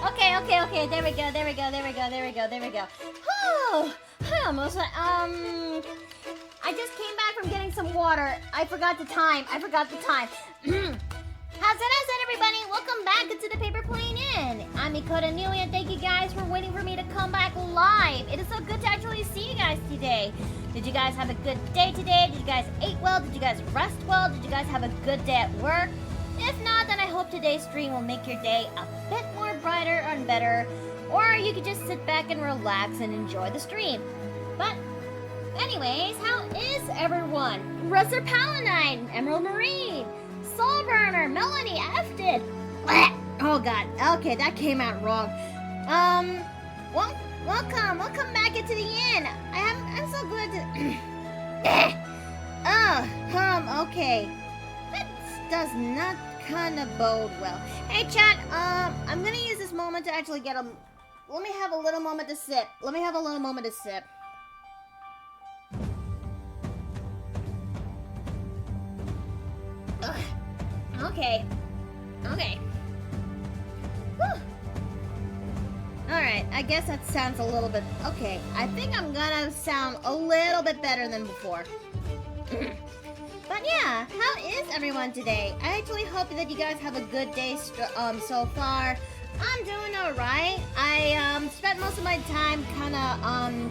Okay. There we go. Oh, I almost, I just came back from getting some water. I forgot the time. How's it, everybody? Welcome back to the Paper Plane Inn. I'm Mikoto Nui, and thank you guys for waiting for me to come back live. It is so good to actually see you guys today. Did you guys have a good day today? Did you guys eat well? Did you guys rest well? Did you guys have a good day at work? If not, then I hope today's stream will make your day a bit more brighter and better, or you could just sit back and relax and enjoy the stream. But anyways, how is everyone? Russer Paladine, Emerald Marine, Soulburner, Melanie, Efted. Oh god, okay, that came out wrong. Welcome back into the inn. I'm so glad to okay. That does not kind of bode well. Hey chat, I'm gonna use this moment to actually get a, let me have a little moment to sip. Ugh. Okay. Whew. Alright, I guess that sounds a little bit... Okay, I think I'm gonna sound a little bit better than before. But yeah, how is everyone today? I actually hope that you guys have a good day so far. I'm doing alright. I spent most of my time kind of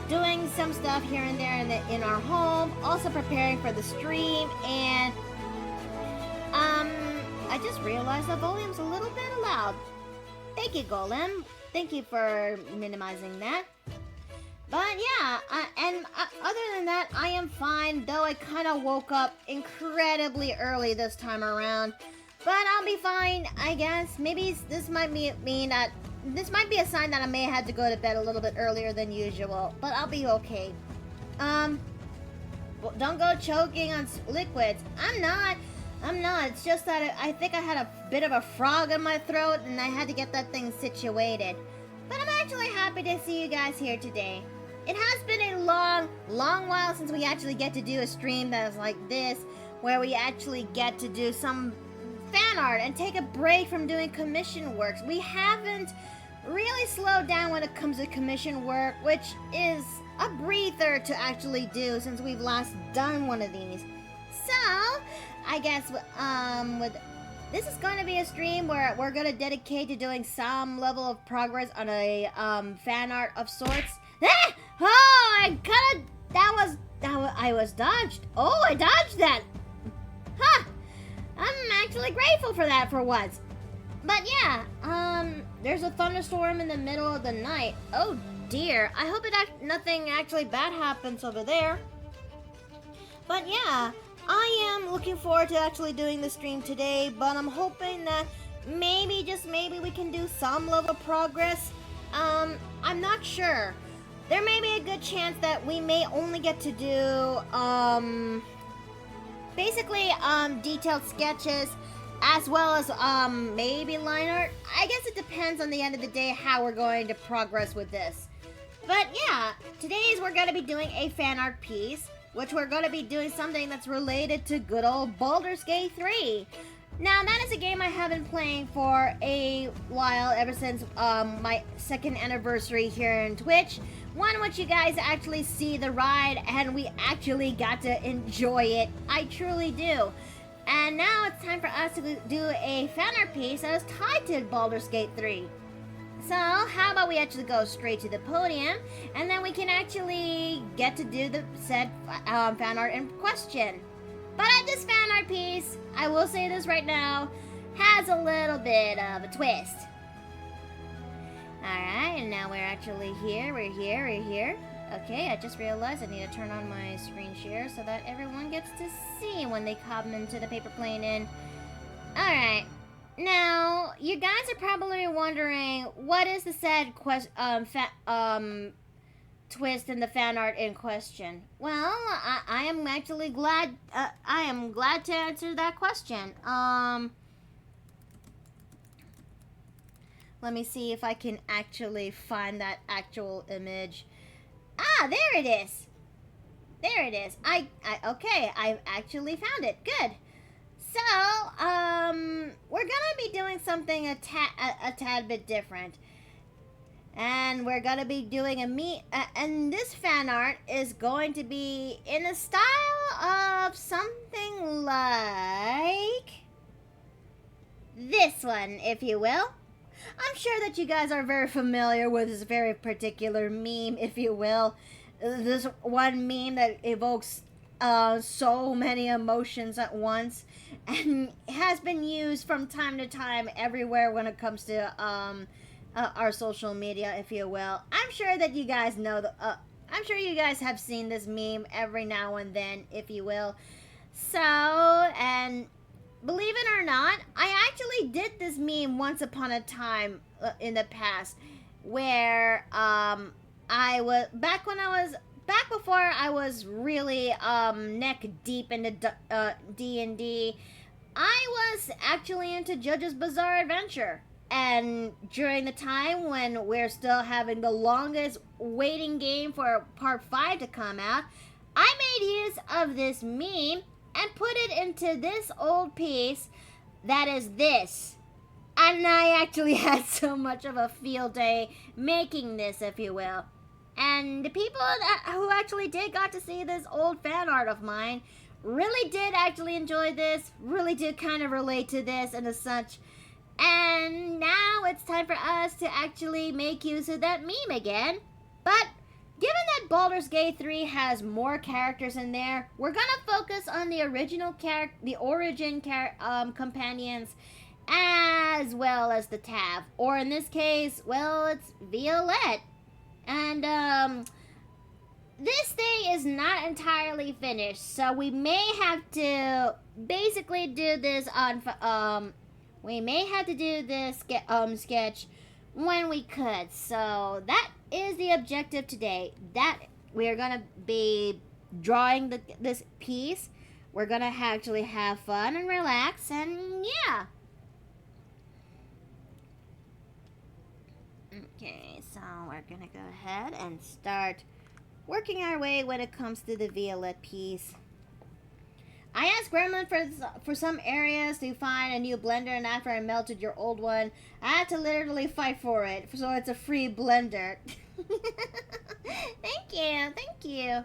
doing some stuff here and there in our home, also preparing for the stream, and I just realized the volume's a little bit loud. Thank you, Golem. Thank you for minimizing that. But yeah, other than that, I am fine, though I kind of woke up incredibly early this time around. But I'll be fine, I guess. Maybe this might mean that this might be a sign that I may have to go to bed a little bit earlier than usual, but I'll be okay. Well, don't go choking on liquids. I'm not. It's just that I think I had a bit of a frog in my throat, and I had to get that thing situated. But I'm actually happy to see you guys here today. It has been a long while since we actually get to do a stream that is like this, where we actually get to do some fan art and take a break from doing commission works. We haven't really slowed down when it comes to commission work, which is a breather to actually do since we've last done one of these. So, I guess this is going to be a stream where we're going to dedicate to doing some level of progress on a fan art of sorts. Ah! Oh, I was dodged. Oh, I dodged that. Huh. I'm actually grateful for that for once. But yeah, there's a thunderstorm in the middle of the night. Oh dear, I hope nothing actually bad happens over there. But yeah, I am looking forward to actually doing the stream today, but I'm hoping that maybe, just maybe, we can do some level of progress. I'm not sure. There may be a good chance that we may only get to do, basically, detailed sketches, as well as, maybe line art. I guess it depends on the end of the day how we're going to progress with this. But yeah, we're going to be doing a fan art piece, which we're going to be doing something that's related to good old Baldur's Gate 3. Now, that is a game I have been playing for a while, ever since my second anniversary here on Twitch, one in which you guys actually see the ride, and we actually got to enjoy it. I truly do. And now it's time for us to do a fan art piece that is tied to Baldur's Gate 3. So, how about we actually go straight to the podium, and then we can actually get to do the said fan art in question. But this fan art piece, I will say this right now, has a little bit of a twist. Alright, and now we're actually here, we're here. Okay, I just realized I need to turn on my screen share so that everyone gets to see when they come into the Paper Plane Inn. Alright. Now, you guys are probably wondering, what is the said twist in the fan art in question? Well, I am actually glad, I am glad to answer that question. Let me see if I can actually find that actual image. Ah, there it is. Okay, I've actually found it. Good. So, we're gonna be doing something a tad bit different. And we're gonna be doing and this fan art is going to be in a style of something like this one, if you will. I'm sure that you guys are very familiar with this very particular meme, if you will. This one meme that evokes so many emotions at once, and has been used from time to time everywhere when it comes to our social media, if you will. I'm sure that you guys know I'm sure you guys have seen this meme every now and then, if you will. So, and believe it or not, I actually did this meme once upon a time in the past, where I was back before I was really neck deep into D&D. I was actually into JoJo's Bizarre Adventure. And during the time when we're still having the longest waiting game for part 5 to come out, I made use of this meme and put it into this old piece that is this. And I actually had so much of a field day making this, if you will. And the people who actually got to see this old fan art of mine really did actually enjoy this, really did kind of relate to this and as such. And now it's time for us to actually make use of that meme again. But given that Baldur's Gate 3 has more characters in there, we're gonna focus on the original companions, as well as the Tav, or in this case, well, it's Violette. And this thing is not entirely finished, so we may have to basically do this on we may have to do this sketch when we could. So that is the objective today. That we're gonna be drawing this piece. We're gonna actually have fun and relax, and yeah. Okay, so we're gonna go ahead and start working our way when it comes to the Violette piece. I asked Gremlin for some areas to find a new blender, and after I melted your old one, I had to literally fight for it, so it's a free blender. Thank you.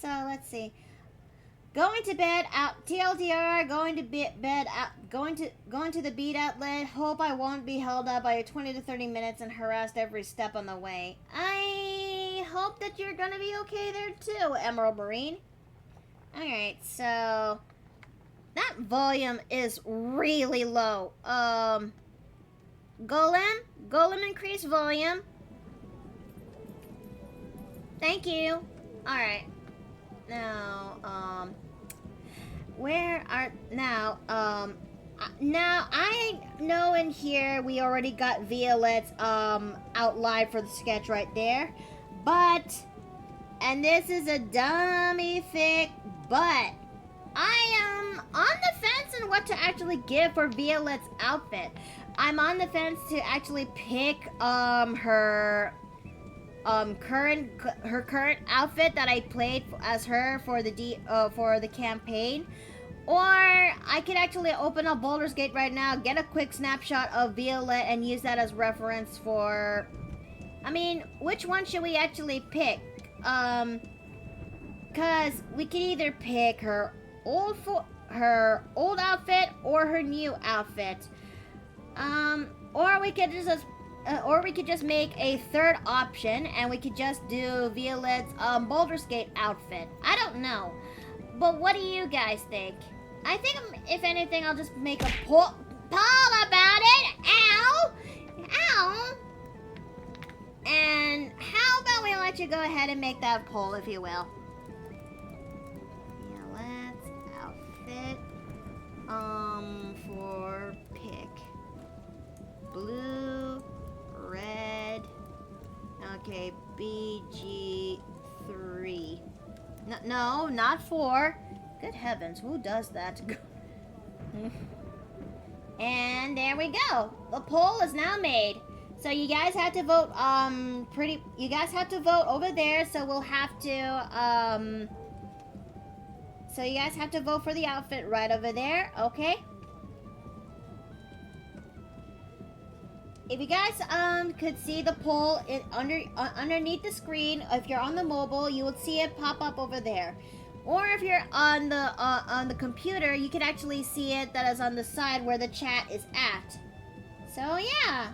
So let's see. Going to bed out. TLDR. Going to bed out. Going to the beat outlet. Hope I won't be held up by 20 to 30 minutes and harassed every step on the way. I hope that you're gonna be okay there too, Emerald Marine. Alright, so that volume is really low. Golem increase volume. Thank you. Alright. Now, now I know in here we already got Violette's outline for the sketch right there. But, and this is a dummy fic, but I am on the fence on what to actually give for Violette's outfit. I'm on the fence to actually pick her current outfit that I played as her for the campaign, or I could actually open up Baldur's Gate right now, get a quick snapshot of Violette, and use that as reference for. I mean, which one should we actually pick? Cause we could either pick her old outfit or her new outfit, or we could just make a third option and we could just do Violette's Baldur's Gate outfit. I don't know, but what do you guys think? I think if anything, I'll just make a poll about it. Ow. And how about we let you go ahead and make that poll, if you will. Violette's outfit, for pick. Blue, red, okay, BG3. No, not 4. Good heavens, who does that? And there we go. The poll is now made. So you guys have to vote, you guys have to vote over there, so we'll have to, So you guys have to vote for the outfit right over there, okay? If you guys could see the poll underneath the screen, if you're on the mobile, you would see it pop up over there. Or if you're on the computer, you can actually see it that is on the side where the chat is at. So yeah,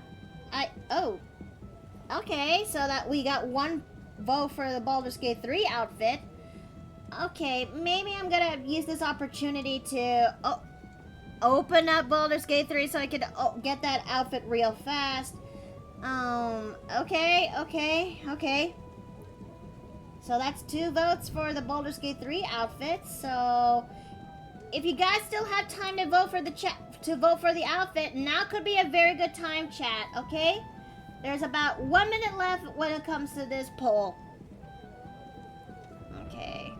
okay, so that we got one vote for the Baldur's Gate 3 outfit. Okay, maybe I'm gonna use this opportunity to open up Baldur's Gate 3 so I can get that outfit real fast. Okay. So that's 2 votes for the Baldur's Gate 3 outfit. So if you guys still have time to vote for the outfit, now could be a very good time, chat, okay? There's about 1 minute left when it comes to this poll. Okay.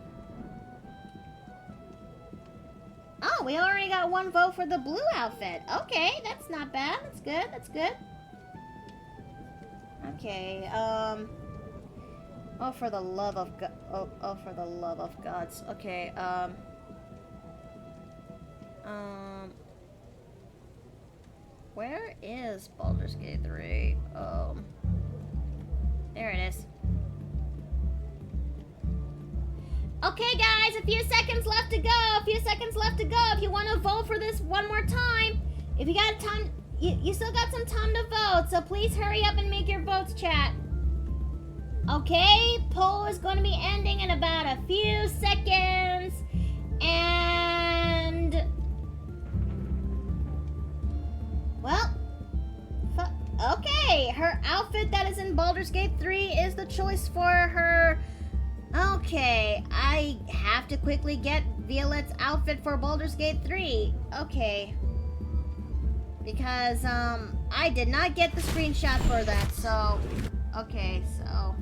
Oh, we already got 1 vote for the blue outfit. Okay, that's not bad. That's good. Okay, oh, for the love of God. Oh, for the love of gods. Okay, where is Baldur's Gate 3? There it is. Okay, guys, a few seconds left to go. If you want to vote for this one more time, if you got time, you still got some time to vote. So please hurry up and make your votes, chat. Okay, poll is going to be ending in about a few seconds. And well, okay, her outfit that is in Baldur's Gate 3 is the choice for her. Okay, I have to quickly get Violet's outfit for Baldur's Gate 3. Okay. Because, I did not get the screenshot for that, so... Okay, so...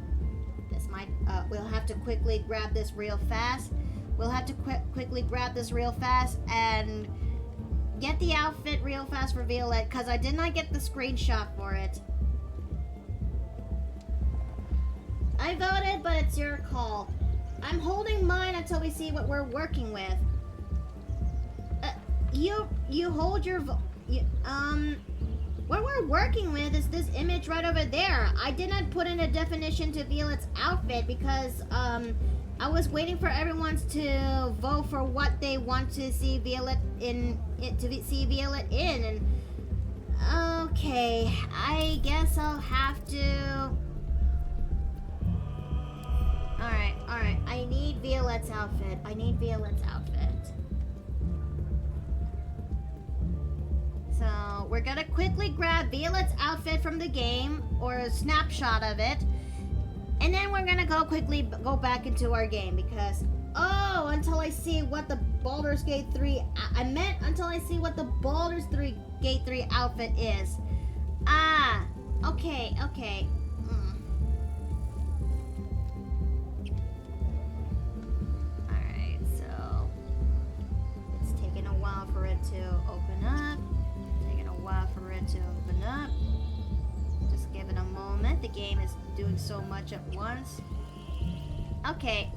This might, we'll have to quickly grab this real fast. Quickly grab this real fast and get the outfit real fast for Violet, because I did not get the screenshot for it. I voted, but it's your call. I'm holding mine until we see what we're working with. You hold your what we're working with is this image right over there. I did not put in a definition to Violet's outfit because I was waiting for everyone to vote for what they want to see Violet in. And okay, I guess I'll have to. Alright. I need Violet's outfit. So, we're gonna quickly grab Violet's outfit from the game, or a snapshot of it. And then we're gonna quickly go back into our game, because... Oh, until I see what the Baldur's Gate 3... I meant until I see what the Baldur's Gate 3 outfit is. Ah, okay. For it to open up. Just give it a moment. The game is doing so much at once. Okay.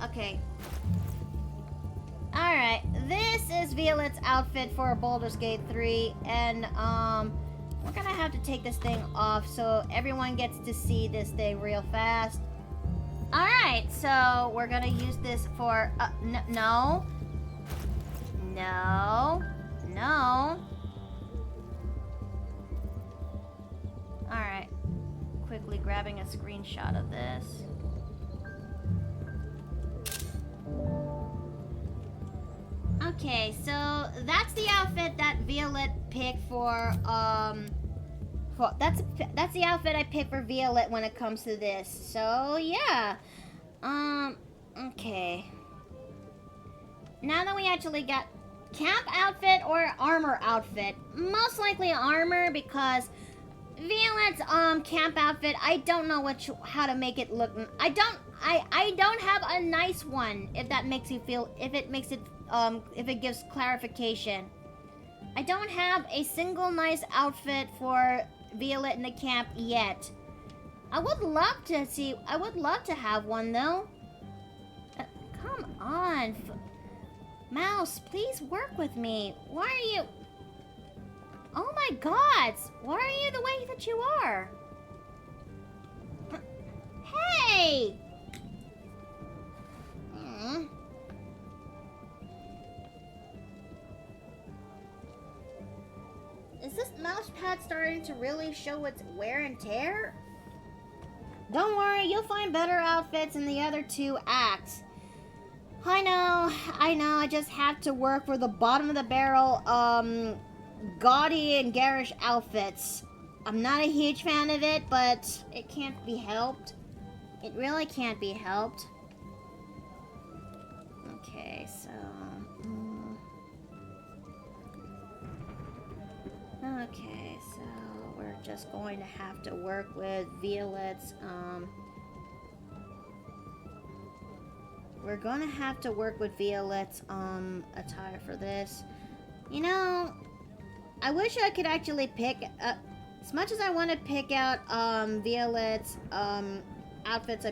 Alright, this is Violet's outfit for Baldur's Gate 3, and we're gonna have to take this thing off so everyone gets to see this thing real fast. Alright, so we're gonna use this for no. Alright. Quickly grabbing a screenshot of this. Okay, so that's the outfit that Violet picked for that's the outfit I picked for Violet when it comes to this. So yeah. Okay. Now that we actually got camp outfit or armor outfit, most likely armor, because Violet's camp outfit, I don't know how to make it look. I don't have a nice one, if that makes you feel, if it gives clarification. I don't have a single nice outfit for Violet in the camp yet. I would love to have one though. Come on. Mouse, please work with me. Why are you... Oh my god! Why are you the way that you are? Hey! Is this mouse pad starting to really show its wear and tear? Don't worry, you'll find better outfits in the other 2 acts. I know, I just have to work for the bottom of the barrel, gaudy and garish outfits. I'm not a huge fan of it, but it can't be helped. It really can't be helped. Okay, so... Okay, so we're just going to have to work with Violet's, we're gonna have to work with Violet's, attire for this. You know, I wish I could actually pick, as much as I want to pick out, Violet's, outfits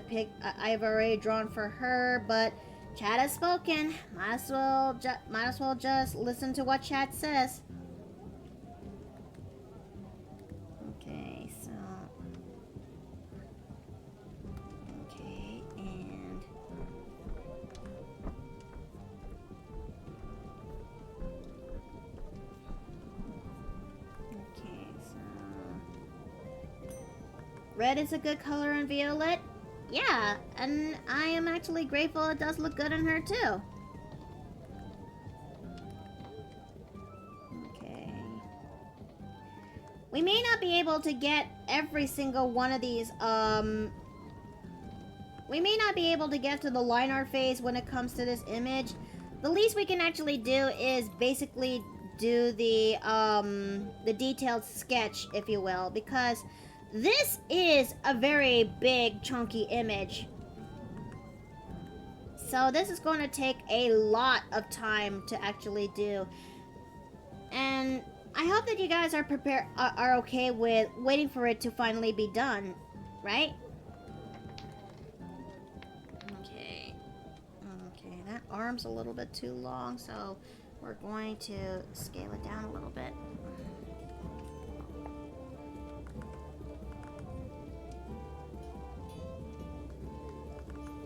I've already drawn for her, but chat has spoken. Might as well just listen to what chat says. Okay, so... Okay, and... Okay, so... Red is a good color on Violet? Yeah, and I am actually grateful it does look good on her too. Okay. We may not be able to get every single one of these, we may not be able to get to the line art phase when it comes to this image. The least we can actually do is basically do the detailed sketch, if you will, because this is a very big, chunky image. So this is going to take a lot of time to actually do. And I hope that you guys are prepared, are okay with waiting for it to finally be done, right? Okay. Okay, that arm's a little bit too long, so we're going to scale it down a little bit.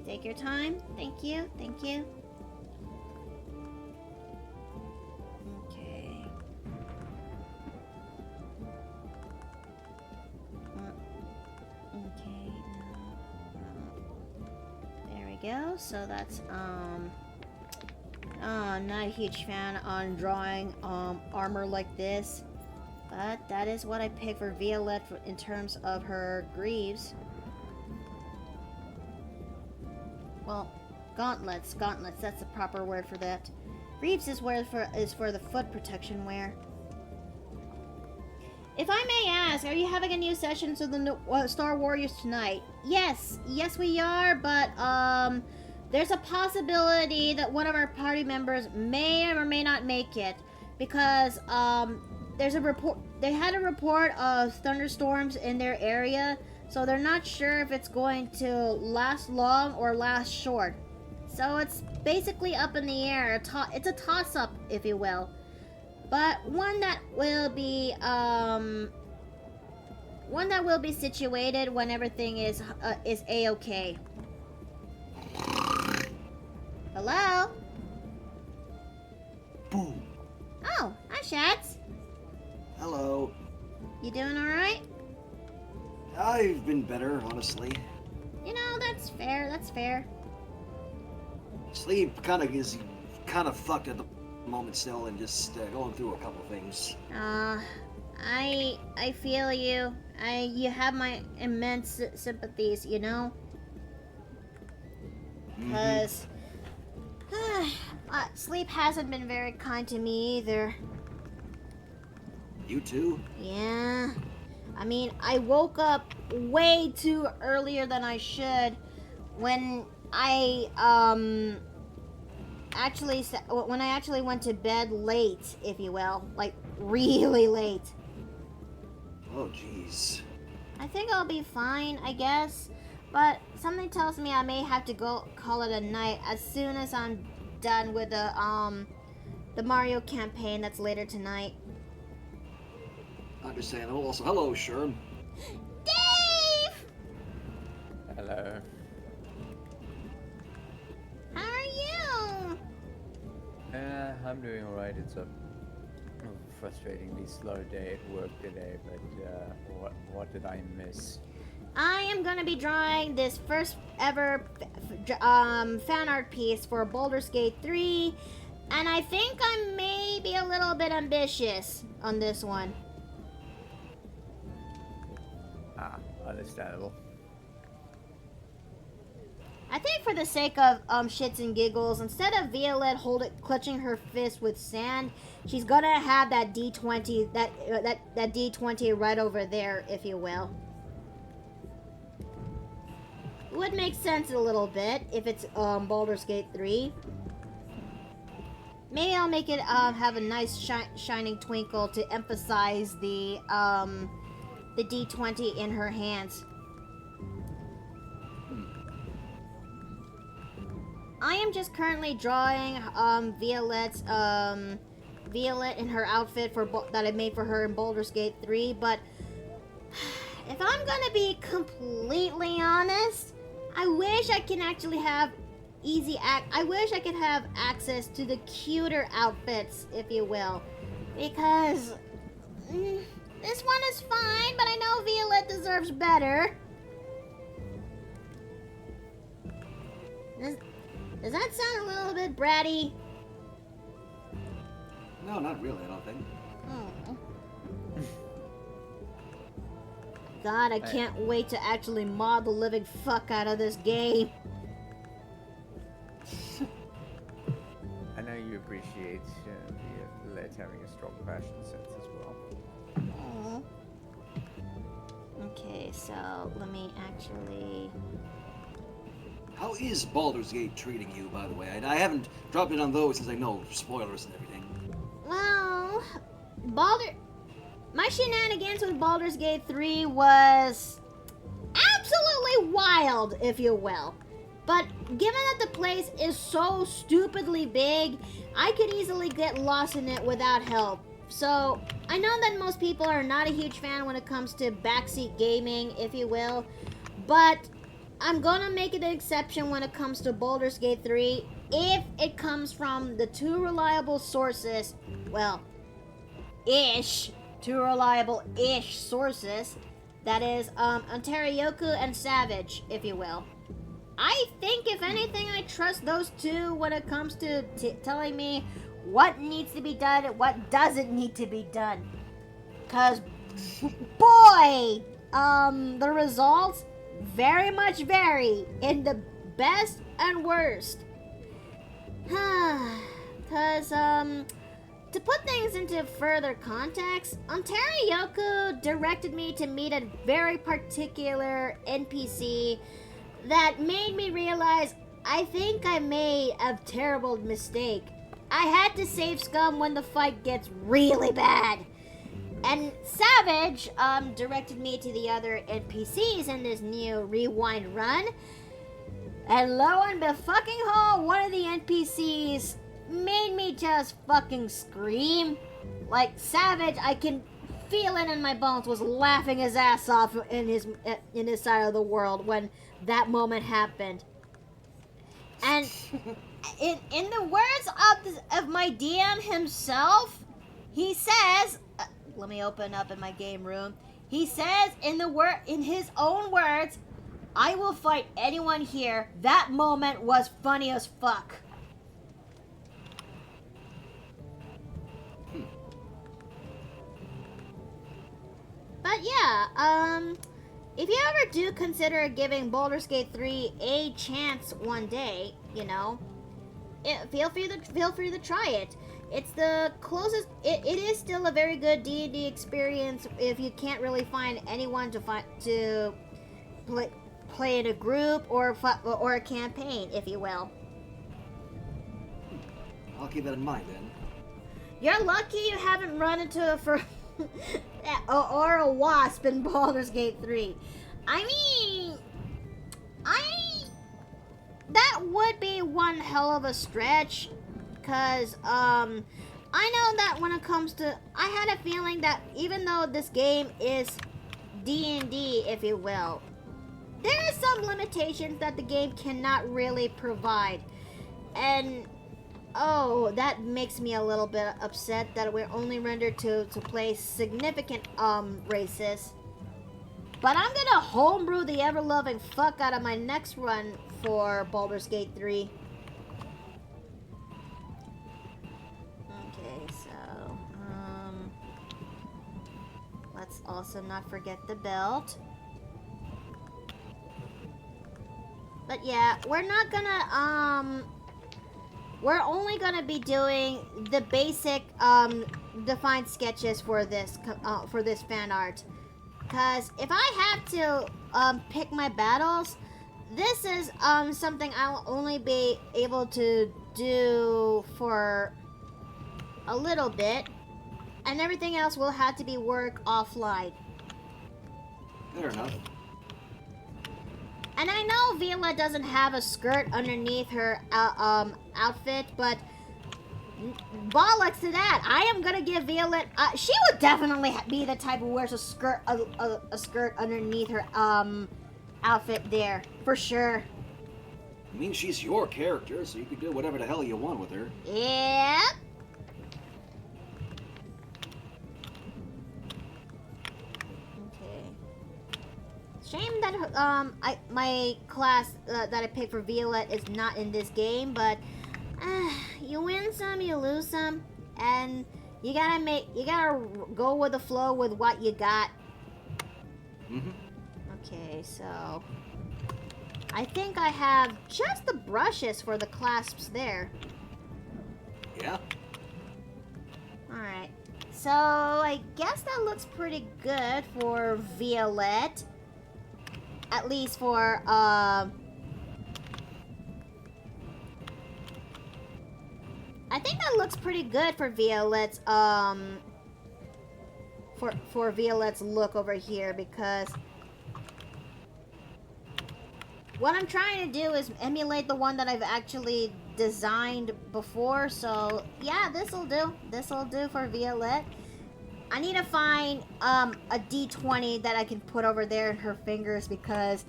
Take your time. Thank you. Thank you. Okay. Okay. There we go. So that's not a huge fan on drawing armor like this, but that is what I picked for Violet in terms of her greaves. Well, gauntlets, that's the proper word for that. Greaves is for the foot protection wear. If I may ask, are you having a new session to the Star Warriors tonight? Yes, we are, but there's a possibility that one of our party members may or may not make it because there's a report. They had a report of thunderstorms in their area. So they're not sure if it's going to last long or last short. So it's basically up in the air. It's a toss-up, if you will. But one that will be situated when everything is a-okay. Hello? Boom. Oh, hi, Shads. Hello. You doing all right? I've been better, honestly. You know, that's fair. Sleep is kind of fucked at the moment still, and just going through a couple things. I feel you. You have my immense sympathies, you know? Because sleep hasn't been very kind to me either. You too? Yeah. I mean, I woke up way too earlier than I should when I actually went to bed late, if you will, like really late. Oh jeez. I think I'll be fine, I guess, but something tells me I may have to go call it a night as soon as I'm done with the Mario campaign that's later tonight. Understandable. Also, hello, Sherm. Dave! Hello. How are you? I'm doing alright. It's a frustratingly slow day at work today, but what did I miss? I am gonna be drawing this first ever fan art piece for Baldur's Gate 3, and I think I may be a little bit ambitious on this one. Ah, understandable. I think for the sake of shits and giggles, instead of Violet clutching her fist with sand, she's gonna have that D20 that D20 right over there, if you will. It would make sense a little bit if it's Baldur's Gate 3. Maybe I'll make it have a nice shining twinkle to emphasize the D20 in her hands. I am just currently drawing Violet in her outfit that I made for her in Baldur's Gate 3, but if I'm gonna be completely honest, I wish I can actually have I wish I could have access to the cuter outfits, if you will, because this one is fine, but I know Violet deserves better. Does that sound a little bit bratty? No, not really, I don't think. Oh. God, I can't wait to actually mod the living fuck out of this game. I know you appreciate Violet having a strong fashion sense as well. Oh. Okay, so let me actually... How is Baldur's Gate treating you, by the way? I haven't dropped it on those since I know spoilers and everything. Well, my shenanigans with Baldur's Gate 3 was absolutely wild, if you will. But given that the place is so stupidly big, I could easily get lost in it without help. So, I know that most people are not a huge fan when it comes to backseat gaming, if you will, but I'm gonna make it an exception when it comes to Baldur's Gate 3 if it comes from the two reliable sources, well, two reliable-ish sources, that is, Ontarioku and Savage, if you will. I think, if anything, I trust those two when it comes to telling me what needs to be done and what doesn't need to be done. Because, boy, the results very much vary in the best and worst. Because, to put things into further context, Ontarioku directed me to meet a very particular NPC that made me realize I think I made a terrible mistake. I had to save Scum when the fight gets really bad. And Savage directed me to the other NPCs in this new rewind run. And lo and befucking one of the NPCs made me just fucking scream. Like, Savage, I can feel it in my bones, was laughing his ass off in his side of the world when that moment happened. And in the words of my DM himself, he says, let me open up in my game room. He says in his own words, "I will fight anyone here. That moment was funny as fuck." But yeah, if you ever do consider giving Baldur's Gate 3 a chance one day, you know, feel free to try it. It's the closest. It is still a very good D&D experience if you can't really find anyone to play in a group or a campaign, if you will. I'll keep that in mind then. You're lucky you haven't run into or a wasp in Baldur's Gate 3. I mean, that would be one hell of a stretch, because, I know that when it comes to, I had a feeling that even though this game is D&D, if you will, there are some limitations that the game cannot really provide. And, oh, that makes me a little bit upset that we're only rendered to play significant, races. But I'm gonna homebrew the ever-loving fuck out of my next run for Baldur's Gate 3. Okay, so, let's also not forget the belt. But yeah, we're not gonna, we're only gonna be doing the basic, defined sketches for this fan art. Because if I have to, pick my battles, this is, something I'll only be able to do for a little bit. And everything else will have to be work offline. Fair enough. And I know Viola doesn't have a skirt underneath her outfit, but bollocks to that. I am gonna give Violet. She would definitely be the type who wears a skirt underneath her outfit there for sure. I mean, she's your character, so you can do whatever the hell you want with her. Yep. Shame that my class that I picked for Violet is not in this game, but you win some, you lose some, and you gotta go with the flow with what you got. Okay, so I think I have just the brushes for the clasps there. Yeah. All right, so I guess that looks pretty good for Violet. At least for, I think that looks pretty good for Violet's, for Violet's look over here, because what I'm trying to do is emulate the one that I've actually designed before, so yeah, this'll do. This'll do for Violet. I need to find a D20 that I can put over there in her fingers, because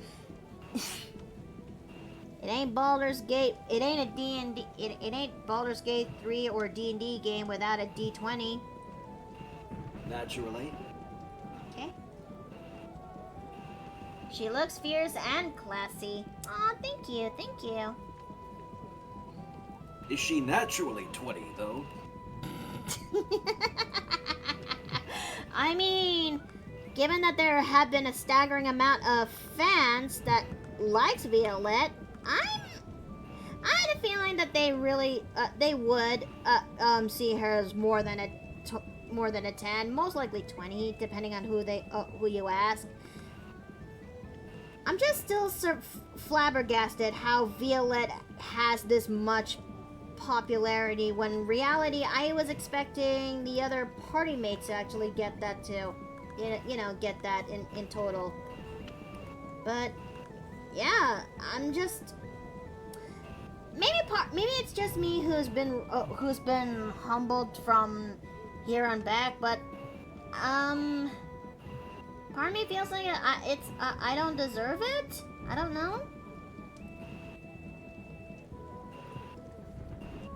it ain't Baldur's Gate. It ain't a D&D. It ain't Baldur's Gate 3 or D&D game without a D20. Naturally. Okay. She looks fierce and classy. Aw, thank you, thank you. Is she naturally 20 though? I mean, given that there have been a staggering amount of fans that likes Violet, I had a feeling that they really, they would, see her as more than a 10, most likely 20, depending on who you ask. I'm just still flabbergasted how Violet has this much popularity, when in reality I was expecting the other party mates to actually get that too. You know, get that in total. But yeah, I'm just maybe it's just me who's been humbled from here on back, but part of me feels like I don't deserve it. I don't know.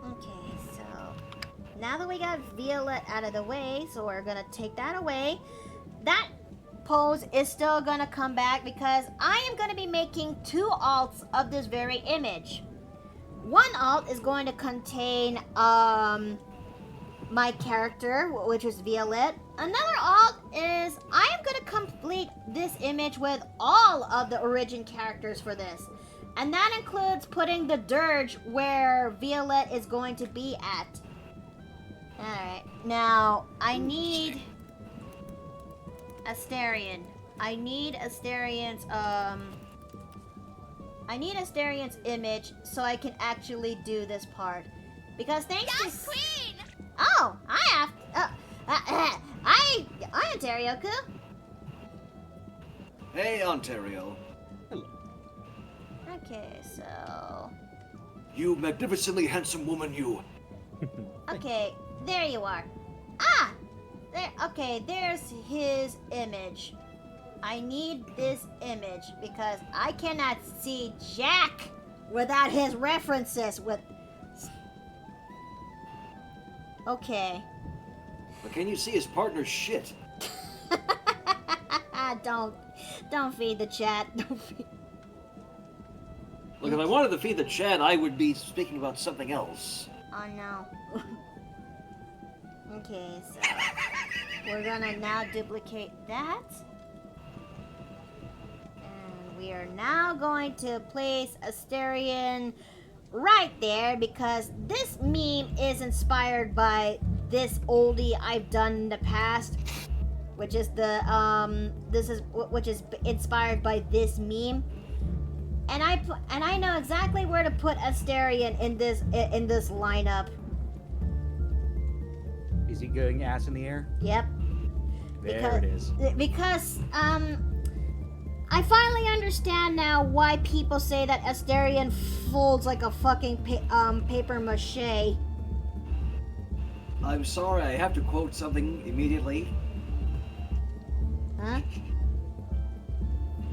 Okay, so now that we got Violet out of the way, so we're gonna take that away. That pose is still gonna come back because I am gonna be making 2 alts of this very image. One alt is going to contain my character, which is Violet. Another alt is I am gonna complete this image with all of the origin characters for this. And that includes putting the dirge where Violet is going to be at. Alright, now I need Asterion. I need Asterian's image so I can actually do this part. Because thanks to Queen! Oh, I have I Ontario-ku. Hey, Ontario. Okay, so You magnificently handsome woman, you. Okay, there you are. Ah! There, okay, there's his image. I need this image because I cannot see Jack without his references with... Okay. But can you see his partner's shit? Don't feed the chat. Don't feed... Look, if I wanted to feed the chat, I would be speaking about something else. Oh no. Okay, so we're gonna now duplicate that. And we are now going to place Asterion right there because this meme is inspired by this oldie I've done in the past, which is which is inspired by this meme. And I know exactly where to put Asterion in this lineup. Is he going ass in the air? Yep. There it is. Because I finally understand now why people say that Asterion folds like a fucking paper mache. I'm sorry, I have to quote something immediately. Huh?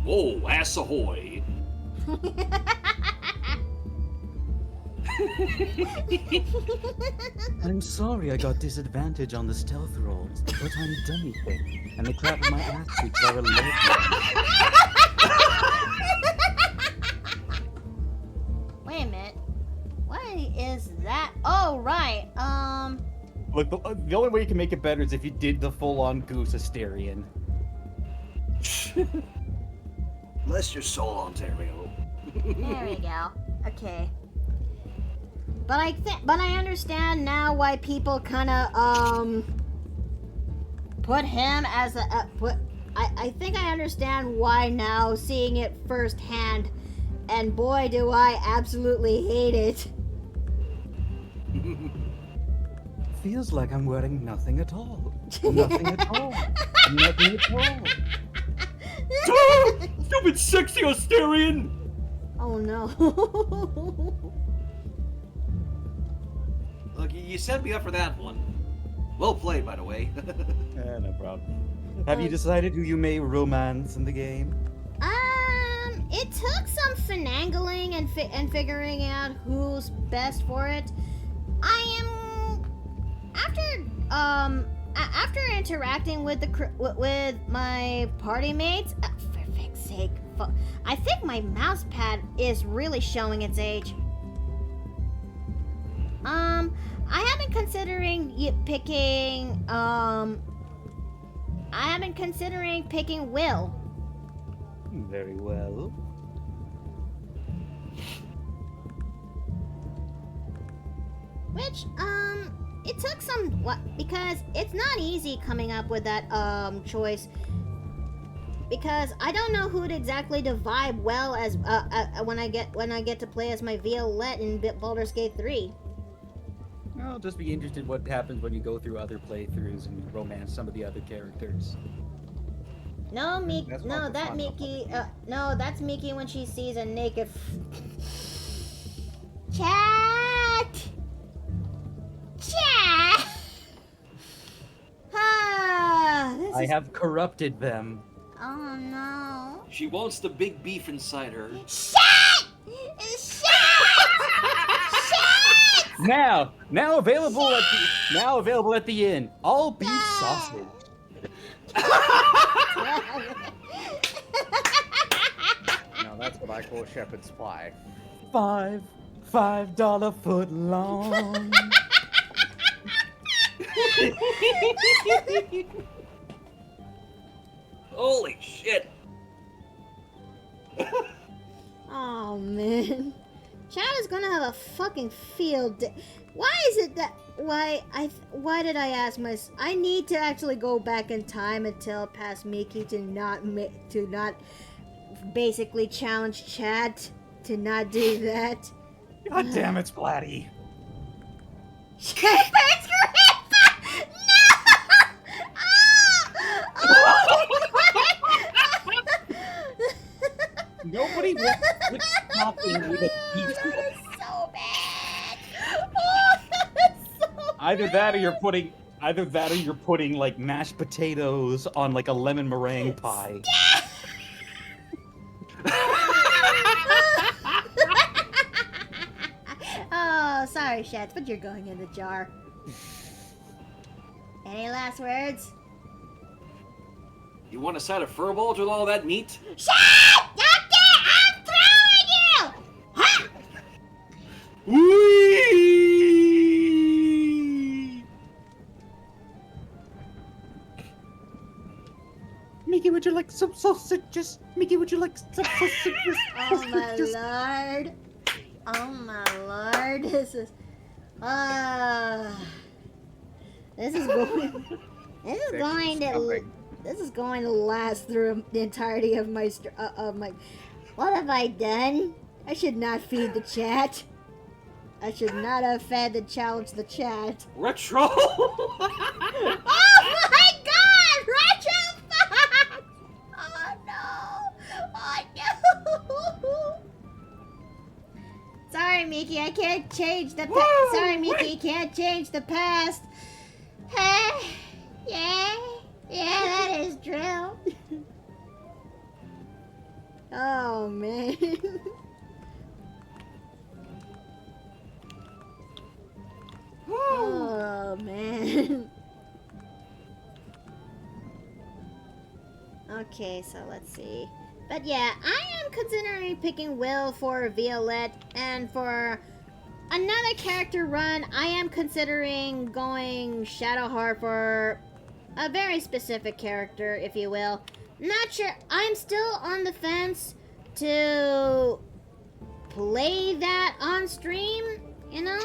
Whoa, ass ahoy. I'm sorry I got disadvantage on the stealth rolls, but I'm done anything, and the clap of my ass cheeks are related. Wait a minute. What is that? Oh, right. Look, the only way you can make it better is if you did the full-on goose Asterion. Bless your soul, Ontario. There we go. Okay. But I understand now why people kind of put him as I think I understand why now, seeing it firsthand, and boy do I absolutely hate it. Feels like I'm wearing nothing at all. Nothing at all. Nothing at all. Stupid sexy Asterion! Oh no. Look, you set me up for that one. Well played, by the way. No problem. Have you decided who you may romance in the game? It took some finagling and figuring out who's best for it. I am after interacting with with my party mates. For fuck's sake, I think my mouse pad is really showing its age. I have been considering picking Will. Very well. Which, it took some, because it's not easy coming up with that, choice. Because I don't know who'd exactly to vibe well as, when I get to play as my Violette in Baldur's Gate 3. I'll just be interested what happens when you go through other playthroughs and romance some of the other characters. No, That's no, not that fun. Miki, no, that's Miki when she sees a naked Chat! I have corrupted them. Oh no. She wants the big beef inside her. Shit! Now available at the inn. All beef sausage. Now that's what I call shepherd's pie. $5 foot long. Holy shit! Oh man. Chad is gonna have a fucking field day. Why is it that why did I ask I need to actually go back in time and tell past Miki to not basically challenge Chad to not do that. God damn it, Splatty. Shepherd's Grandpa! No! Nobody wants to stop with a beef. That is so bad. Either that or you're putting like mashed potatoes on like a lemon meringue pie. Oh, sorry, Shats, but you're going in the jar. Any last words? You want a side of fur balls with all that meat? Shut! Doctor! I'm throwing you! Ha! Whee! Mickey, would you like some sausages? Mickey, would you like some sausages? Oh my lord. Oh my lord. This is going this is going to last through the entirety of my what have I done? I should not feed the chat. I should not have fed the challenge the chat. Retro! Oh my god! Retro Fox! Oh no! Oh no! Sorry, Miki, I can't change the past. Sorry, Miki, can't change the past. Yeah, that is true. Oh man. Oh man. Okay, so let's see. But yeah, I am considering picking Will for Violette, and for another character run, I am considering going Shadowheart for a very specific character, if you will. Not sure. I'm still on the fence to play that on stream, you know?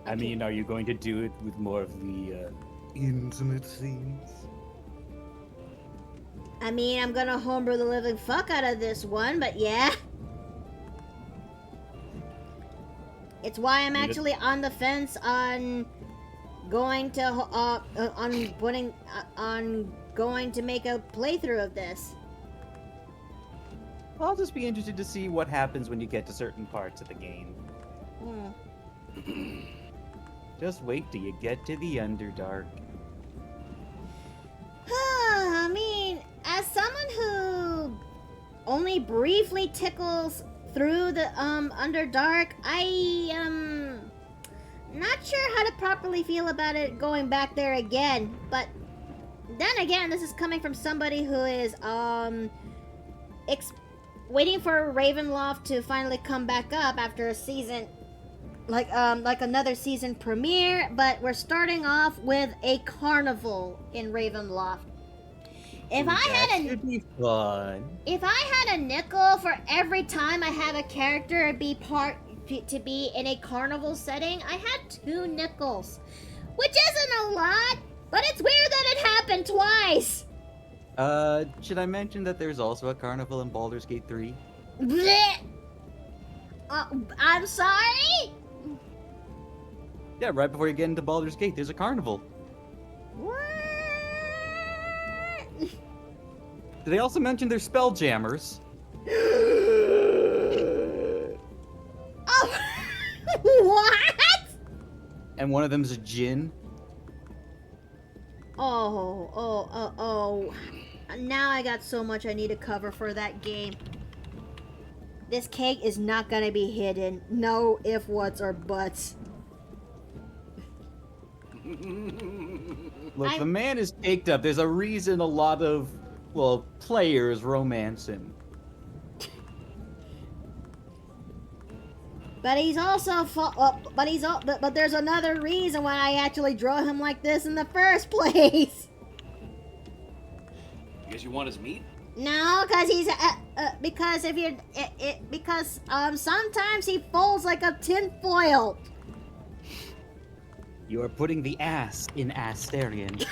I mean, are you going to do it with more of the intimate scenes? I mean, I'm gonna homebrew the living fuck out of this one, but yeah. It's why I'm actually on the fence on going to going to make a playthrough of this. I'll just be interested to see what happens when you get to certain parts of the game. Just wait till you get to the Underdark. I mean, as someone who only briefly tickles through the Underdark, I am not sure how to properly feel about it going back there again. But then again, this is coming from somebody who is waiting for Ravenloft to finally come back up after a season, like another season premiere. But we're starting off with a carnival in Ravenloft. If That should be fun. If I had a nickel for every time I have a character to be in a carnival setting, I had 2 nickels, which isn't a lot, but it's weird that it happened twice. Should I mention that there's also a carnival in Baldur's Gate 3? Blech. I'm sorry? Yeah, right before you get into Baldur's Gate, there's a carnival. What? Did they also mention there's spelljammers? Oh, what? And one of them's a djinn? Oh. Now I got so much I need to cover for that game. This cake is not gonna be hidden. No if, whats, or buts. Look, the man is caked up. There's a reason a lot of, well, players romance him. But he's also but there's another reason why I actually draw him like this in the first place. Because you want his meat? No, because he's because sometimes he folds like a tin foil. You are putting the ass in Asterion.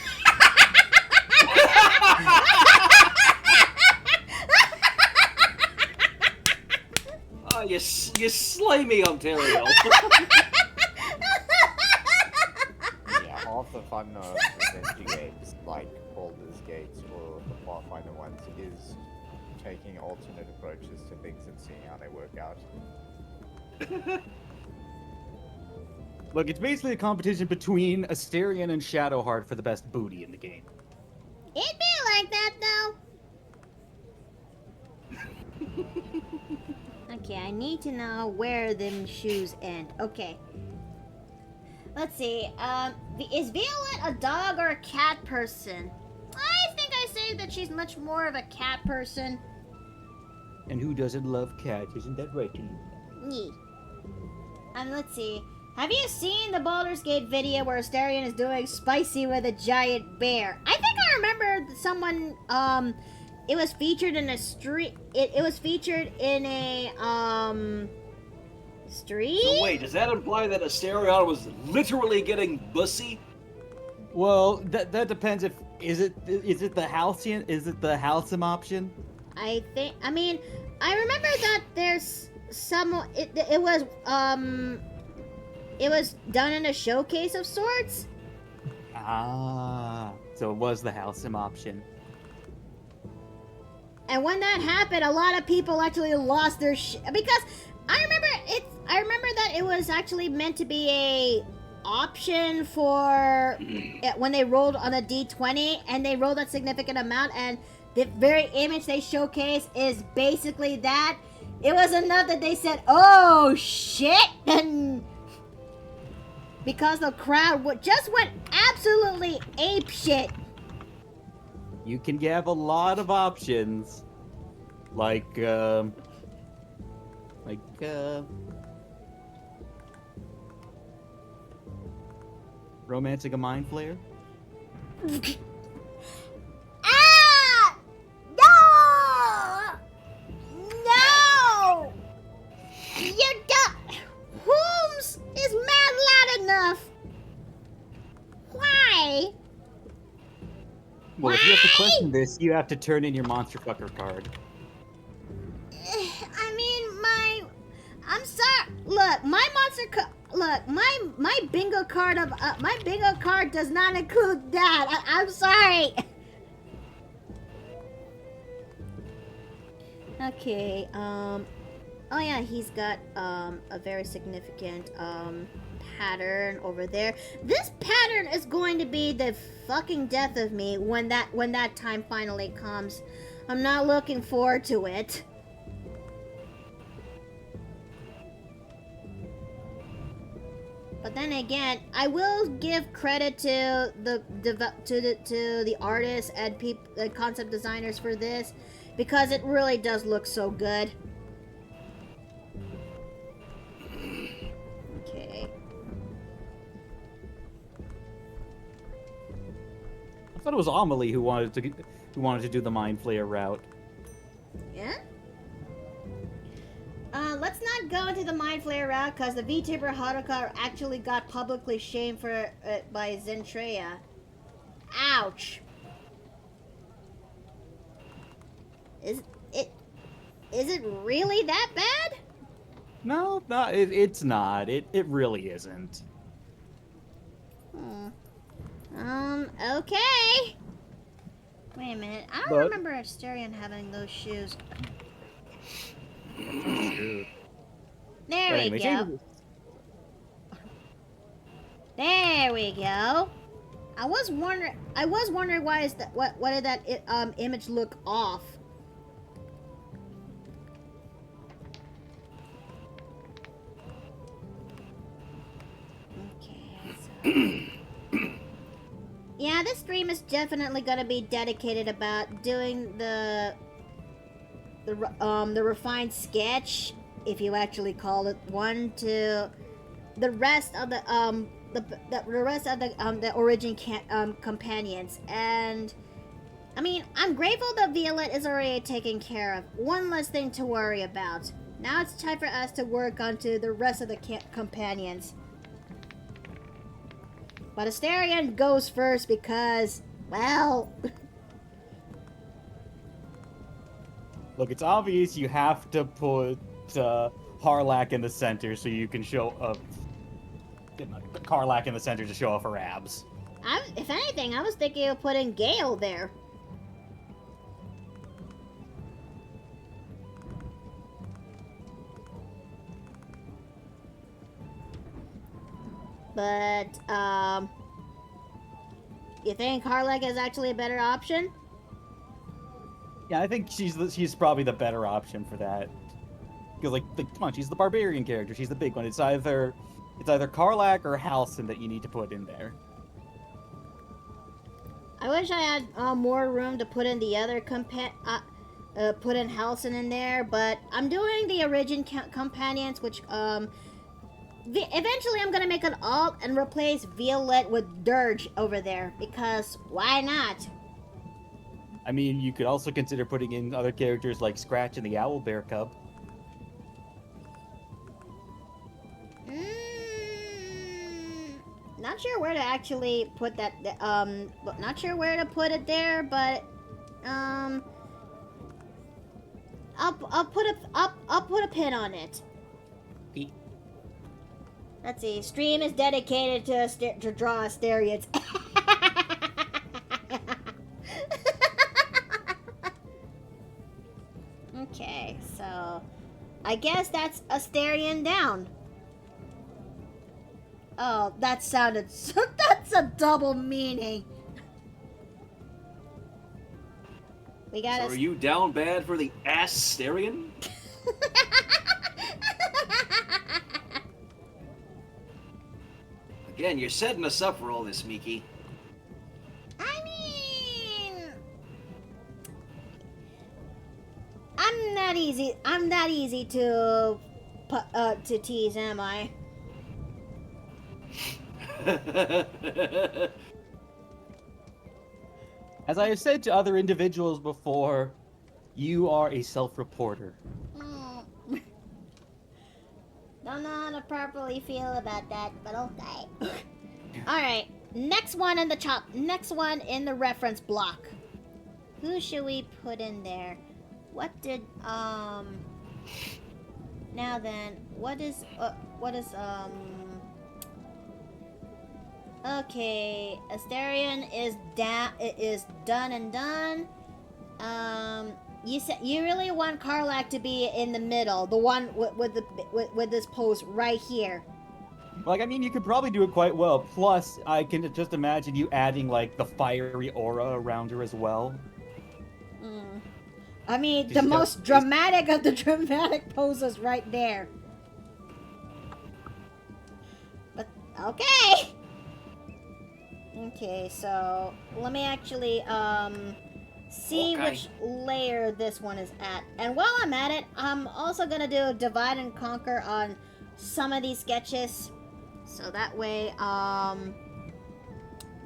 Oh, you slay me, Ontario. Yeah, half the fun of adventure games like Baldur's Gate or the Pathfinder ones is taking alternate approaches to things and seeing how they work out. Look, it's basically a competition between Asterion and Shadowheart for the best booty in the game. It'd be like that though. Okay, I need to know where them shoes end. Okay. Let's see. Is Violet a dog or a cat person? I think I say that she's much more of a cat person. And who doesn't love cats? Isn't that right, Tilly? Nee. Let's see. Have you seen the Baldur's Gate video where Asterion is doing spicy with a giant bear? I think I remember someone, it was featured in a street, it was featured in a, street? So wait, does that imply that Asterion was literally getting bussy? Well, that depends if is it the halcyon option? I remember that there's some, it was done in a showcase of sorts. Ah, so it was the halcyon option. And when that happened, a lot of people actually lost their because I remember that it was actually meant to be a option for when they rolled on a D20 and they rolled a significant amount, and the very image they showcase is basically that. It was enough that they said, "Oh shit!" and because the crowd just went absolutely ape shit. You can have a lot of options, like romancing a mind flayer. Ah! No! No! You don't. Holmes is mad loud enough. Why? Well, if you have to question this, you have to turn in your monster fucker card. I'm sorry. Look, my my bingo card of my bingo card does not include that. I'm sorry. Okay. Oh yeah, he's got a very significant pattern over there. This pattern is going to be the fucking death of me when that time finally comes. I'm not looking forward to it. But then again, I will give credit to the artists and the concept designers for this, because it really does look so good. Okay. I thought it was Amelie who wanted to do the mind flayer route. Yeah? Let's not go into the Mind Flayer route, because the VTuber Haruka actually got publicly shamed for it by Zentreya. Ouch. Is it really that bad? No, it's not. It really isn't. Okay. Wait a minute. I don't remember Asterion having those shoes. There we go. There we go. I was wondering why is that? Why did that image look off? Okay. So. Yeah, this stream is definitely gonna be dedicated about doing the refined sketch, if you actually call it one, to the rest of the origin companions. And I mean, I'm grateful that Violet is already taken care of. One less thing to worry about. Now it's time for us to work onto the rest of the companions. But Asterion goes first because, well... Look, it's obvious you have to put Harlack in the center so you can show up... Karlach in the center to show off her abs. If anything, I was thinking of putting Gale there. But, you think Karlak is actually a better option? Yeah, I think she's probably the better option for that. Because come on, she's the barbarian character. She's the big one. It's either Karlak or Halsin that you need to put in there. I wish I had more room to put in the other put in Halsin in there, but I'm doing the origin companions, which eventually I'm gonna make an alt and replace Violet with Dirge over there, because why not? I mean, you could also consider putting in other characters like Scratch and the Owlbear Cub. Not sure where to actually put that. Not sure where to put it there, but I'll put a pin on it. Let's see. Stream is dedicated to draw Asterians. Okay, so I guess that's Asterian down. Oh, that sounded that's a double meaning. We got So are you down bad for the Asterian? Again, you're setting us up for all this, Miki. I mean, I'm not easy to tease, am I? As I have said to other individuals before, you are a self-reporter. Don't know how to properly feel about that, but okay. Alright, next one in the reference block. Who should we put in there? What did, now then, okay, Asterion is done and done. You said you really want Karlak to be in the middle, the one with this pose right here. Like, I mean, you could probably do it quite well. Plus, I can just imagine you adding, like, the fiery aura around her as well. I mean, the most dramatic of the dramatic poses right there. But, okay! Okay, so, let me actually, see which layer this one is at. And while I'm at it, I'm also gonna do a divide and conquer on some of these sketches. So that way,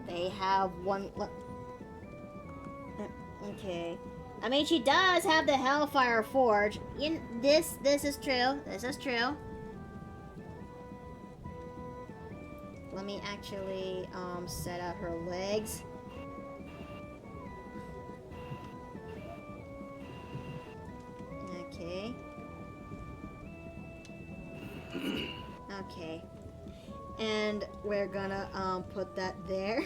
they have one... Okay. I mean, she does have the Hellfire Forge. This is true. This is true. Let me actually, set out her legs. Okay. Okay. And we're gonna, put that there.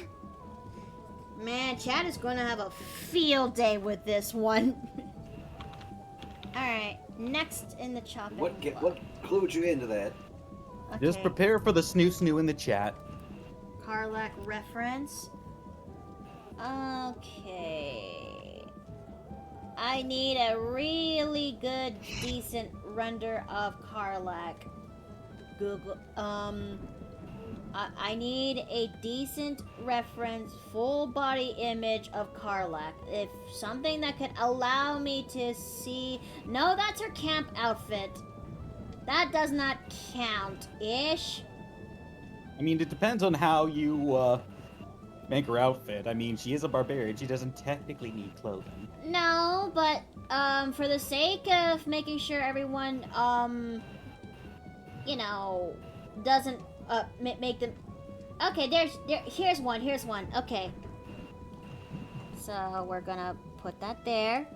Man, Chad is gonna have a field day with this one. Alright, next in the chopping block. What clued you into that? Okay. Just prepare for the snoo in the chat. Karlak reference. Okay. I need a really good, decent render of Karlak. Google, I need a decent reference, full body image of Karlak. If something that could allow me to see... No, that's her camp outfit. That does not count, ish. I mean, it depends on how you, make her outfit. I mean, she is a barbarian. She doesn't technically need clothing. No, but, for the sake of making sure everyone, you know, doesn't, make them... Okay, here's one. Okay. So, we're gonna put that there.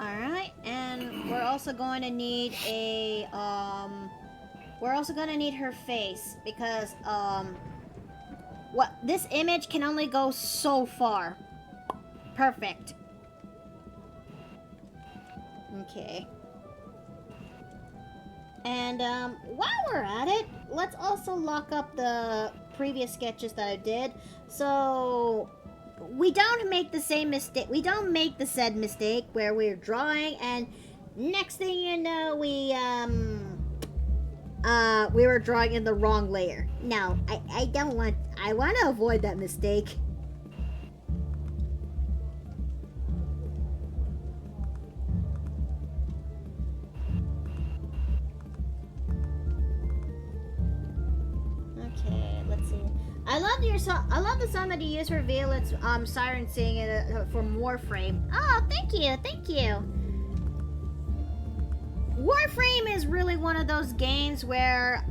Alright, and we're also going to need a, we're also going to need her face, because, this image can only go so far. Perfect. Okay. And while we're at it, let's also lock up the previous sketches that I did, so we don't make the same mistake. We don't make the said mistake where we're drawing, and next thing you know, we were drawing in the wrong layer. No, I don't want. I want to avoid that mistake. Okay, let's see. I love your song. I love the song that you used for Violet's siren singing from Warframe. Oh, thank you, thank you. Warframe is really one of those games where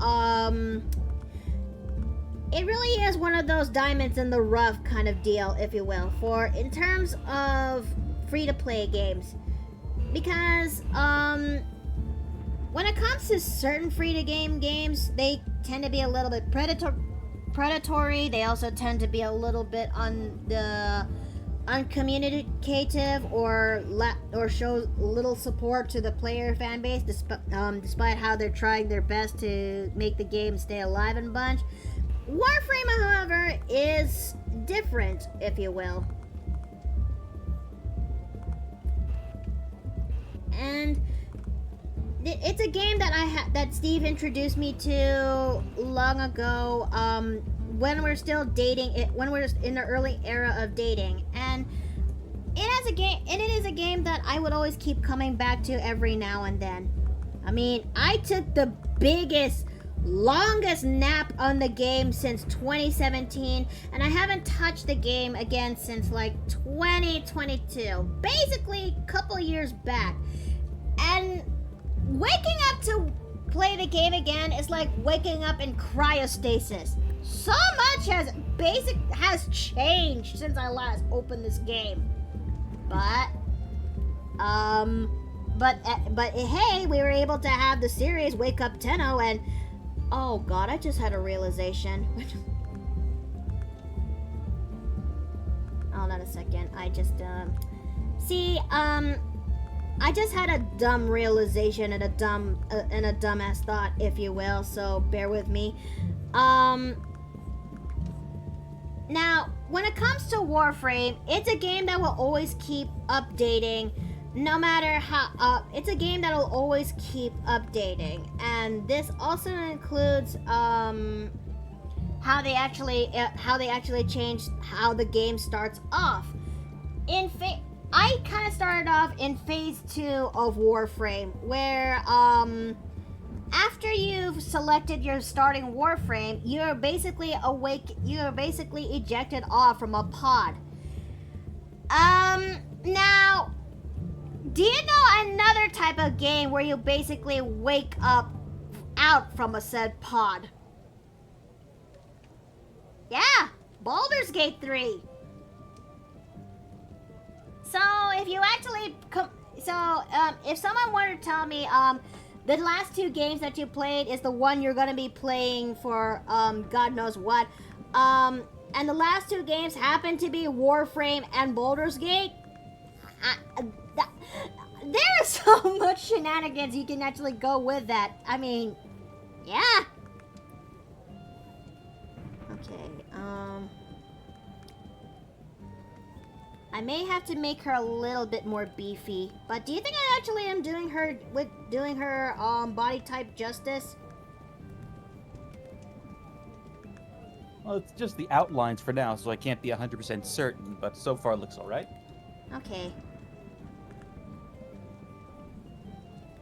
it really is one of those diamonds in the rough kind of deal, if you will, for in terms of free-to-play games, because when it comes to certain free-to-game games, they tend to be a little bit predatory. They also tend to be a little bit uncommunicative or show little support to the player fan base, despite how they're trying their best to make the game stay alive and bunch. Warframe, however, is different, if you will. And it's a game that that Steve introduced me to long ago, when we're still dating, when we're in the early era of dating, and it is a game that I would always keep coming back to every now and then. I mean, I took the longest nap on the game since 2017, and I haven't touched the game again since like 2022, basically a couple years back. And waking up to play the game again is like waking up in cryostasis. So much has changed since I last opened this game. But hey, we were able to have the series Wake Up Tenno, and oh god, I just had a realization. Hold on a second. I just I just had a dumb realization and a dumbass thought, if you will, so bear with me. Now, when it comes to Warframe, it's a game that will always keep updating, no matter how, it's a game that will always keep updating, and this also includes, how they actually changed how the game starts off. I kind of started off in phase 2 of Warframe, where after you've selected your starting Warframe, you're basically ejected off from a pod. Now, do you know another type of game where you basically wake up out from a said pod? Yeah, Baldur's Gate 3. So if you actually if someone were to tell me the last 2 games that you played is the one you're gonna be playing for God knows what, and the last 2 games happen to be Warframe and Baldur's Gate, there is so much shenanigans you can actually go with that. I mean, yeah. Okay, I may have to make her a little bit more beefy, but do you think I actually am doing her body type justice? Well, it's just the outlines for now, so I can't be 100% certain, but so far it looks alright. Okay.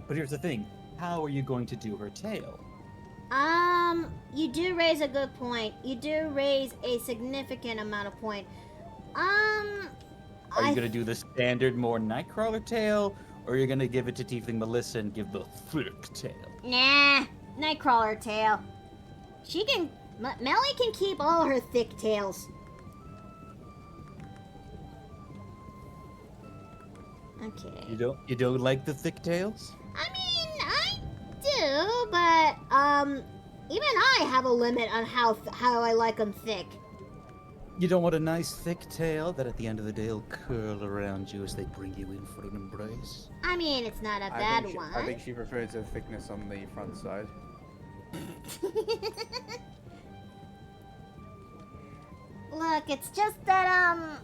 But here's the thing, how are you going to do her tail? You do raise a good point. You do raise a significant amount of point. Are you gonna do the standard, more Nightcrawler tail, or are you gonna give it to Tiefling Melissa and give the thick tail? Nah, Nightcrawler tail. Melly can keep all her thick tails. Okay. You don't like the thick tails? I mean, I do, but even I have a limit on how I like them thick. You don't want a nice thick tail that at the end of the day will curl around you as they bring you in for an embrace? I mean, it's not a I bad think she, one. I think she prefers the thickness on the front side. Look, it's just that,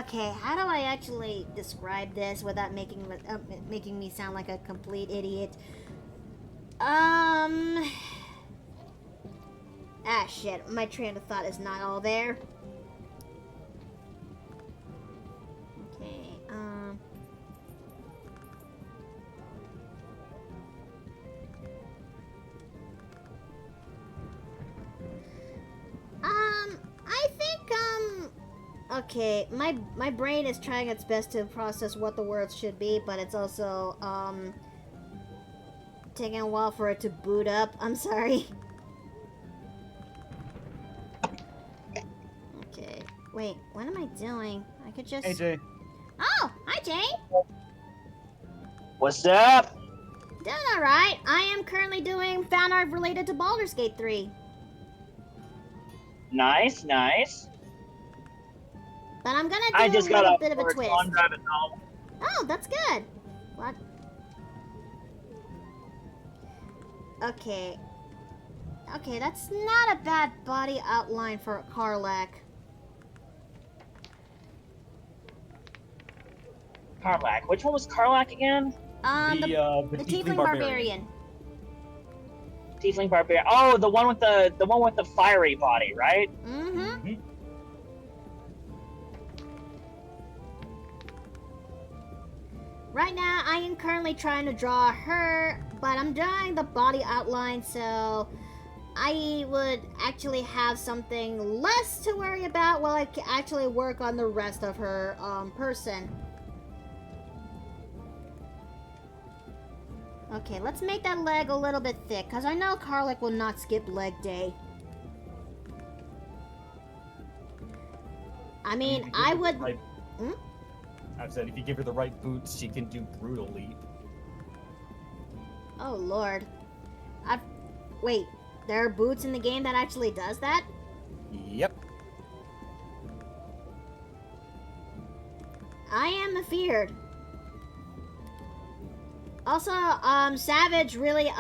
okay, how do I actually describe this without making me sound like a complete idiot? Shit, my train of thought is not all there. Okay, I think, okay, my brain is trying its best to process what the words should be, but it's also, taking a while for it to boot up. I'm sorry. Okay, wait, what am I doing? I could just... Hey, Jay. Oh, hi, Jay. What's up? Doing alright. I am currently doing fan art related to Baldur's Gate 3. Nice, nice. But I'm gonna do I just a got little off bit of a work, twist. so I'm driving home. Oh, that's good. What? Okay. Okay, that's not a bad body outline for a Karlak. Karlak. Which one was Karlak again? The Tiefling Barbarian. Tiefling Barbarian. Oh, the one with the fiery body, right? Mm-hmm. Right now, I am currently trying to draw her, but I'm drawing the body outline, so I would actually have something less to worry about while I actually work on the rest of her person. Okay, let's make that leg a little bit thick, because I know Karlak will not skip leg day. I mean, I would... Hmm? I've said if you give her the right boots, she can do Brutal Leap. Oh, Lord. Wait, there are boots in the game that actually does that? Yep. I am afeared. Also, Savage really,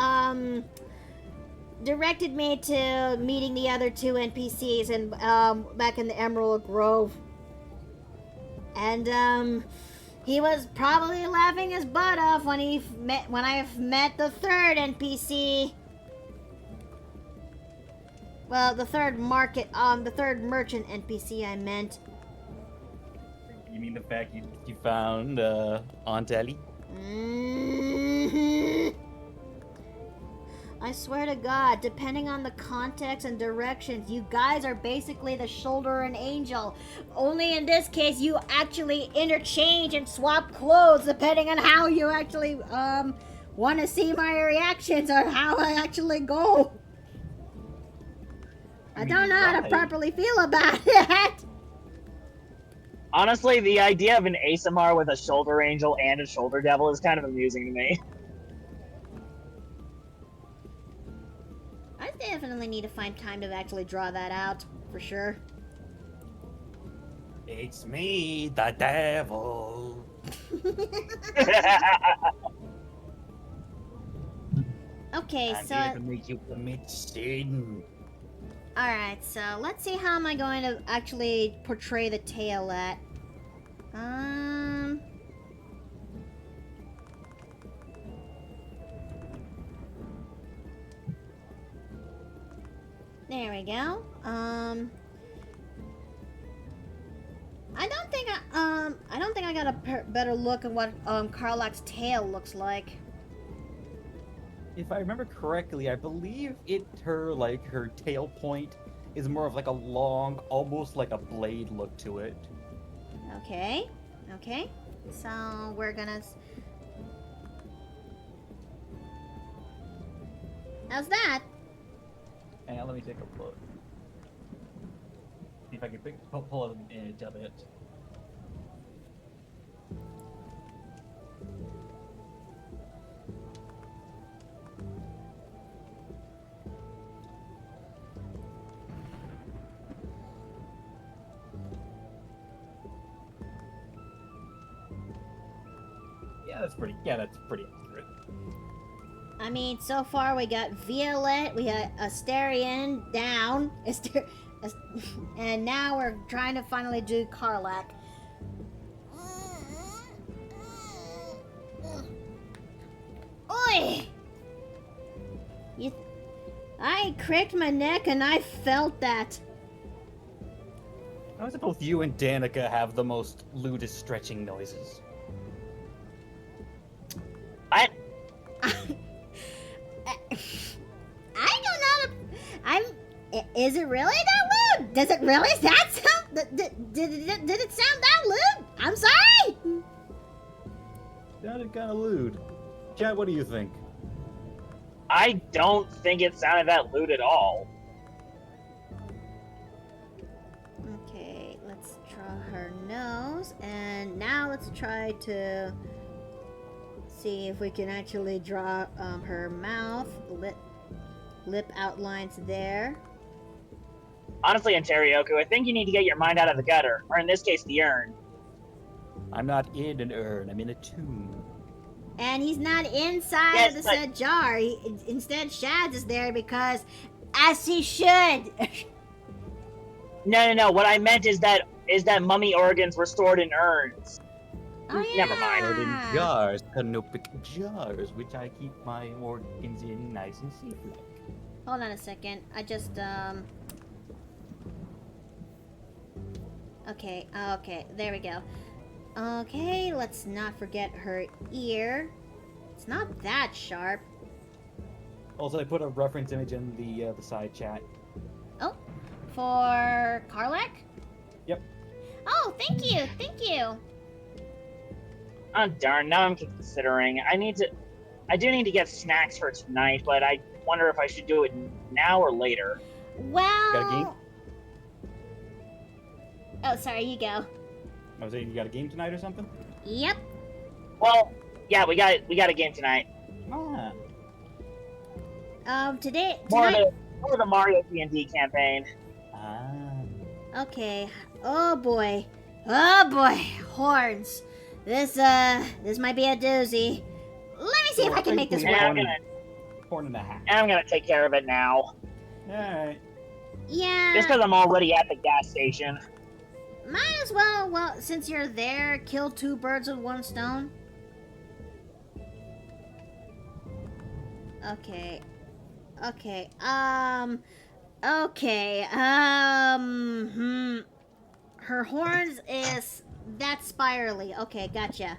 directed me to meeting the other two NPCs and, back in the Emerald Grove. And, he was probably laughing his butt off when I met the third NPC. Well, the third merchant NPC I meant. You mean the fact you found Aunt Ellie? Mm-hmm. I swear to God, depending on the context and directions, you guys are basically the shoulder and angel. Only in this case, you actually interchange and swap clothes depending on how you actually want to see my reactions or how I actually go. I don't know how to properly feel about it. Honestly, the idea of an ASMR with a shoulder angel and a shoulder devil is kind of amusing to me. I definitely need to find time to actually draw that out, for sure. It's me, the devil. Okay, I'm so... here to make you commit sin. Alright, so let's see how am I going to actually portray the tail at. There we go. I don't think I got a better look at what Karlak's tail looks like. If I remember correctly, I believe her tail point is more of like a long, almost like a blade look to it. Okay. Okay. So we're gonna... How's that? Hang on, let me take a look. See if I can pull an image of it. That's pretty accurate. I mean, so far we got Violet, we got Asterion down, and now we're trying to finally do Karlak. Oi! I cracked my neck and I felt that. How is it both you and Danica have the most lewdest stretching noises? What? I don't know. Is it really that lewd? Does it really that sound? Did it sound that lewd? I'm sorry. Sounded kind of lewd. Chad, what do you think? I don't think it sounded that lewd at all. Okay, let's draw her nose, and now let's try to see if we can actually draw her mouth, lip outlines there. Honestly, Anterioku, I think you need to get your mind out of the gutter, or in this case, the urn. I'm not in an urn, I'm in a tomb. And he's not inside Yes, of the but- said jar. Instead, Shads is there because, as he should. No. What I meant is that mummy organs were stored in urns. Oh, yeah. Never mind. Or in jars, canopic jars, which I keep my organs in nice and safe-like. Hold on a second. I just, Okay, there we go. Okay, let's not forget her ear. It's not that sharp. Also, I put a reference image in the side chat. Oh, for Karlak? Yep. Oh, thank you. Oh darn, now I'm considering. I do need to get snacks for tonight, but I wonder if I should do it now or later. Well... Got a game? Oh, sorry, you go. I was saying, you got a game tonight or something? Yep. Well, yeah, we got a game tonight. Ah. Tonight... More of the Mario D&D campaign. Ah. Okay. Oh boy. Horns. This might be a doozy. Let me see if I can make this And work. I'm gonna Horn and a half. take care of it now. Alright. Yeah. Just because I'm already at the gas station. Might as well, since you're there, kill two birds with one stone. Okay. Her horns is that spirally. Okay, gotcha.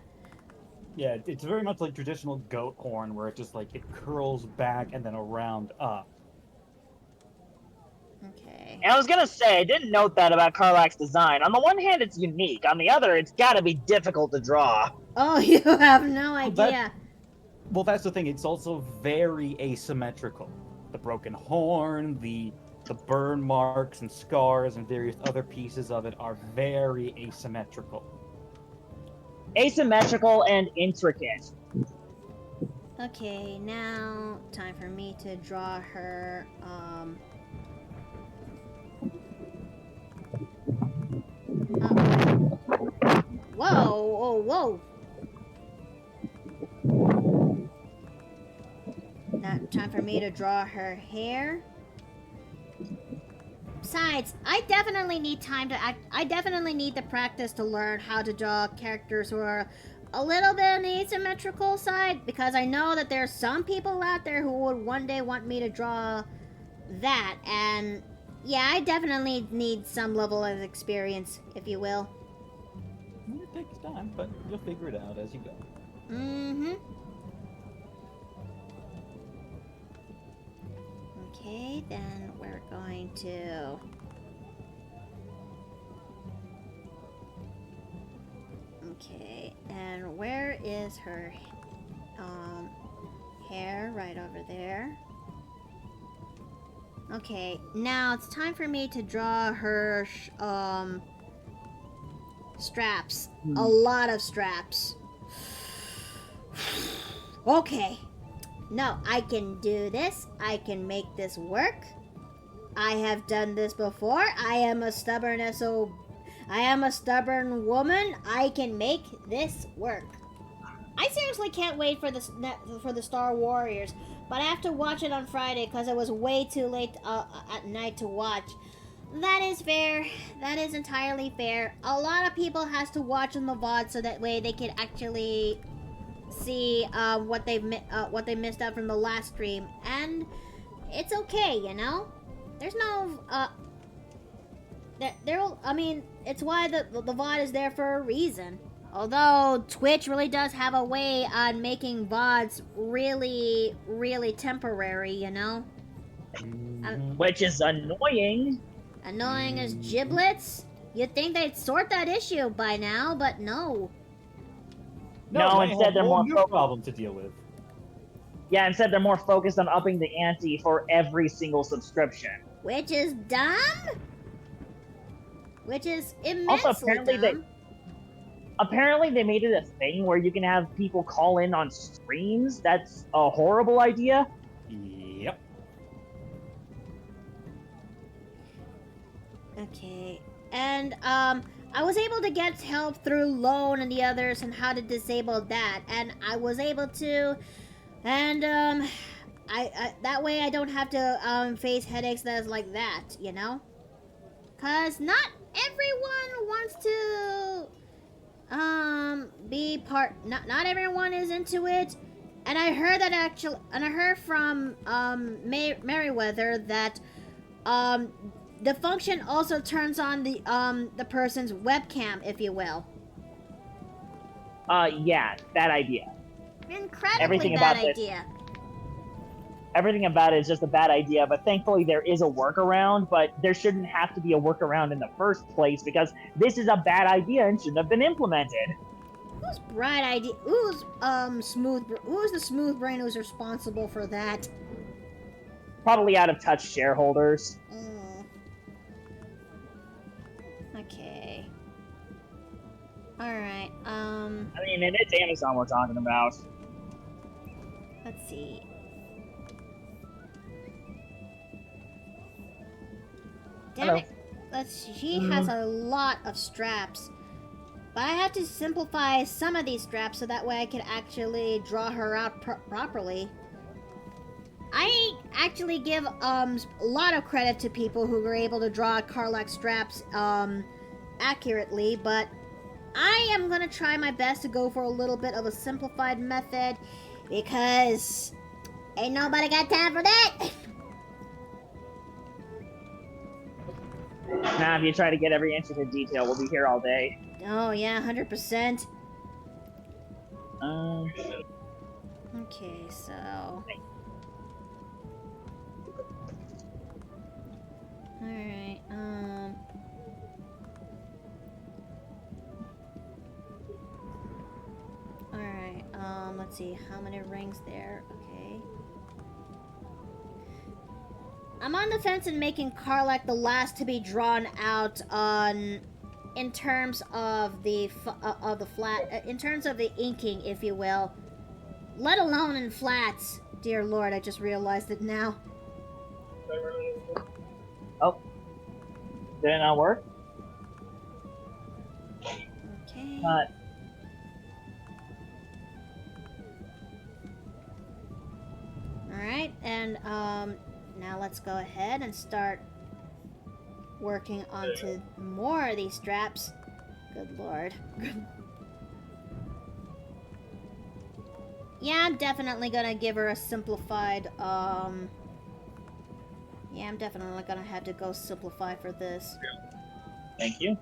Yeah, it's very much like traditional goat horn, where it just like it curls back and then around up. Okay. And I was gonna say, I didn't note that about Karlak's design. On the one hand, it's unique. On the other, it's gotta be difficult to draw. Oh, you have no Well, that- idea. Well, that's the thing. It's also very asymmetrical. The broken horn, the burn marks and scars, and various other pieces of it are very asymmetrical. Asymmetrical and intricate. Okay, now time for me to draw her. Whoa! Now, time for me to draw her hair. Besides, I definitely need time to act. I definitely need the practice to learn how to draw characters who are a little bit on the asymmetrical side, because I know that there's some people out there who would one day want me to draw that, and yeah, I definitely need some level of experience, if you will. It takes time, but you'll figure it out as you go. Mm-hmm. Okay, then we're going to... Okay, and where is her hair? Right over there. Okay, now it's time for me to draw her straps. A lot of straps. Okay. No, I can do this. I can make this work. I have done this before. I am a stubborn woman. I can make this work. I seriously can't wait for the Star Warriors, but I have to watch it on Friday because it was way too late at night to watch. That is fair. That is entirely fair. A lot of people has to watch on the VOD so that way they can actually see what they missed out from the last stream, and it's okay, you know. There's no I mean, it's why the VOD is there for a reason. Although Twitch really does have a way on making VODs really, really temporary, you know? Which is annoying. Annoying as giblets? You'd think they'd sort that issue by now, but no. No, they instead have they're a more new focused. problem to deal with. Yeah, instead they're more focused on upping the ante for every single subscription. Which is dumb? Which is immensely Also, apparently dumb. they made it a thing where you can have people call in on streams. That's a horrible idea. Yep. Okay. And, I was able to get help through Lone and the others on how to disable that, and I was able to, and, I that way I don't have to, face headaches that's like that, you know? 'Cause not everyone wants to, be not everyone is into it, and I heard that I heard from, Merriweather that, the function also turns on the person's webcam, if you will. Yeah, bad idea. Incredibly Everything bad about this- idea. Everything about it is just a bad idea, but thankfully there is a workaround, but there shouldn't have to be a workaround in the first place because this is a bad idea and shouldn't have been implemented. Who's bright idea? Who's the smooth brain who's responsible for that? Probably out of touch shareholders. Okay. Alright, I mean, and it's Amazon we're talking about. let's see. Damn Hello. it. Let's see. She has a lot of straps. But I have to simplify some of these straps so that way I can actually draw her out properly. I actually give a lot of credit to people who were able to draw Karlach straps accurately, but I am gonna try my best to go for a little bit of a simplified method because ain't nobody got time for that. Now, if you try to get every inch into detail, we'll be here all day. Oh yeah, 100%. Okay, so. Alright, Alright, let's see, how many rings there? Okay. I'm on the fence in making Karlach the last to be drawn out in terms of the in terms of the inking, if you will. Let alone in flats. Dear Lord, I just realized it now. Oh. Did it not work? Okay. Alright, and now let's go ahead and start working onto more of these straps. Good Lord. Yeah, I'm definitely gonna give her a simplified, yeah, I'm definitely gonna have to go simplify for this. Thank you.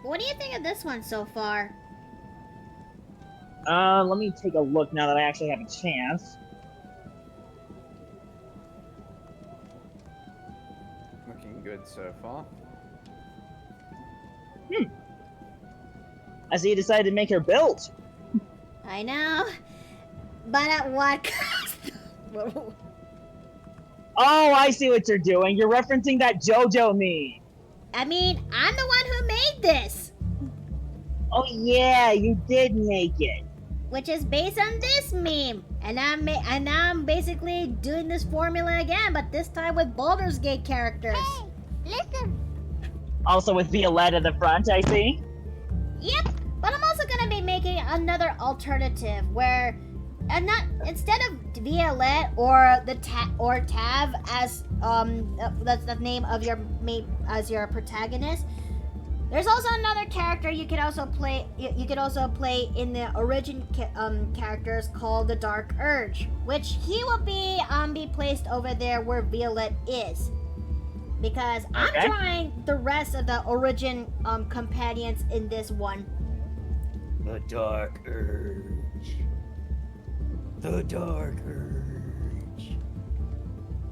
What do you think of this one so far? Let me take a look now that I actually have a chance. Looking good so far. I see you decided to make her build. I know, but at what cost? Oh, I see what you're doing. You're referencing that JoJo meme. I mean, I'm the one who made this, Oh yeah, you did make it. which is based on this meme, and I'm basically doing this formula again, but this time with Baldur's Gate characters. Hey, listen. Also with Violette at the front, I see. Yep, but I'm also gonna be making another alternative where, not instead of Violette or Tav as that's the name of your as your protagonist. There's also another character you could also play. You could also play in the origin characters called the Dark Urge, which he will be placed over there where Violette is. Because I'm drawing the rest of the origin companions in this one. The Dark Urge. The Dark Urge.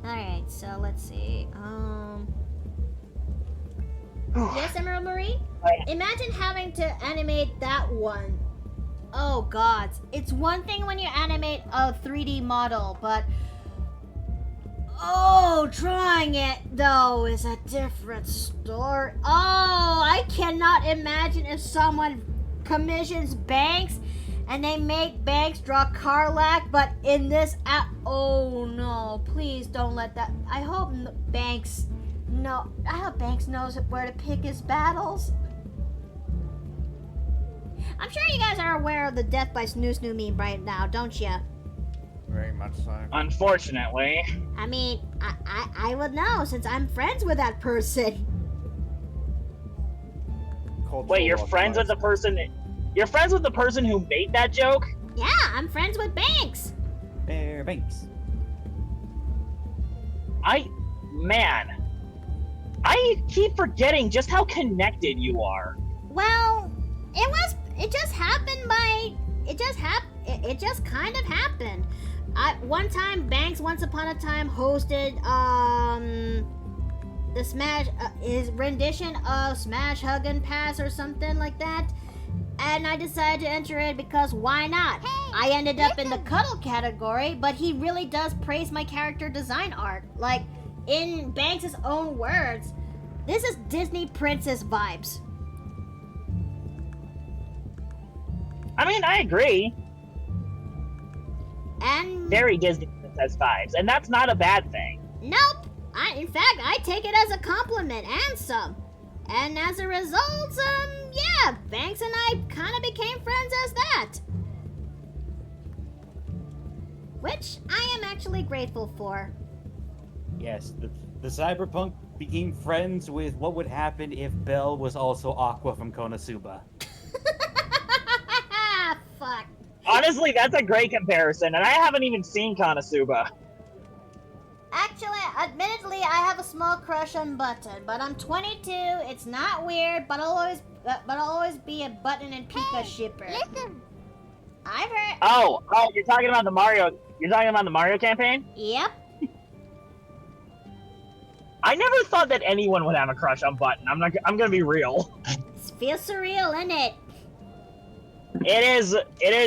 Alright, so let's see. Yes, Emerald Marie? Imagine having to animate that one. Oh gods. It's one thing when you animate a 3D model, but drawing it, though, is a different story. Oh, I cannot imagine if someone commissions Banks and they make Banks draw Karlach, but in this app. Oh, no. Please don't let that. I hope Banks knows where to pick his battles. I'm sure you guys are aware of the Death by Snoo Snoo meme right now, don't you? Very much so. Unfortunately. I mean, I would know since I'm friends with that person. Wait, you're friends with the person? You're friends with the person who made that joke? Yeah, I'm friends with Banks. Bear Banks. Man, I keep forgetting just how connected you are. Well, it just kind of happened. One time, Banks once upon a time hosted the Smash his rendition of Smash Hug and Pass or something like that, and I decided to enter it because why not? I ended up in the cuddle category, but he really does praise my character design art. Like in Banks' own words, this is Disney princess vibes. I mean, I agree. And very Disney princess vibes, and that's not a bad thing. Nope. In fact, I take it as a compliment and some. And as a result, yeah, Banks and I kind of became friends as that. Which I am actually grateful for. Yes, the cyberpunk became friends with what would happen if Belle was also Aqua from Konosuba. Fuck. Honestly, that's a great comparison, and I haven't even seen Konosuba. Actually, admittedly, I have a small crush on Button, but I'm 22. It's not weird, but I'll always be a Button and Pika shipper. Listen, I've heard. Oh, you're talking about the Mario. You're talking about the Mario campaign? Yep. I never thought that anyone would have a crush on Button. I'm gonna be real. It feels surreal, isn't it? It is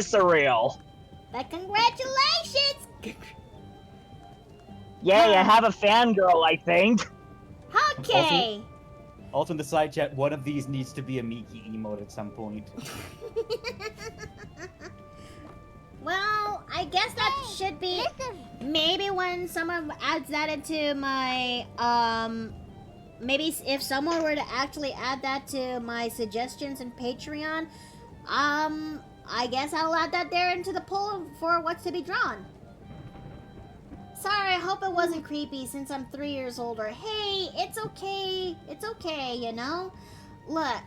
surreal. But congratulations! Yay, I have a fangirl, I think. Okay. Also in the side chat, one of these needs to be a Miki emote at some point. Well, I guess that should be maybe when someone adds that into my maybe if someone were to actually add that to my suggestions in Patreon, I guess I'll add that there into the poll for what's to be drawn. Sorry, I hope it wasn't creepy since I'm 3 years older. Hey, it's okay. It's okay, you know? Look,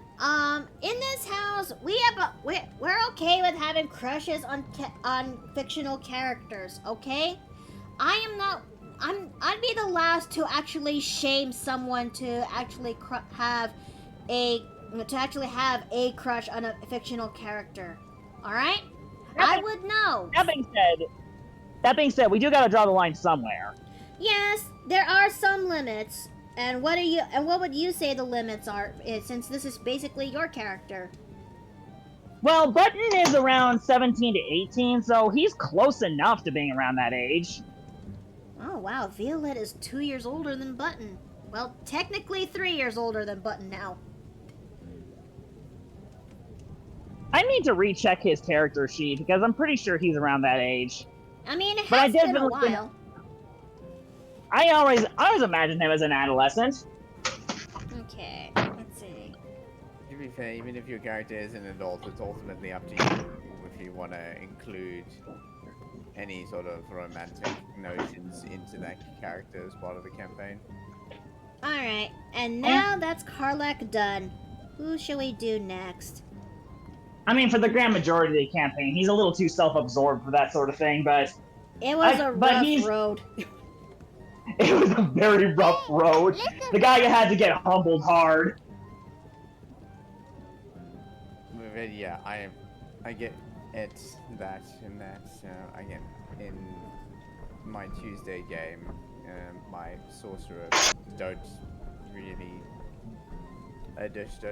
in this house, we're okay with having crushes on fictional characters, okay? I'd be the last to actually shame someone to actually have a crush on a fictional character. All right? I would know. That being said, we do gotta draw the line somewhere. Yes, there are some limits. And what would you say the limits are, since this is basically your character? Well, Button is around 17 to 18, so he's close enough to being around that age. Oh wow, Violet is 2 years older than Button. Well, technically 3 years older than Button now. I need to recheck his character sheet, because I'm pretty sure he's around that age. I mean, it has been a while. I always imagined him as an adolescent. Okay, let's even if your character is an adult, it's ultimately up to you if you want to include any sort of romantic notions into that character as part of the campaign. Alright, and now that's Karlak done. Who shall we do next? I mean, for the grand majority of the campaign, he's a little too self-absorbed for that sort of thing, but It was a rough road. it was a very rough road. The guy had to get humbled hard. But yeah, I get it, that, and that. Again, in my Tuesday game, my sorcerer don't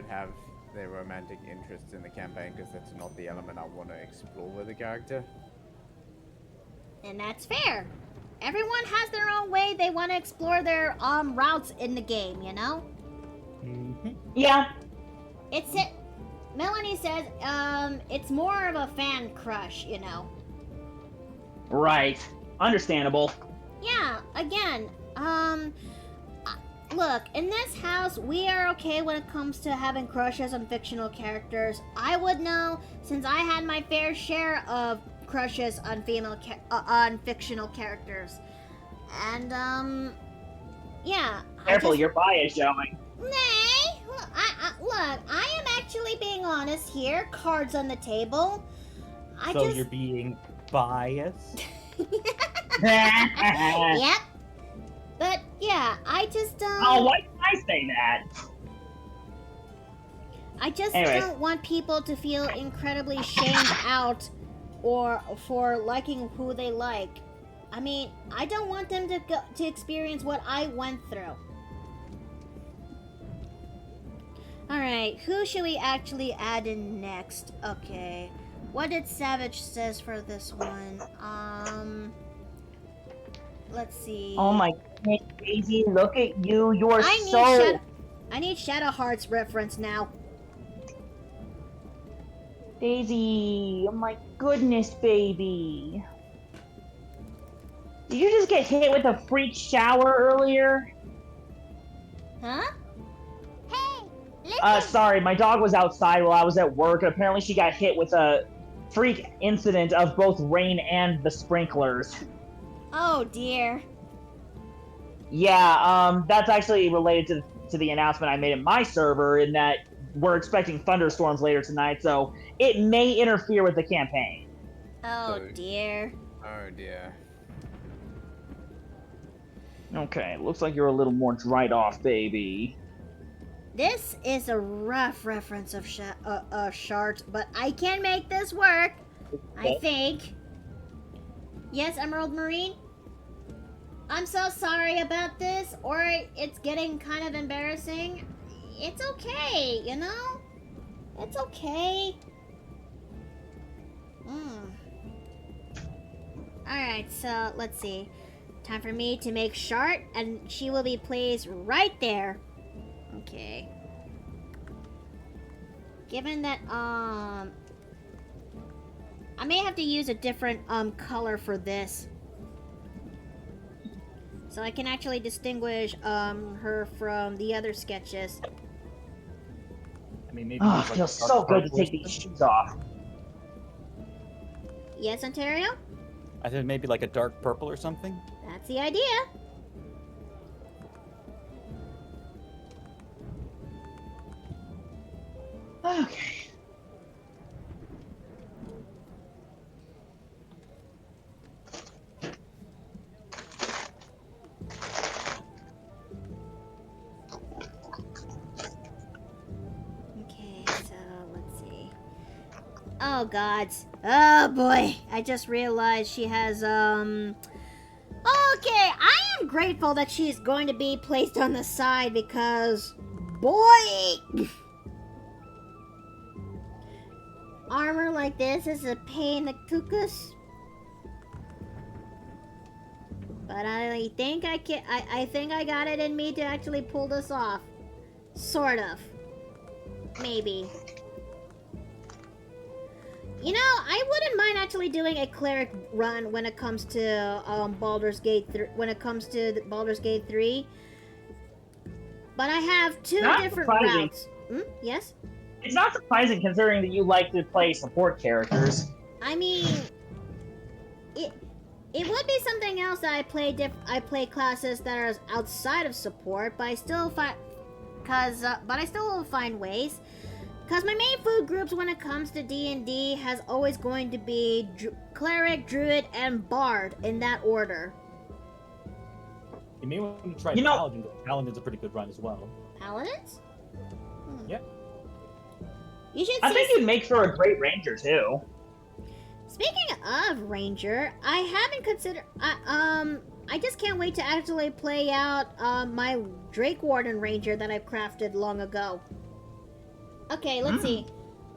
have their romantic interests in the campaign because that's not the element I want to explore with the character. And that's fair. Everyone has their own way they want to explore their routes in the game, you know? Mm-hmm. Yeah. Melanie says, it's more of a fan crush, you know? Right. Understandable. Yeah, again, look, in this house, we are okay when it comes to having crushes on fictional characters. I would know, since I had my fair share of crushes on on fictional characters. And, yeah. Careful, your bias showing. Nay, look, I am actually being honest here. Cards on the table. So you're being biased? Yep. But yeah, I just Oh, why did I say that? I just Anyways. don't want people to feel incredibly shamed out or for liking who they like. I mean, I don't want them to experience what I went through. Alright, who should we actually add in next? Okay. What did Savage says for this one? Let's see. Oh my goodness, Daisy, look at you. You are I need Shadow Heart's reference now. Daisy, oh my goodness, baby. Did you just get hit with a freak shower earlier? Huh? Sorry, my dog was outside while I was at work. Apparently she got hit with a freak incident of both rain and the sprinklers. Oh dear. Yeah, that's actually related to the announcement I made in my server, in that we're expecting thunderstorms later tonight, so it may interfere with the campaign. Oh dear. Oh dear. Okay, looks like you're a little more dried off, baby. This is a rough reference of Shart, but I can make this work. I think. Yes, Emerald Marine? I'm so sorry about this, or it's getting kind of embarrassing. It's okay, you know? It's okay. Alright, so let's see. Time for me to make Shart, and she will be placed right there. Okay. Given that, I may have to use a different, color for this. So I can actually distinguish, her from the other sketches. I mean, maybe. Oh, it feels so good to take these shoes off. Yes, Ontario? I said maybe like a dark purple or something. That's the idea. Okay. Okay, so let's see. Oh gods. Oh boy. I just realized she has, okay, I am grateful that she's going to be placed on the side because, boy! Armor like this is a pain in the tuchus. But I think I can. I think I got it in me to actually pull this off. Sort of. Maybe. You know, I wouldn't mind actually doing a cleric run when it comes to Baldur's Gate 3. But I have two Not different surprising. routes. Yes? It's not surprising considering that you like to play support characters. I mean, it would be something else that I play classes that are outside of support, but I still will find ways. Cause my main food groups when it comes to D&D has always going to be cleric, druid, and bard in that order. You may want to try You know- paladin. Paladin's a pretty good run as well. Paladins? Yep. You should I see. think you'd make for a great ranger too. Speaking of ranger, I haven't considered. I just can't wait to actually play out my Drake Warden ranger that I've crafted long ago. Okay, let's see.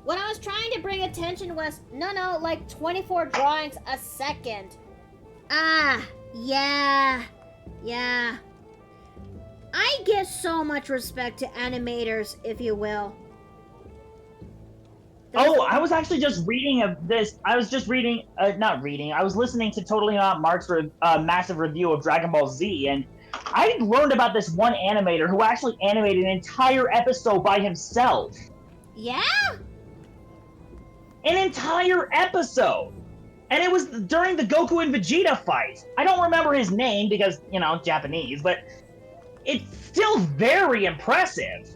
What I was trying to bring attention was like 24 drawings a second. Yeah. I give so much respect to animators, if you will. Oh, I was actually just reading this. I was just reading, not reading. I was listening to Totally Not Mark's massive review of Dragon Ball Z, and I learned about this one animator who actually animated an entire episode by himself. Yeah? An entire episode! And it was during the Goku and Vegeta fight. I don't remember his name because, Japanese, but it's still very impressive.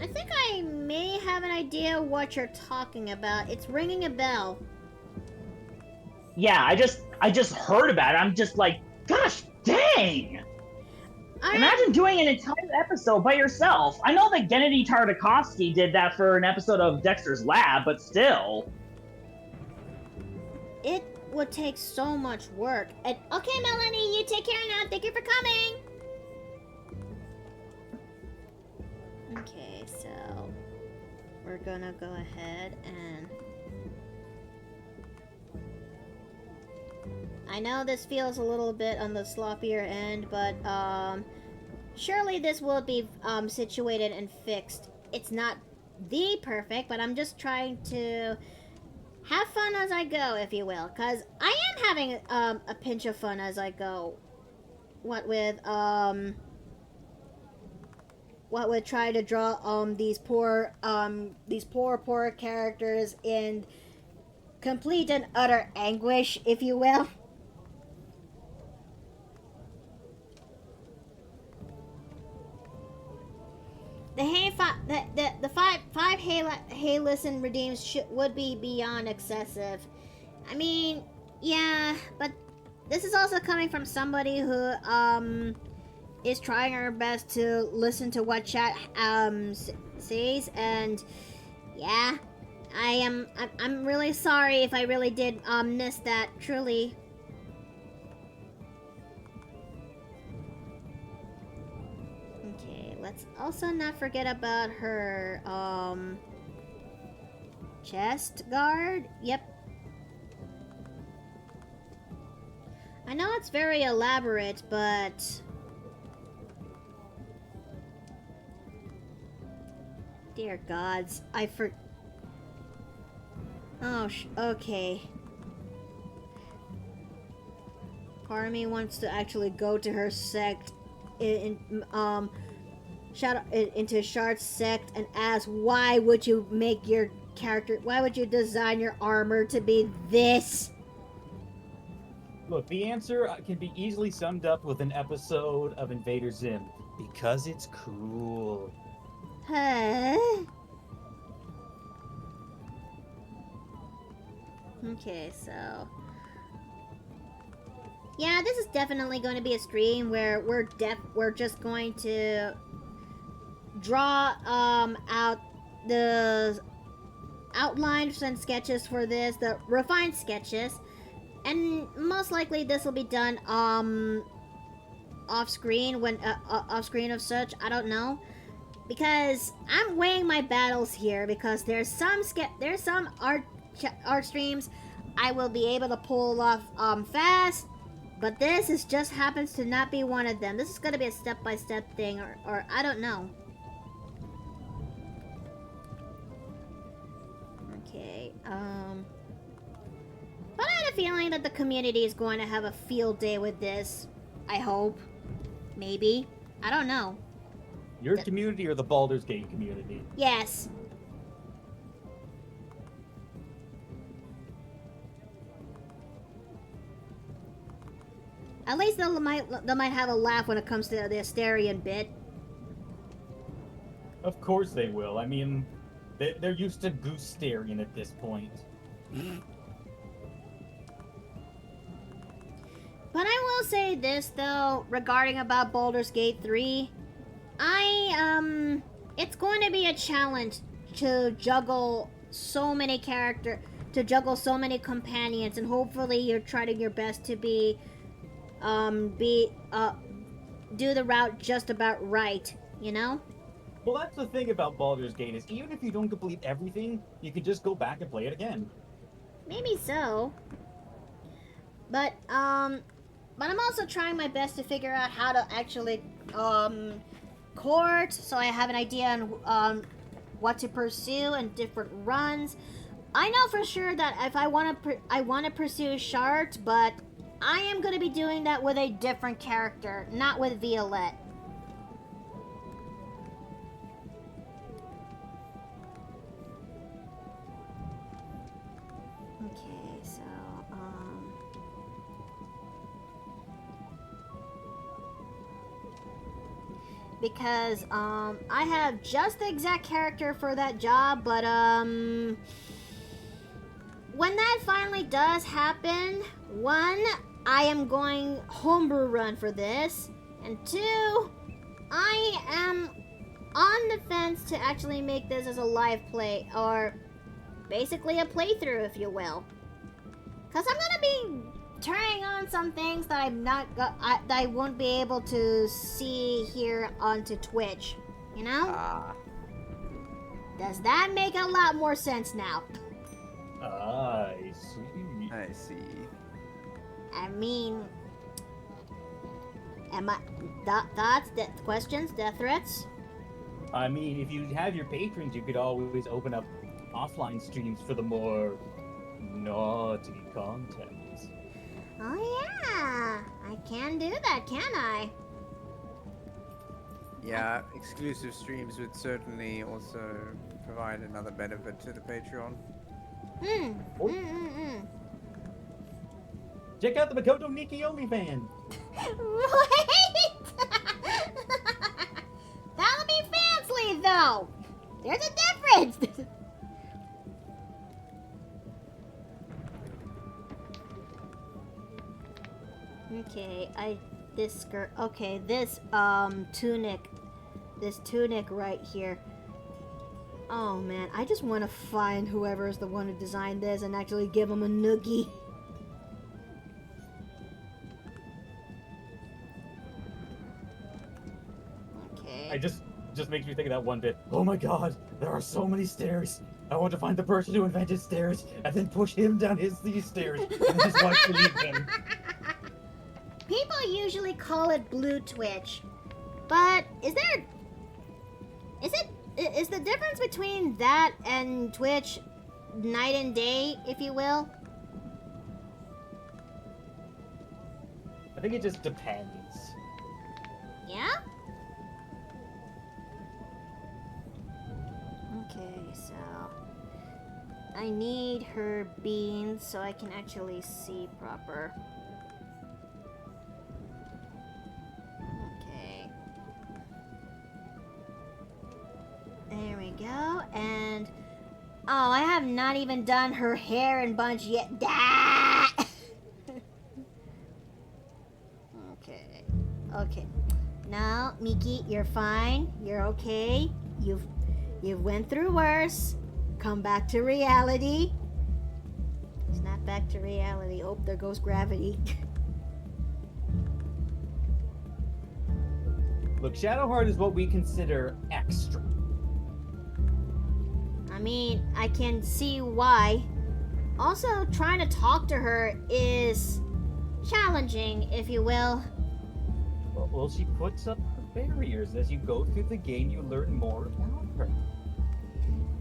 I think I may have an idea what you're talking about. It's ringing a bell. Yeah, I just heard about it. I'm just like, gosh dang! Imagine doing an entire episode by yourself. I know that Gennady Tartakovsky did that for an episode of Dexter's Lab, but still. It would take so much work. And okay, Melanie, you take care now. Thank you for coming. Okay, so we're gonna go ahead and I know this feels a little bit on the sloppier end, but surely this will be situated and fixed. It's not the perfect, but I'm just trying to have fun as I go, if you will, because I am having a pinch of fun as I go. What with try to draw these poor characters in complete and utter anguish, if you will. The five Hayless and Redeems would be beyond excessive. I mean, yeah, but this is also coming from somebody who is trying her best to listen to what chat says, and yeah, I'm really sorry if I really did miss that, truly. Okay, let's also not forget about her chest guard. Yep. I know it's very elaborate, but dear gods, oh, okay. Part of me wants to actually go to her sect, into Shard's sect and ask, why would you make your character, why would you design your armor to be this? Look, the answer can be easily summed up with an episode of Invader Zim. Because it's cool. Huh? Okay, so yeah, this is definitely going to be a stream where we're just going to draw out the outlines and sketches for this, the refined sketches, and most likely this will be done off screen off screen of such. I don't know, because I'm weighing my battles here, because there's some art streams I will be able to pull off fast, but this just happens to not be one of them. This is going to be a step-by-step thing, or I don't know. Okay, but I had a feeling that the community is going to have a field day with this. I hope. Maybe. I don't know. Your community or the Baldur's Gate community? Yes. At least they might have a laugh when it comes to the Asterian bit. Of course they will. I mean, they're used to goose staring at this point. But I will say this though, regarding about Baldur's Gate 3, it's going to be a challenge to juggle so many companions, and hopefully you're trying your best to do the route just about right, you know? Well, that's the thing about Baldur's Gate is even if you don't complete everything, you can just go back and play it again. Maybe so. But I'm also trying my best to figure out how to actually court, so I have an idea on what to pursue and different runs. I know for sure that if I want to pursue Shart, but I am going to be doing that with a different character, not with Violette. Okay, so because I have just the exact character for that job, but when that finally does happen, one, I am going homebrew run for this, and two, I am on the fence to actually make this as a live play, or basically a playthrough, if you will. Because I'm gonna be turning on some things that that I won't be able to see here onto Twitch, you know? Does that make a lot more sense now? I see. I see. I mean, thoughts, questions, death threats? I mean, if you have your patrons, you could always open up offline streams for the more naughty content. Oh yeah, I can do that, can I? Yeah, exclusive streams would certainly also provide another benefit to the Patreon. Check out the Makoto Nikki OnlyFans. Wait! That'll be fansly, though. There's a difference. Okay, this skirt. Okay, this tunic right here. Oh man, I just want to find whoever is the one who designed this and actually give him a noogie. Okay. I just makes me think of that one bit. Oh my god, there are so many stairs. I want to find the person who invented stairs and then push him down these stairs and his wife to leave him. People usually call it blue Twitch, but is the difference between that and Twitch night and day, if you will? I think it just depends. Yeah? Okay, so I need her beans so I can actually see proper. There we go, and oh, I have not even done her hair and bunch yet. Okay. Now, Miki, you're fine. You're okay. You've went through worse. Come back to reality. Snap back to reality. Oh, there goes gravity. Look, Shadowheart is what we consider extra. I mean, I can see why. Also, trying to talk to her is challenging, if you will. Well, she puts up barriers. As you go through the game, you learn more about her.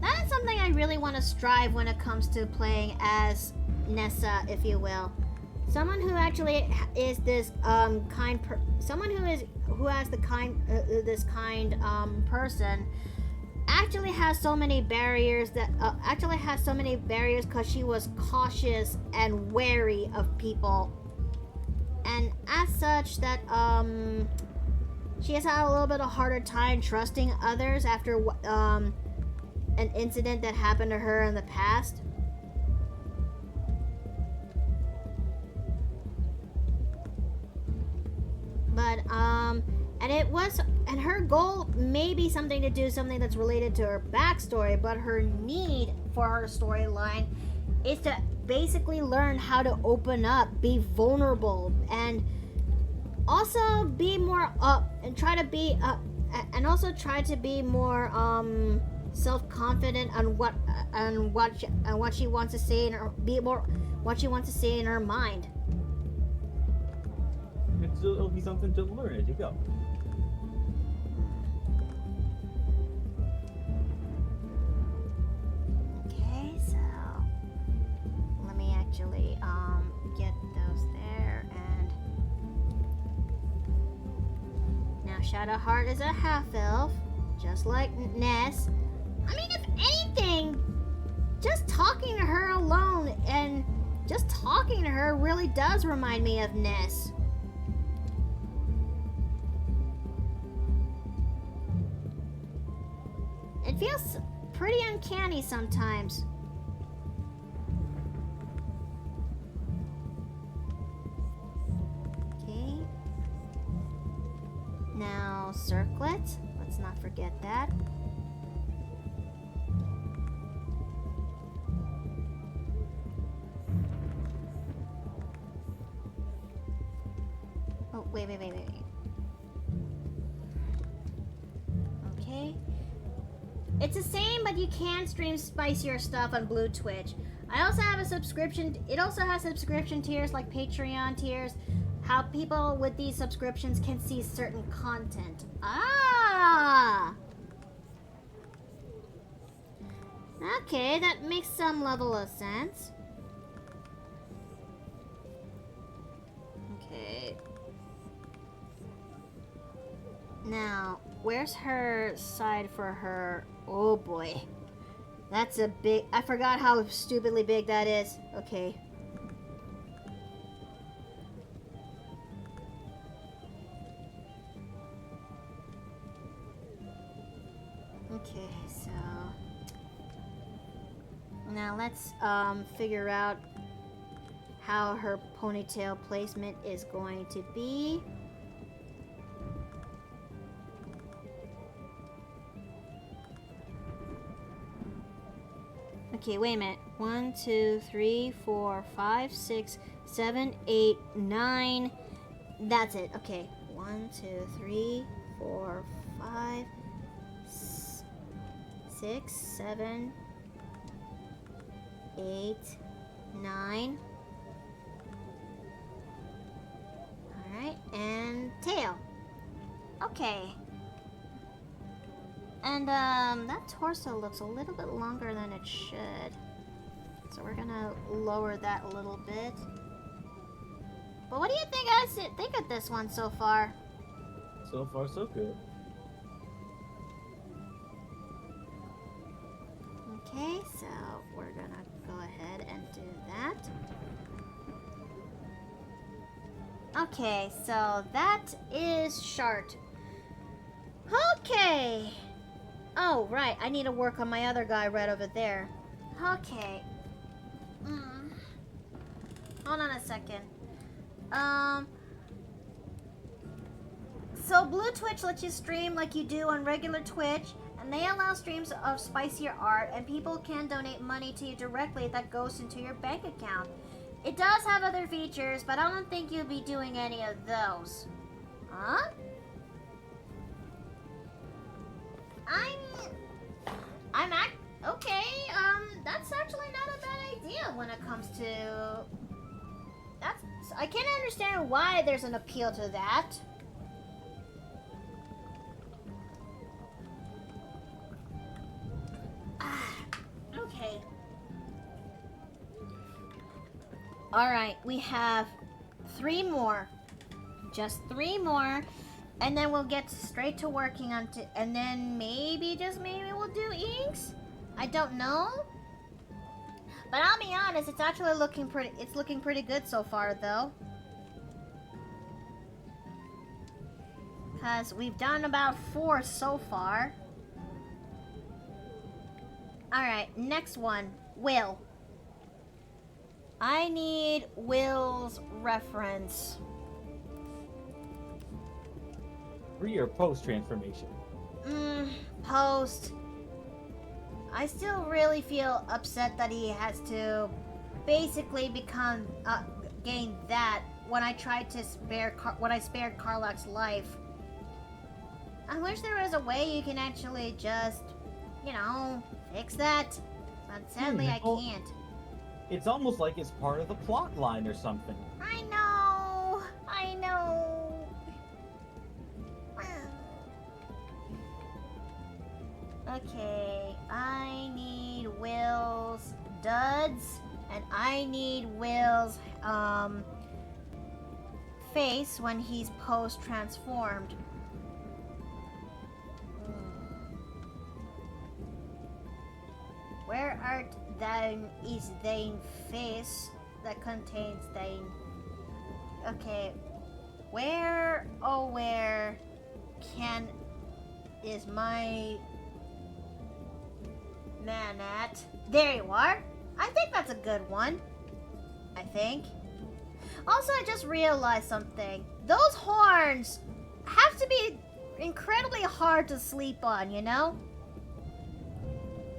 That is something I really want to strive when it comes to playing as Nessa, if you will. Someone who actually is this someone who who has the this kind person actually has so many barriers because she was cautious and wary of people, and as such that she has had a little bit of harder time trusting others after an incident that happened to her in the past. But and her goal may be something that's related to her backstory, but her need for her storyline is to basically learn how to open up, be vulnerable, and also be more try to be more self-confident on what she wants to say what she wants to say in her mind. It'll be something to learn as you go. Okay, so let me actually get those there. And now Shadowheart is a half-elf, just like Ness. I mean, if anything, just talking to her alone and just talking to her really does remind me of Ness. It feels pretty uncanny sometimes. Okay. Now, circlet. Let's not forget that. Oh, wait. Okay. It's the same, but you can stream spicier stuff on Blue Twitch. I also have a subscription. It also has subscription tiers like Patreon tiers. How people with these subscriptions can see certain content. Ah! Okay, that makes some level of sense. Okay. Now, where's her side for her? Oh boy. That's a big... I forgot how stupidly big that is. Okay. Okay, so... Now let's figure out how her ponytail placement is going to be. Okay, wait a minute. 1, 2, 3, 4, 5, 6, 7, 8, 9. That's it. Okay. 1, 2, 3, 4, 5, 6, 7, 8, 9. Alright, and tail. Okay. And, that torso looks a little bit longer than it should. So we're gonna lower that a little bit. But what do you think of this one so far? So far, so good. Okay, so we're gonna go ahead and do that. Okay, so that is Shart. Okay. Oh, right. I need to work on my other guy right over there. Okay. Hold on a second. So Blue Twitch lets you stream like you do on regular Twitch, and they allow streams of spicier art, and people can donate money to you directly that goes into your bank account. It does have other features, but I don't think you'll be doing any of those. Huh? Okay, that's actually not a bad idea when it comes to... I can't understand why there's an appeal to that. Okay. Alright, we have 3 more. Just 3 more. And then we'll get straight to working on and then maybe, just maybe, we'll do inks? I don't know. But I'll be honest, it's actually looking pretty good so far, though. Because we've done about 4 so far. Alright, next one. Will. I need Will's reference. Pre or post transformation? Post. I still really feel upset that he has to basically gain that when I tried to spared Karlach's life. I wish there was a way you can actually just, fix that. But sadly, I can't. It's almost like it's part of the plot line or something. I know. Okay, I need Will's duds, and I need Will's, face when he's post-transformed. Where art thine is thine face that contains thine... Okay, where is my man at? There you are. I think that's a good one. I think. Also, I just realized something. Those horns have to be incredibly hard to sleep on, you know?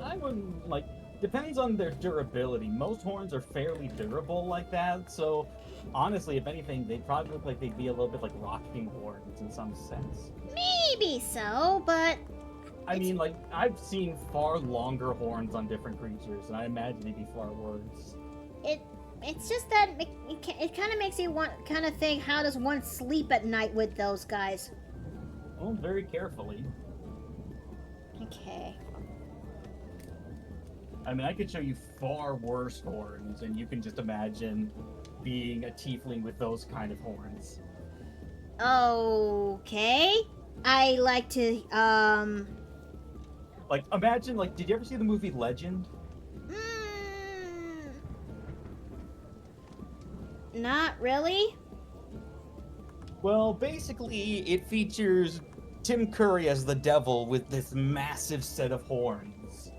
I wouldn't, depends on their durability. Most horns are fairly durable like that, so honestly, if anything, they'd probably look like they'd be a little bit like rocking horns in some sense. Maybe so, but... I mean, I've seen far longer horns on different creatures, and I imagine they'd be far worse. It's just that it kind of makes you kind of think, how does one sleep at night with those guys? Well, very carefully. Okay. I mean, I could show you far worse horns, and you can just imagine being a tiefling with those kind of horns. Okay. I like to, imagine, did you ever see the movie Legend? Not really. Well, basically, it features Tim Curry as the devil with this massive set of horns.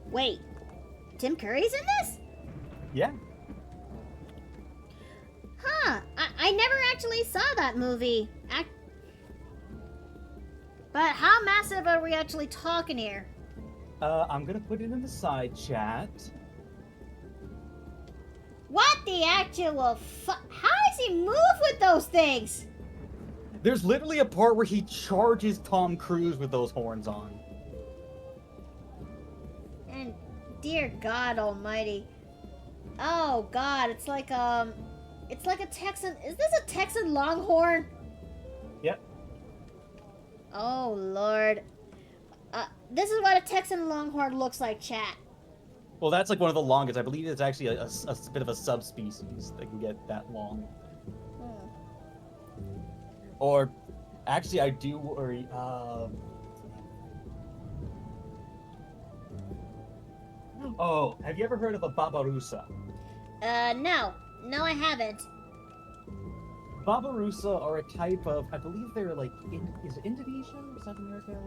Wait, Tim Curry's in this? Yeah. Huh, I never actually saw that movie. But how massive are we actually talking here? I'm gonna put it in the side chat. What the actual how does he move with those things? There's literally a part where he charges Tom Cruise with those horns on. And dear God Almighty. Oh God, it's like a Texan. Is this a Texan Longhorn? Yep. Oh Lord. This is what a Texan Longhorn looks like, chat. Well, that's one of the longest. I believe it's actually a bit of a subspecies that can get that long. Or, actually, I do worry. Oh, have you ever heard of a Babarusa? No, I haven't. Babarusa are a type of, I believe they're is it Indonesia or South America?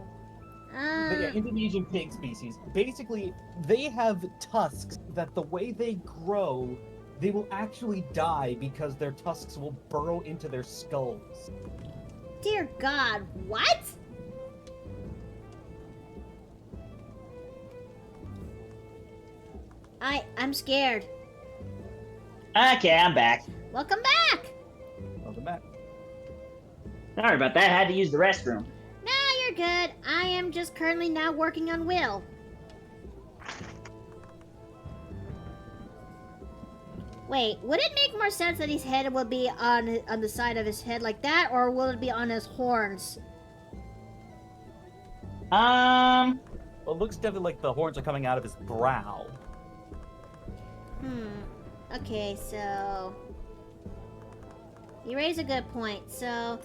But yeah, Indonesian pig species. Basically, they have tusks that the way they grow, they will actually die because their tusks will burrow into their skulls. Dear God, what? I'm scared. Okay, I'm back. Welcome back! Welcome back. Sorry about that. I had to use the restroom. No, you're good. I am just currently now working on Will. Wait, would it make more sense that his head will be on the side of his head like that, or will it be on his horns? Well, it looks definitely like the horns are coming out of his brow. Okay, so... You raise a good point. So,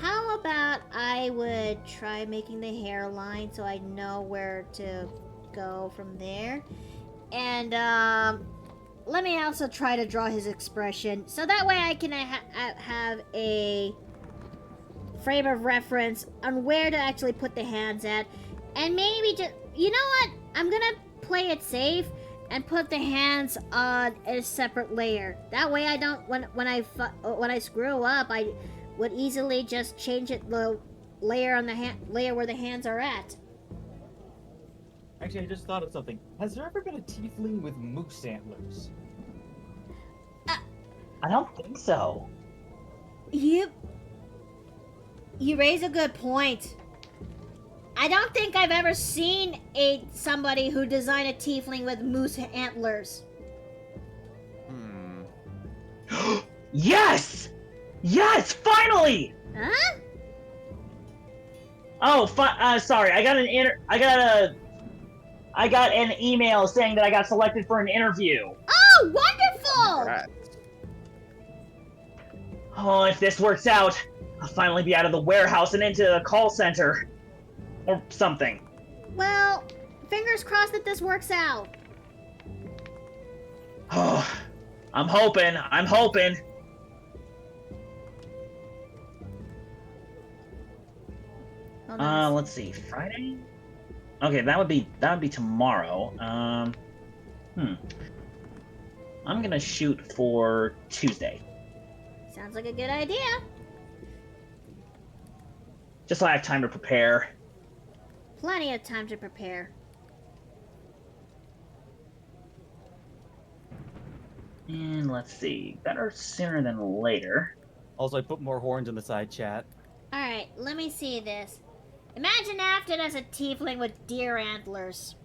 how about I would try making the hairline so I know where to go from there? And, let me also try to draw his expression. So that way I can have a frame of reference on where to actually put the hands at. And maybe just, you know what? I'm gonna play it safe and put the hands on a separate layer. That way I don't, when I screw up, I would easily just change it the layer on the layer where the hands are at. Actually, I just thought of something. Has there ever been a tiefling with moose antlers? I don't think so. You raise a good point. I don't think I've ever seen somebody who designed a tiefling with moose antlers. Yes! Yes! Finally! Huh? Oh, sorry. I got an email saying that I got selected for an interview. Oh, wonderful! Right. Oh, if this works out, I'll finally be out of the warehouse and into the call center. Or something. Well, fingers crossed that this works out. Oh, I'm hoping. Hold on. Let's see. Friday? Okay, that would be tomorrow. I'm gonna shoot for Tuesday. Sounds like a good idea. Just so I have time to prepare. Plenty of time to prepare. And let's see. Better sooner than later. Also, I put more horns in the side chat. Alright, let me see this. Imagine Afton as a tiefling with deer antlers.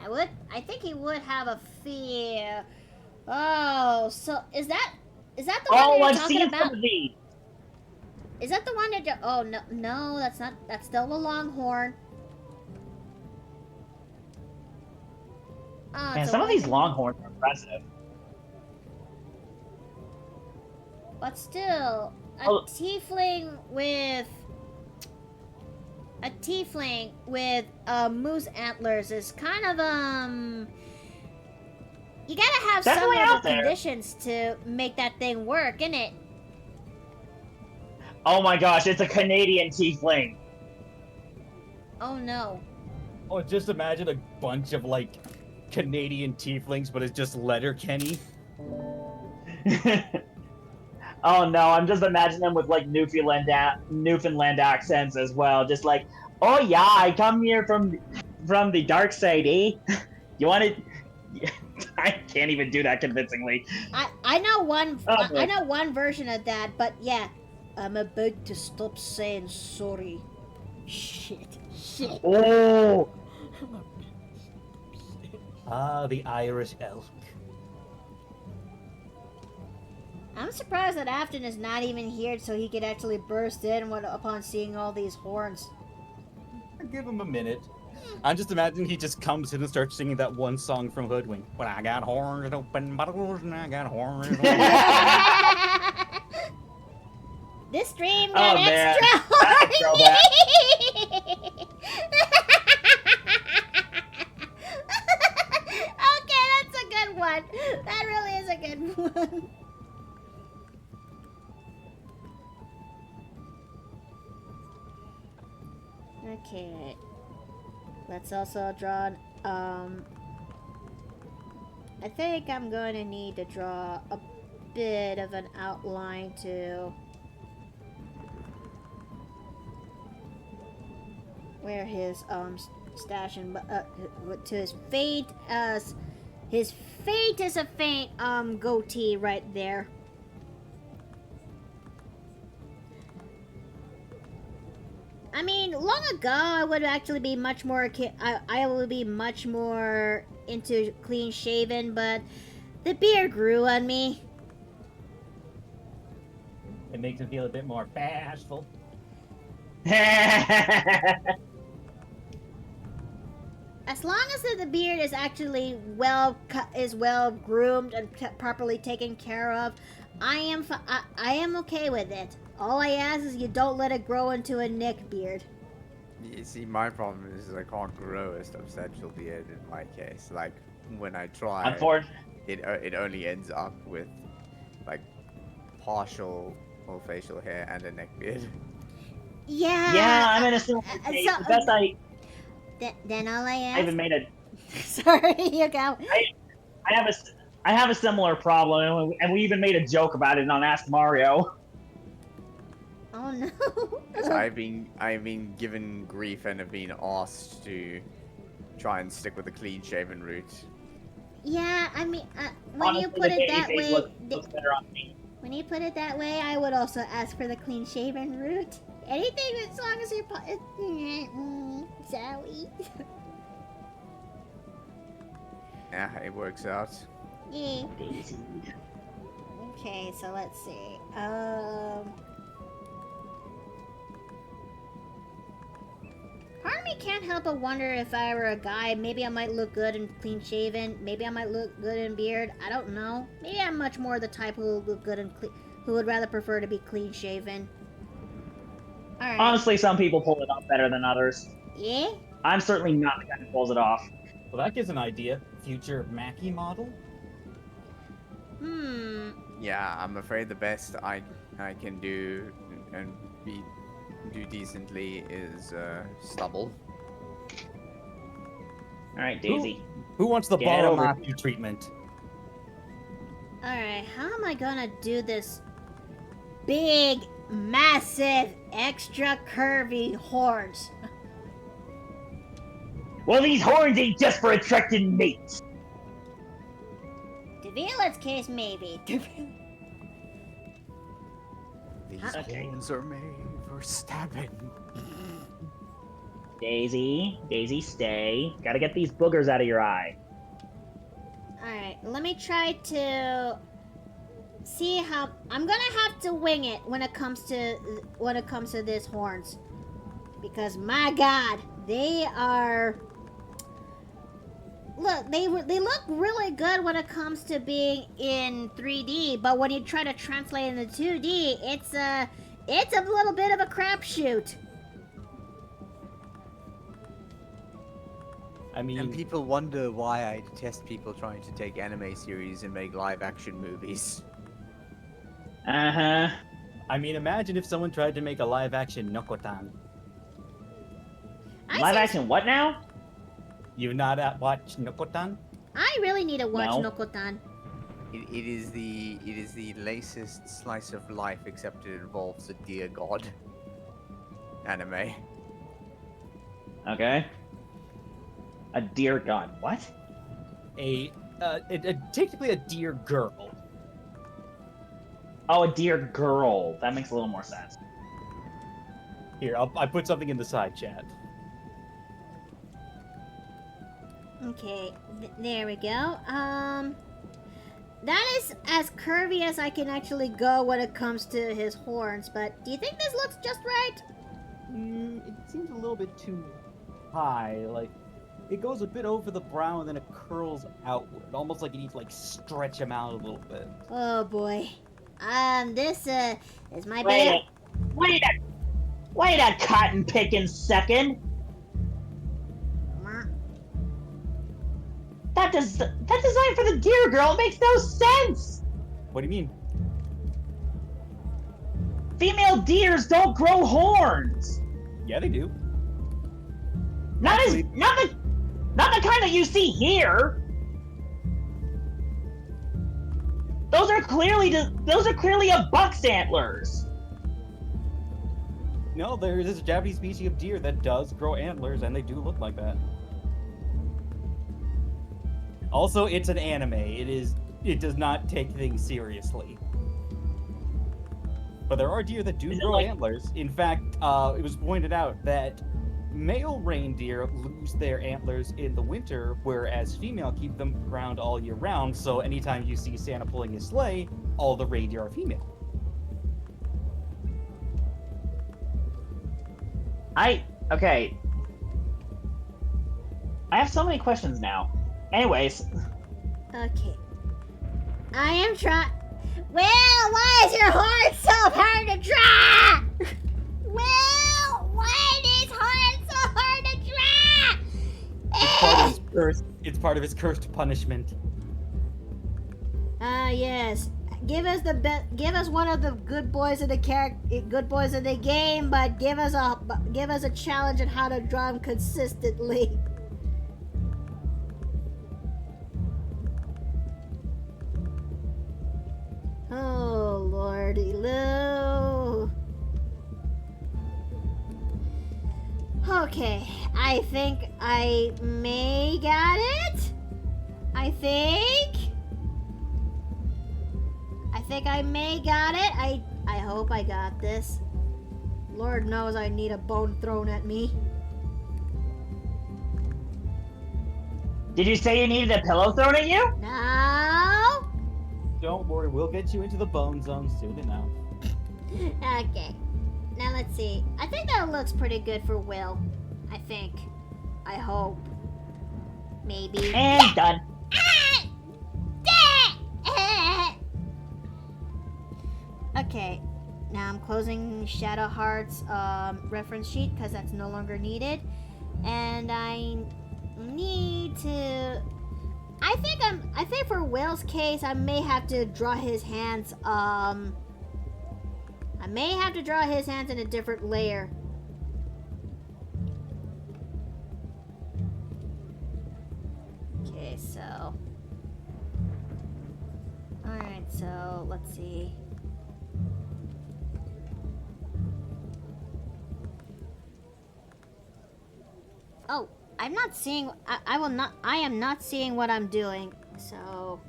I think he would have a fear. Oh, so is that the one you're I've talking seen about? some of these. Is that the one that oh no, that's not, that's still the longhorn. Oh, Man, it's a some of these white- longhorns are impressive. But still, a Oh. tiefling with moose antlers is kind of you gotta have some Definitely level out there. conditions to make that thing work, innit? Oh my gosh, it's a Canadian tiefling. Oh no. Oh, just imagine a bunch of, like, Canadian tieflings, but it's just Letterkenny. Oh no, I'm just imagining them with like Newfoundland accents as well. Just like, oh yeah, I come here from the dark side, eh? You want it? I can't even do that convincingly. I know one Oh, I know one version of that, but yeah. I'm about to stop saying sorry. Shit. Oh, Ah, the Irish elk. I'm surprised that Afton is not even here so he could actually burst in upon seeing all these horns. Give him a minute. I'm just imagining he just comes in and starts singing that one song from Hoodwink. When I got horns and open bottles and I got horns and open This stream got man. extra That's a horny! Okay, that's a good one. That really is a good one. Okay. Let's also draw, I think I'm going to need to draw a bit of an outline to where his, stash and, to his fate as, his fate is a faint, goatee right there. I mean, long ago, I would actually be much more, I would be much more into clean shaven, but the beard grew on me. It makes him feel a bit more bashful. As long as the beard is actually well cut, is well groomed and properly taken care of, I am okay with it. All I ask is you don't let it grow into a neck beard. You see, my problem is I can't grow a substantial beard in my case. Like, when I try, Unfortunately, it only ends up with, like, partial or facial hair and a neck beard. Yeah. yeah, I'm in a similar case. so- The best Then all I I ask. even made a. Sorry, you go. I have a similar problem, and we even made a joke about it on Ask Mario. Oh no. 'Cause I've been given grief and have been asked to try and stick with the clean-shaven route. Yeah, I mean, when Honestly, you put the it baby that face way, looks better on me. when you put it that way, I would also ask for the clean-shaven route. Anything as long as you're sorry. Yeah, it works out. Yeah. Daisy. Okay, so let's see. Part of me can't help but wonder if I were a guy, maybe I might look good and clean shaven. Maybe I might look good in beard. I don't know. Maybe I'm much more the type who would look good and who would rather prefer to be clean shaven. All right. Honestly, some people pull it off better than others. Yeah. I'm certainly not the guy who pulls it off. Well, that gives an idea. Future Mackie model? Hmm. Yeah, I'm afraid the best I can do and do decently is stubble. All right, Daisy. Who wants the Get bottom over Matthew treatment? All right. How am I gonna do this? Big, massive, extra curvy horns. Well, these horns ain't just for attracting mates. Devila's case, maybe. These Okay. horns are made for stabbing. Daisy, stay. Gotta get these boogers out of your eye. Alright, let me try to see how I'm gonna have to wing it when it comes to this horns. Because my god, they are look, they look really good when it comes to being in 3D, but when you try to translate into 2D, it's a little bit of a crapshoot. I mean, And people wonder why I detest people trying to take anime series and make live-action movies. Uh-huh. I mean, imagine if someone tried to make a live-action Nokotan. Live action what now? You not watch Nokotan? I really need to watch No. Nokotan. It is the lacest slice of life, except it involves a deer god. Anime. Okay. A dear god. What? Technically a dear girl. Oh, a dear girl. That makes a little more sense. Here, I put something in the side chat. Okay, there we go. That is as curvy as I can actually go when it comes to his horns, but do you think this looks just right? It seems a little bit too high. Like, it goes a bit over the brow and then it curls outward. Almost like you need to, like, stretch them out a little bit. Oh boy. This is my Wait big... a cotton picking second. That design for the deer girl makes no sense. What do you mean? Female deers don't grow horns. Yeah, they do. Not Actually- not the kind that you see here. Those are clearly a buck's antlers. No, there is a Japanese species of deer that does grow antlers, and they do look like that. Also, it's an anime. It does not take things seriously. But there are deer that do Is it grow like- antlers. In fact, it was pointed out that male reindeer lose their antlers in the winter, whereas female keep them around all year round. So anytime you see Santa pulling his sleigh, all the reindeer are female. Okay. I have so many questions now. Anyways, Okay. I am trying... Will, why is your heart so hard to draw? Will, why is his heart so hard to draw? It's part of his curse. It's part of his cursed punishment. Ah, yes. Give us give us one of the good boys of the good boys of the game, but give us a challenge on how to draw him consistently. Oh, Lordy Lou. Okay, I think I may got it. I think I may got it. I hope I got this. Lord knows I need a bone thrown at me. Did you say you needed a pillow thrown at you? No. Don't worry, we'll get you into the bone zone soon enough. Okay. Now let's see. I think that looks pretty good for Will. I think. I hope. Maybe. And done. Okay. Now I'm closing Shadow Heart's reference sheet because that's no longer needed. And I need to... I think for Will's case, I may have to draw his hands, I may have to draw his hands in a different layer. Okay, so... Alright, so, let's see. Oh, I'm not seeing... I am not seeing what I'm doing, so...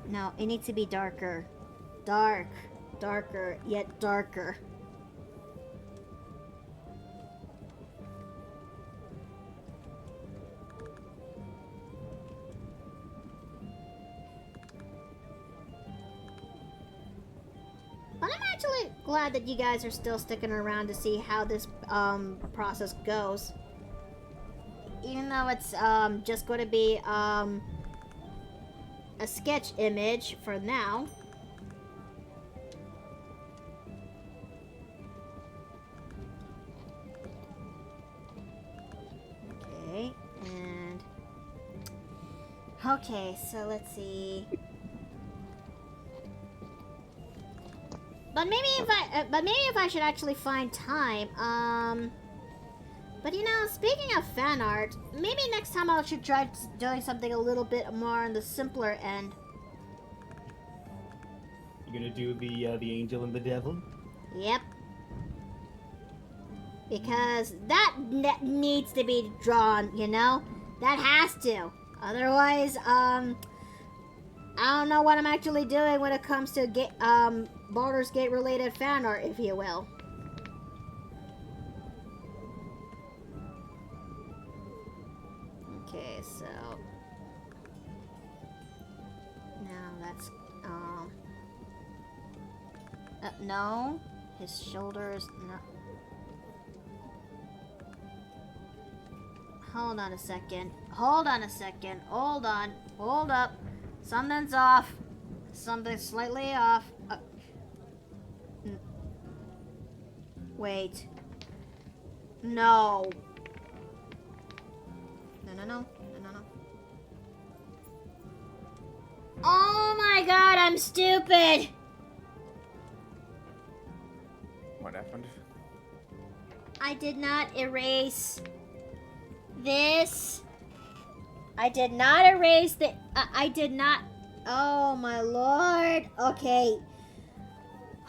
No, it needs to be darker. Darker, yet darker. But I'm actually glad that you guys are still sticking around to see how this process goes. Even though it's just going to be a sketch image for now. Okay, and okay, so let's see. But maybe if I should actually find time, but you know, speaking of fan art, maybe next time I should try doing something a little bit more on the simpler end. You gonna do the angel and the devil? Yep. Because that needs to be drawn, you know? That has to. Otherwise, I don't know what I'm actually doing when it comes to Baldur's Gate related fan art, if you will. Okay, so now that's no, his shoulders, no. Hold on a second. Hold on. Hold up. Something's off. Something's slightly off. Wait. No. No. Oh my god, I'm stupid! What happened? I did not erase this. I did not erase the... I did not... Oh my lord. Okay.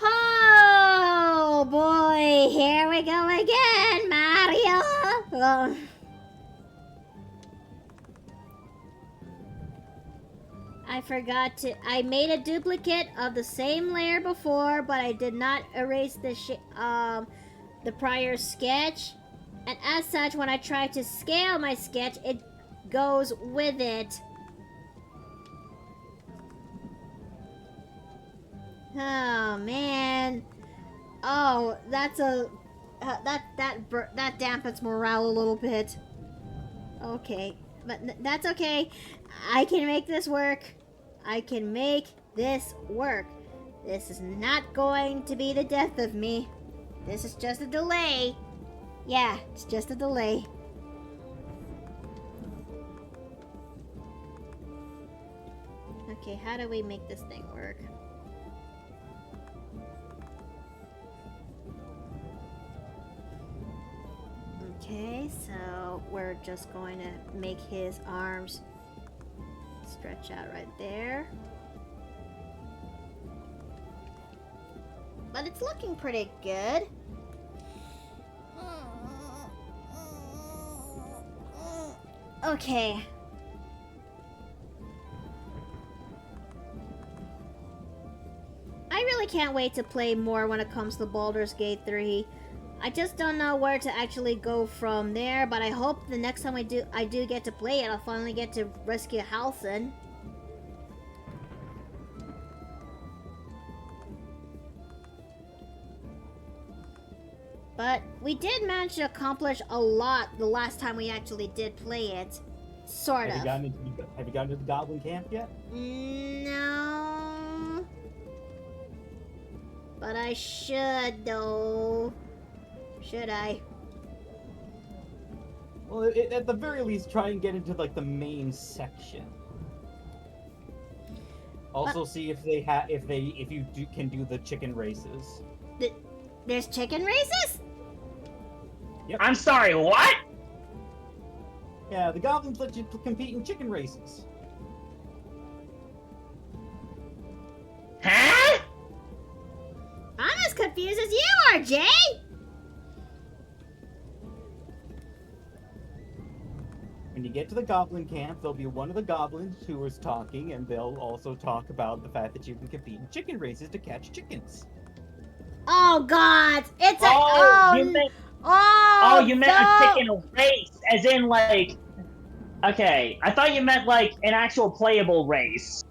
Oh boy, here we go again, Mario. I forgot to... I made a duplicate of the same layer before, but I did not erase the prior sketch. And as such, when I try to scale my sketch, it goes with it. Oh man. Oh, that's a... that dampens morale a little bit. Okay. But that's okay. I can make this work. I can make this work. This is not going to be the death of me. This is just a delay. Yeah, it's just a delay. Okay, how do we make this thing work? Okay, so we're just going to make his arms stretch out right there. But it's looking pretty good. Okay. I really can't wait to play more when it comes to Baldur's Gate 3. I just don't know where to actually go from there, but I hope the next time I do get to play it, I'll finally get to rescue Halsin. But we did manage to accomplish a lot the last time we actually did play it. Sort of. Have you gotten to the Goblin Camp yet? No. But I should, though. Should I? Well, at the very least, try and get into like the main section. Also, see if you can do the chicken races. There's chicken races? Yep. I'm sorry, what? Yeah, the goblins let you compete in chicken races. Huh? I'm as confused as you are, Jay! When you get to the goblin camp, there'll be one of the goblins who is talking, and they'll also talk about the fact that you can compete in chicken races to catch chickens. Oh God! It's you meant a chicken race, as in like. Okay, I thought you meant like an actual playable race.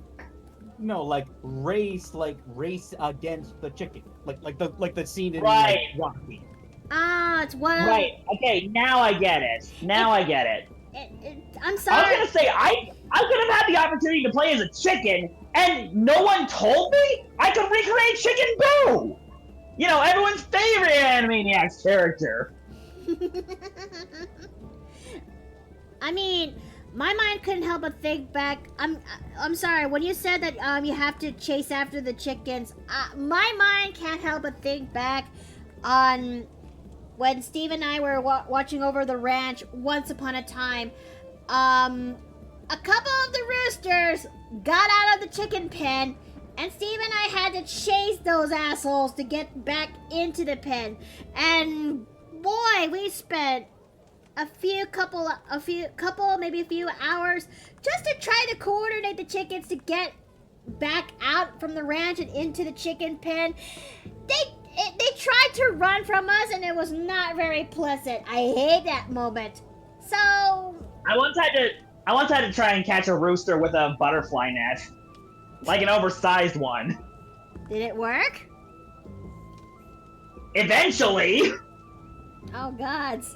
No, like race against the chicken, like the scene in Right. like, Rocky. Ah, it's one. Right. Okay, now I get it. I'm I sorry. was gonna say I could have had the opportunity to play as a chicken, and no one told me I could recreate Chicken Boo. You know, everyone's favorite Animaniacs character. I mean, my mind couldn't help but think back. I'm sorry. When you said that you have to chase after the chickens, my mind can't help but think back on when Steve and I were watching over the ranch once upon a time. A couple of the roosters got out of the chicken pen, and Steve and I had to chase those assholes to get back into the pen. And boy, we spent maybe a few hours just to try to coordinate the chickens to get back out from the ranch and into the chicken pen. They tried to run from us, and it was not very pleasant. I hate that moment. So I once had to try and catch a rooster with a butterfly net, like an oversized one. did it work? Eventually, Oh gods.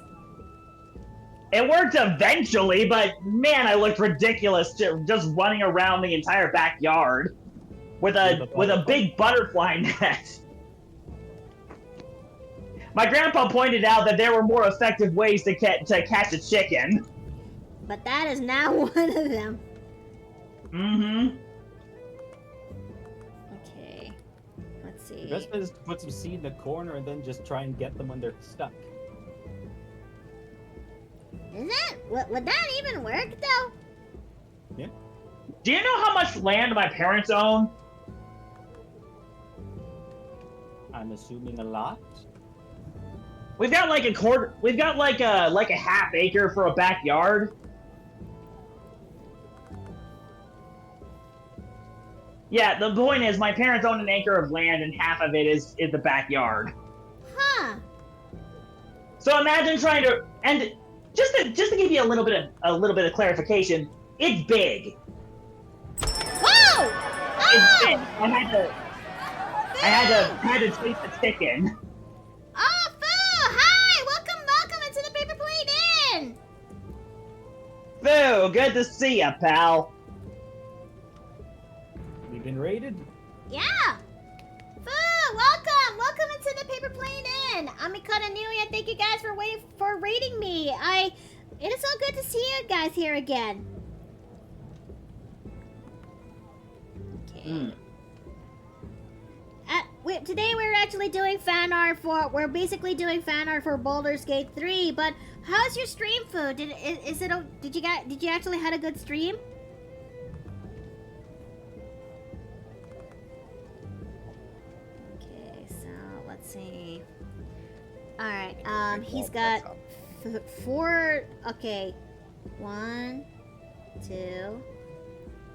it worked eventually, but man, I looked ridiculous just running around the entire backyard with a big butterfly net. My grandpa pointed out that there were more effective ways to catch a chicken. But that is not one of them. Mm-hmm. Okay. Let's see. The best bet is to put some seed in the corner and then just try and get them when they're stuck. Would that even work though? Do you know how much land my parents own? I'm assuming a lot. We've got like a half acre for a backyard. Yeah, the point is my parents own an acre of land and half of it is the backyard. Huh. So imagine trying to, and just to give you a little bit of clarification, it's big. Whoa! It's big. Oh! I had to chase the chicken. Oh, Fu! Hi! Welcome into the Paper Plate Inn! Boo, good to see ya, pal. been raided? Yeah! Foo! Welcome! Welcome into the Paper Plane Inn! I'm Mikata Nui, and thank you guys for raiding me. It is so good to see you guys here again. Okay. Today we're actually doing fan art we're basically doing fan art for Baldur's Gate 3, but how's your stream, Foo? Did you actually had a good stream? Okay, so let's see. Alright, he's got four, okay. 1, 2,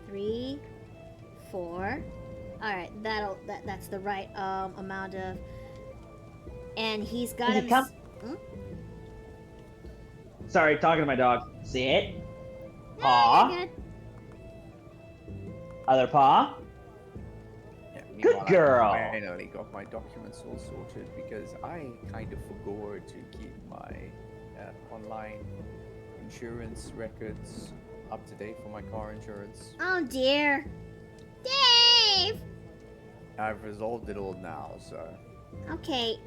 3, 4. Alright, that's the right amount of, and he's got him. Sorry, talking to my dog. Sit. No, Paw. you're good. Other paw. Yeah, Good meanwhile, girl. I finally got my documents all sorted because I kind of forgot to keep my online insurance records up to date for my car insurance. Oh dear. Dave! I've resolved it all now, so. Okay.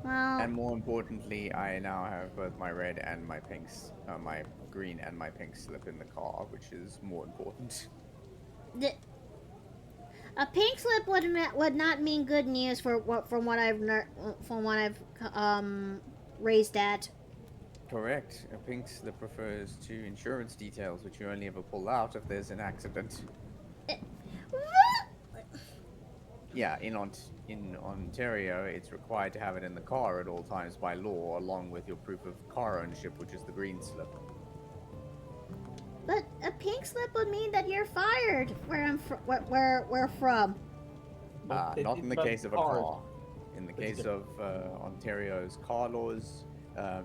Well, And more importantly, I now have both my red and my pinks, my green and my pink slip in the car, which is more important. a pink slip would not mean good news from what I've raised at. Correct. A pink slip refers to insurance details, which you only ever pull out if there's an accident. Yeah, in Ontario, it's required to have it in the car at all times by law, along with your proof of car ownership, which is the green slip. But a pink slip would mean that you're fired. Where we're from. Not in the case of a cars. car. In the case of Ontario's car laws,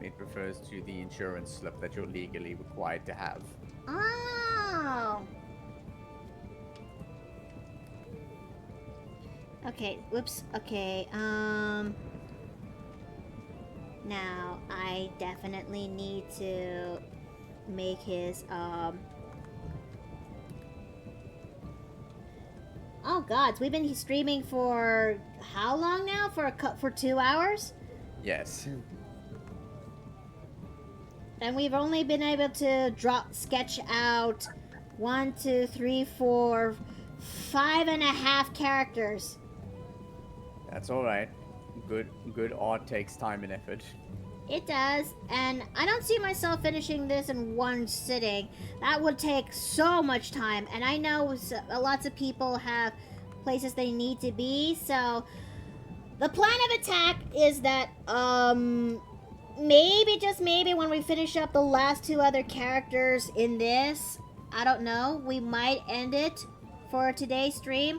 it refers to the insurance slip that you're legally required to have. Oh. Okay, whoops. Okay, now I definitely need to make his, oh gods, we've been streaming for how long now? For 2 hours? Yes. And we've only been able to sketch out 1, 2, 3, 4, 5.5 characters. That's alright. Good art takes time and effort. It does, and I don't see myself finishing this in one sitting. That would take so much time, and I know lots of people have places they need to be, so the plan of attack is that, maybe, just maybe, when we finish up the last 2 other characters in this, I don't know, we might end it for today's stream.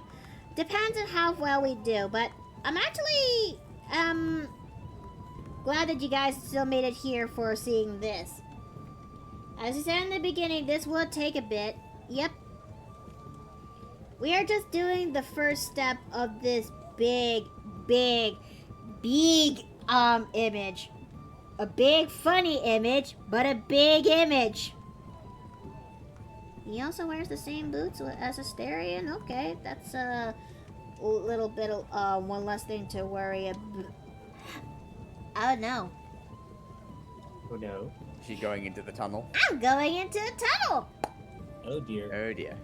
Depends on how well we do, but I'm actually, glad that you guys still made it here for seeing this. As I said in the beginning, this will take a bit. Yep. We are just doing the first step of this big image. A big, funny image, but a big image. He also wears the same boots as Asterion. Okay, that's a little bit of one less thing to worry about. Oh no. Oh no. Is she going into the tunnel? I'm going into a tunnel. Oh dear. Oh dear.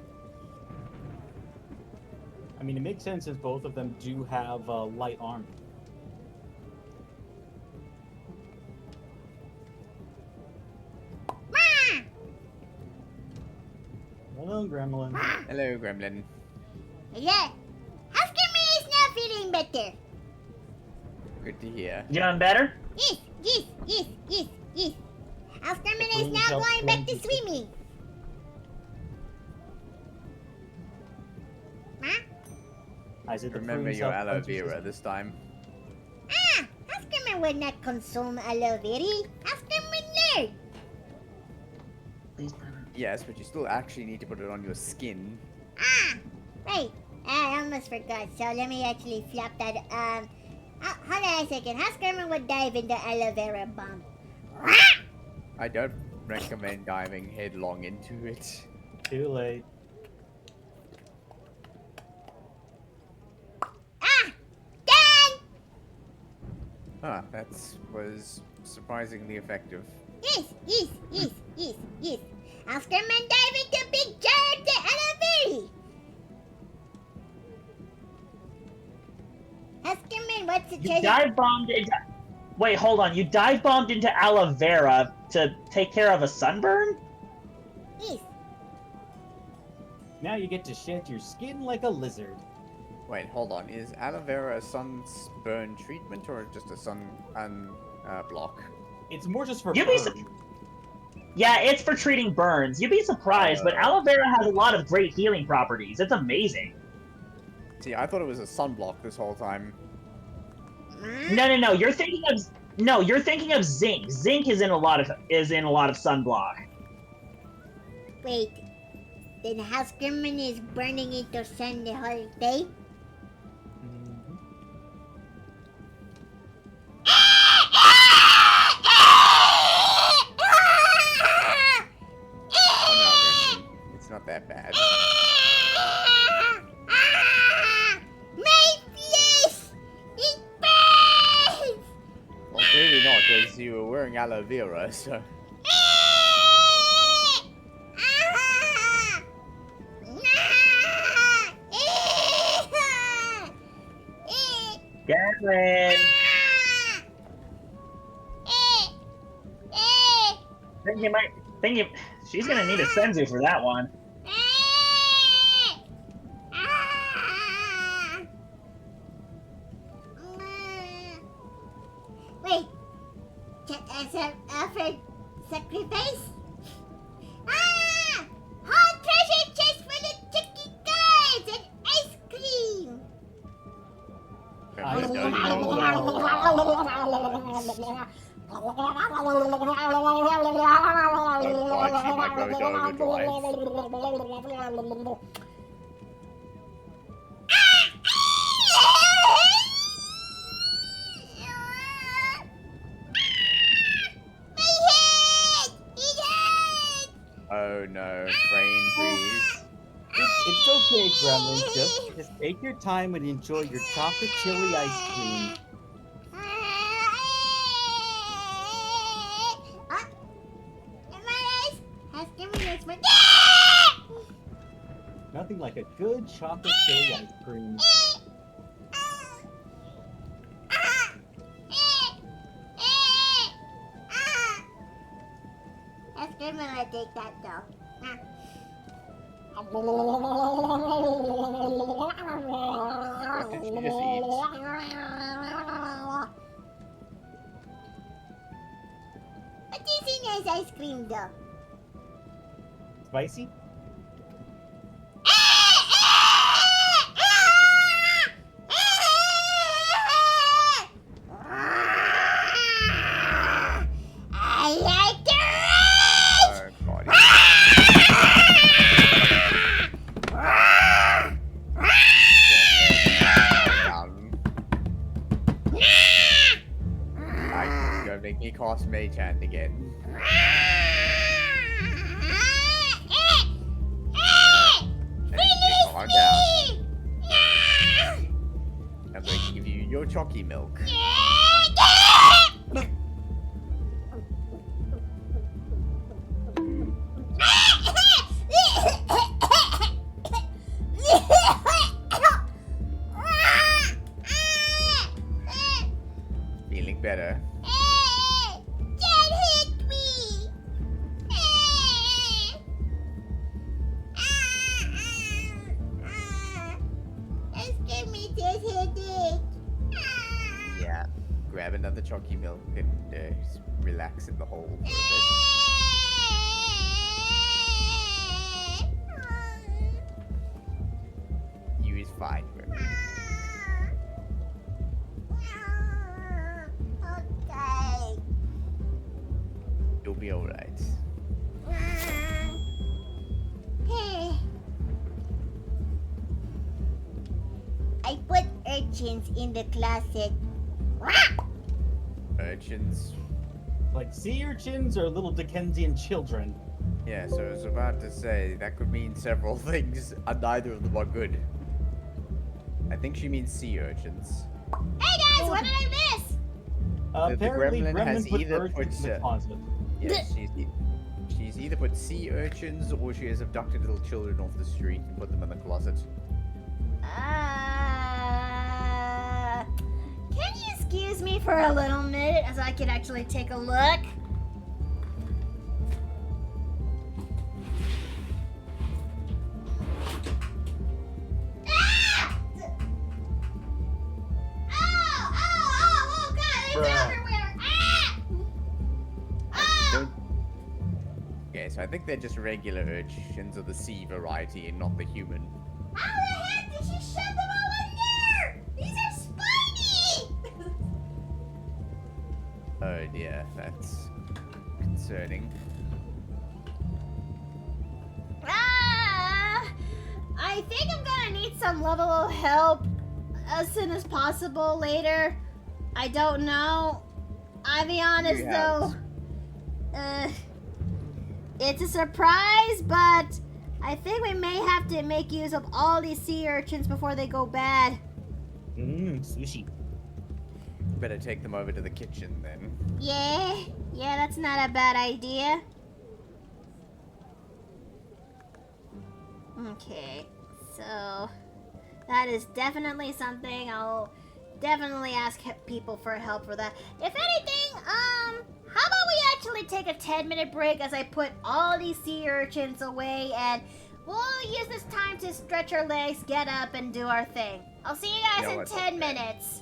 I mean, it makes sense since both of them do have light armor. Hello, Gremlin. Hello, Gremlin. Yeah. After me is now feeling better. Good to hear. You doing better? Yes. After me is now going back to swimming. Huh? I said the Remember prunes your help aloe cleanse your vera system. this time. After me would not consume aloe vera. After me learn. Please. Yes, but you still actually need to put it on your skin. Right. I almost forgot, so let me actually flop that, hold on a second. How Skirman would dive into aloe vera bomb? I don't recommend diving headlong into it. Too late. Huh, that was surprisingly effective. Yes. Oscarman dive into big jar of the aloe berry. Oscarman, what's the You treasure? dive bombed into. Wait, hold on. You dive bombed into aloe vera to take care of a sunburn? Yes. Now you get to shed your skin like a lizard. Wait, hold on. Is aloe vera a sunburn treatment or just a sun block? It's more just for You'd be burn. Yeah, it's for treating burns. You'd be surprised, but aloe vera has a lot of great healing properties. It's amazing. See, I thought it was a sunblock this whole time. No. You're thinking of zinc. Zinc is in a lot of sunblock. Wait. Then Oscarman is burning into sun the whole day? Oh no, Gretchen. It's not that bad. My face! It burns! Well, clearly not, because you were wearing aloe vera, so... Gavin! She's gonna need a senzu for that one. Wait, can I offer sacrifice? Whole treasure chest full of tricky cards and ice cream! I don't know. Oh no, brain freeze. It's okay, Gremlin. Just take your time and enjoy your chocolate chili ice cream. Nothing like a good chocolate chili ice cream. Oscarman will take that though. What did you just eat? What is in his ice cream though? Spicy? I like it! Oh god. Nice, gonna make me cast Mage Hand again. Calm down. I'm going to give you your chalky milk. Feeling better. Dad hit me! Just give me this headache. Yeah. Grab another chalky milk and just relax in the hole for a bit. You is fine, Grim. Okay. You'll be alright. I put urchins in the closet. Urchins. Like sea urchins or little Dickensian children? Yeah, so I was about to say, that could mean several things, and neither of them are good. I think she means sea urchins. Hey guys, what did I miss? The Apparently, gremlin has Gremlin put either urchins in the closet. yeah, she's either put sea urchins or she has abducted little children off the street and put them in the closet. Can you excuse me for a little minute as I can actually take a look? Ah! Oh, God, it's everywhere! Ah! Okay, so I think they're just regular urchins of the sea variety and not the human. How the heck did she shove them all in there? These are spiny! Oh dear, that's concerning. I think I'm gonna need some level of help as soon as possible later. I don't know. I'll be honest though. It's a surprise, but I think we may have to make use of all these sea urchins before they go bad. Sushi. Better take them over to the kitchen then. Yeah, that's not a bad idea. Okay, so that is definitely something. I'll definitely ask people for help for that. If anything, how about we actually take a 10-minute break as I put all these sea urchins away, and we'll use this time to stretch our legs, get up, and do our thing. I'll see you guys in 10 minutes.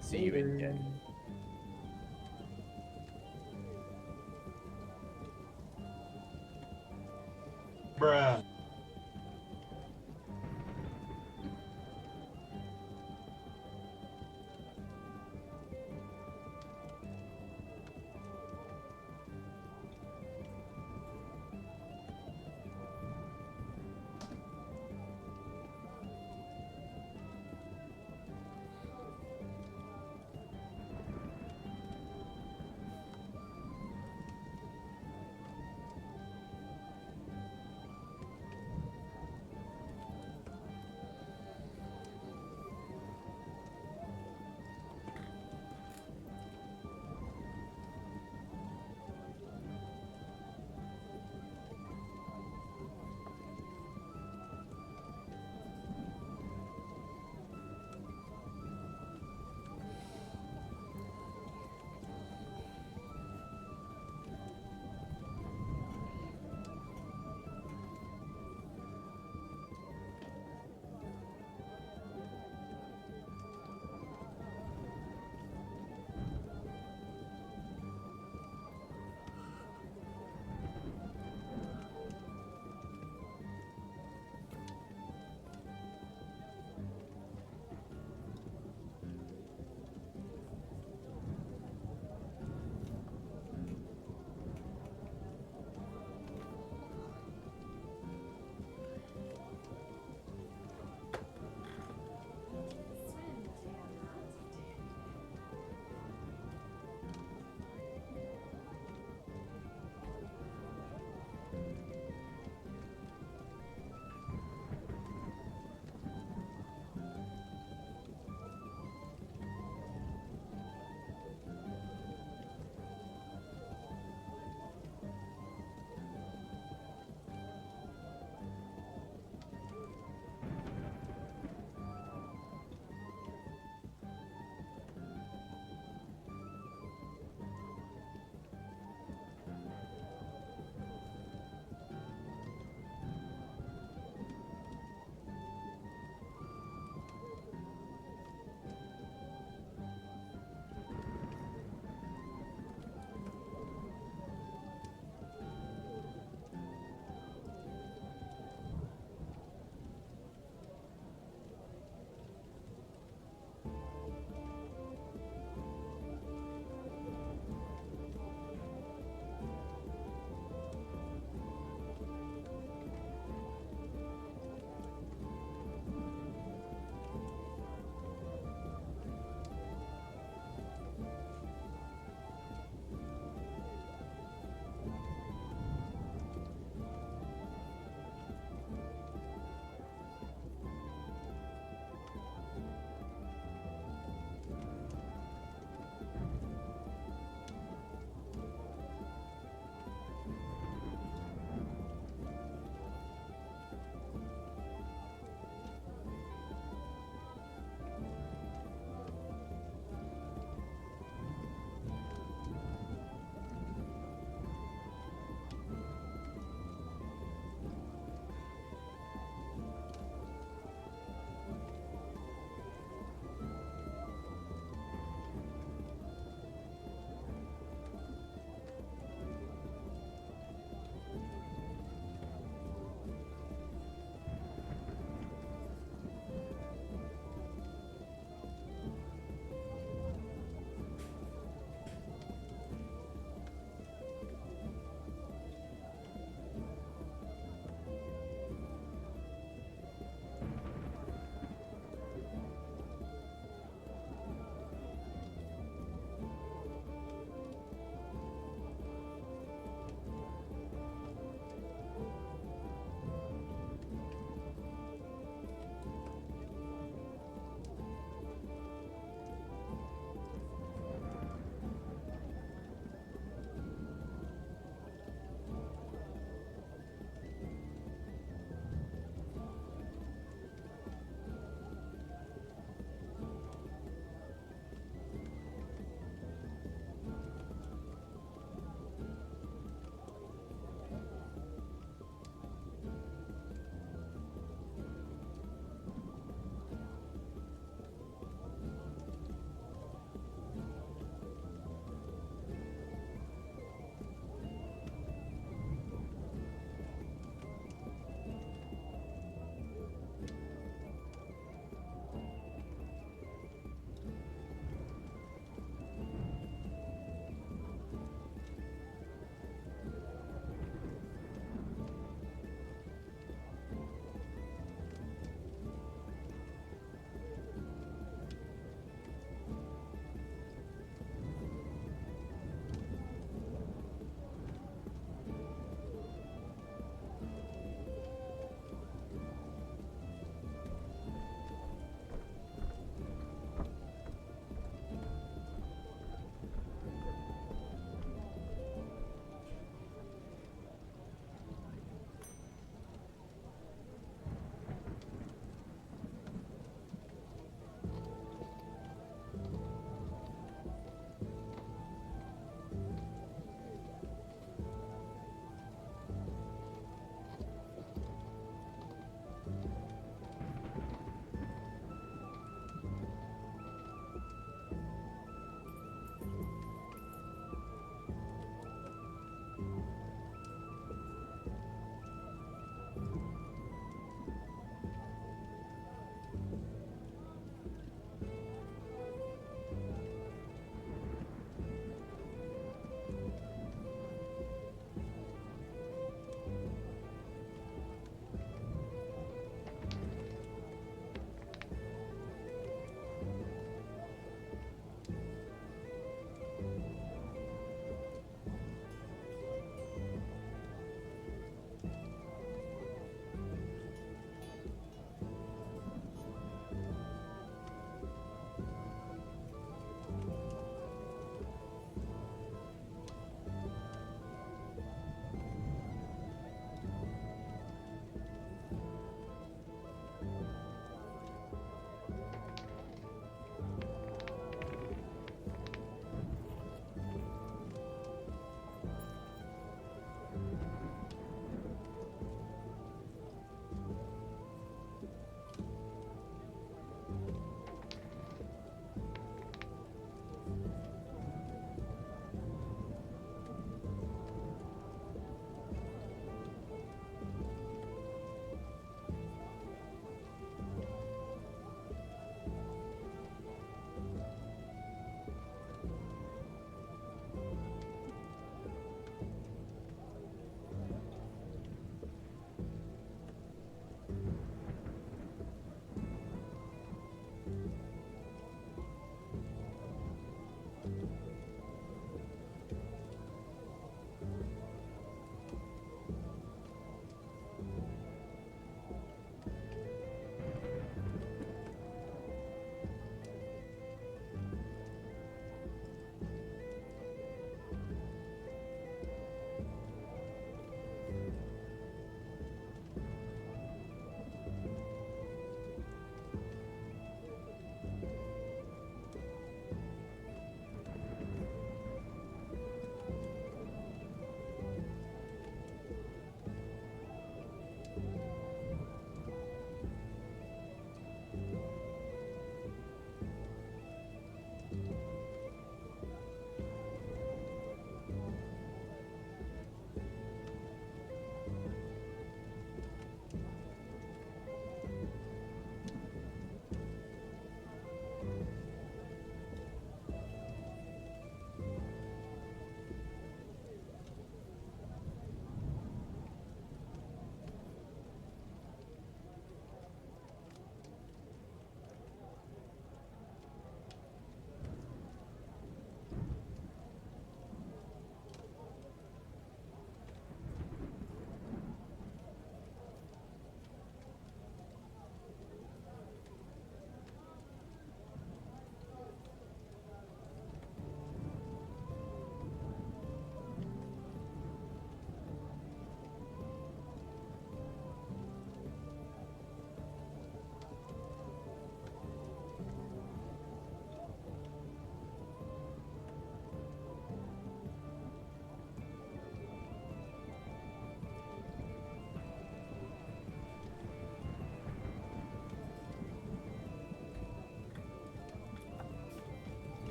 See you in 10. Bruh.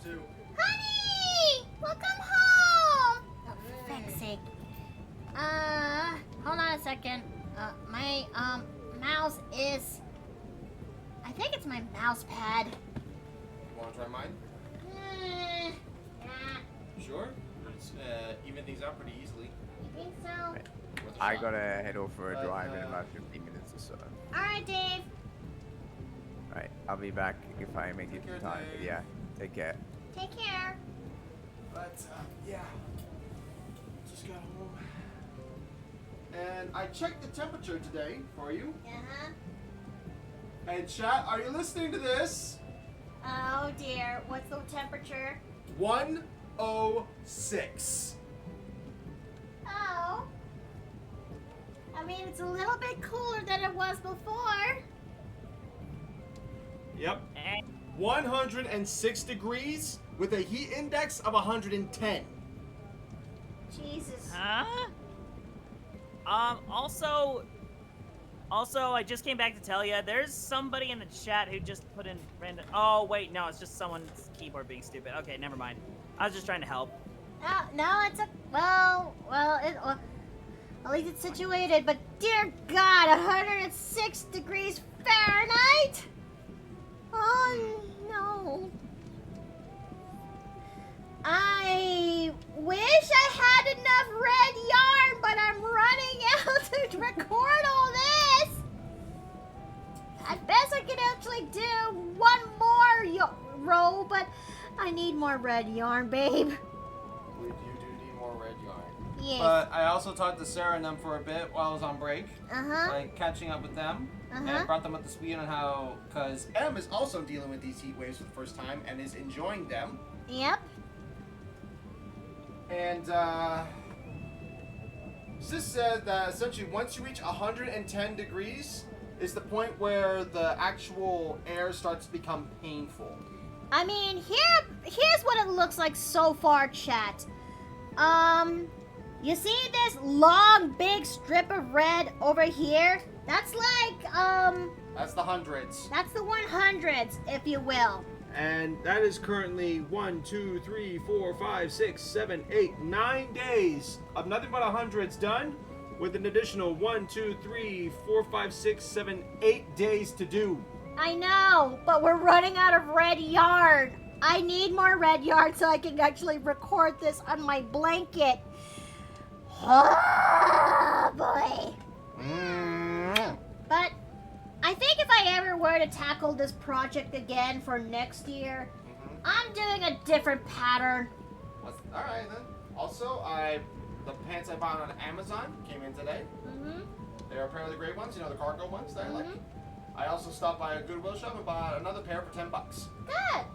too. Honey! Welcome home! Oh, for feck's sake. Hold on a second. My, mouse is... I think it's my mouse pad. You want to try mine? Yeah. Sure. It's, even things out pretty easily. You think so? Right. Worth a I shot. gotta head off for a But, drive in about 15 minutes or so. Alright, Dave. Right, I'll be back if I make it Take care, in time. But Dave. yeah, take care. Take care. But, yeah. Just got home. And I checked the temperature today for you. Uh-huh. And chat, are you listening to this? Oh, dear. What's the temperature? 106. Oh. I mean, it's a little bit cooler than it was before. Yep. 106 degrees with a heat index of 110. Jesus. Huh? Also, I just came back to tell you, there's somebody in the chat who just put in random. Oh wait, no, it's just someone's keyboard being stupid. Okay, never mind. I was just trying to help. No, it's a well, at least it's situated. But dear God, 106 degrees Fahrenheit. Oh no. I wish I had enough red yarn, but I'm running out to record all this. At best, I could actually do one more row, but I need more red yarn, babe. You do need more red yarn. Yes. But I also talked to Sarah and them for a bit while I was on break. Uh-huh. Like catching up with them. Uh-huh. And brought them up to speed on how, because Em is also dealing with these heat waves for the first time and is enjoying them. Yep. And Sis said that essentially once you reach 110 degrees is the point where the actual air starts to become painful. I mean, here's what it looks like so far, chat. You see this long, big strip of red over here? That's like, That's the hundreds. that's the 100s, if you will. And that is currently 1, 2, 3, 4, 5, 6, 7, 8, 9 days of nothing but hundreds done, with an additional 1, 2, 3, 4, 5, 6, 7, 8 days to do. I know, but we're running out of red yarn. I need more red yarn so I can actually record this on my blanket. Oh, boy. But I think if I ever were to tackle this project again for next year, I'm doing a different pattern. Alright then. Also, the pants I bought on Amazon came in today. Mm-hmm. They're apparently the great ones, you know, the cargo ones that I like. I also stopped by a Goodwill shop and bought another pair for $10. Good.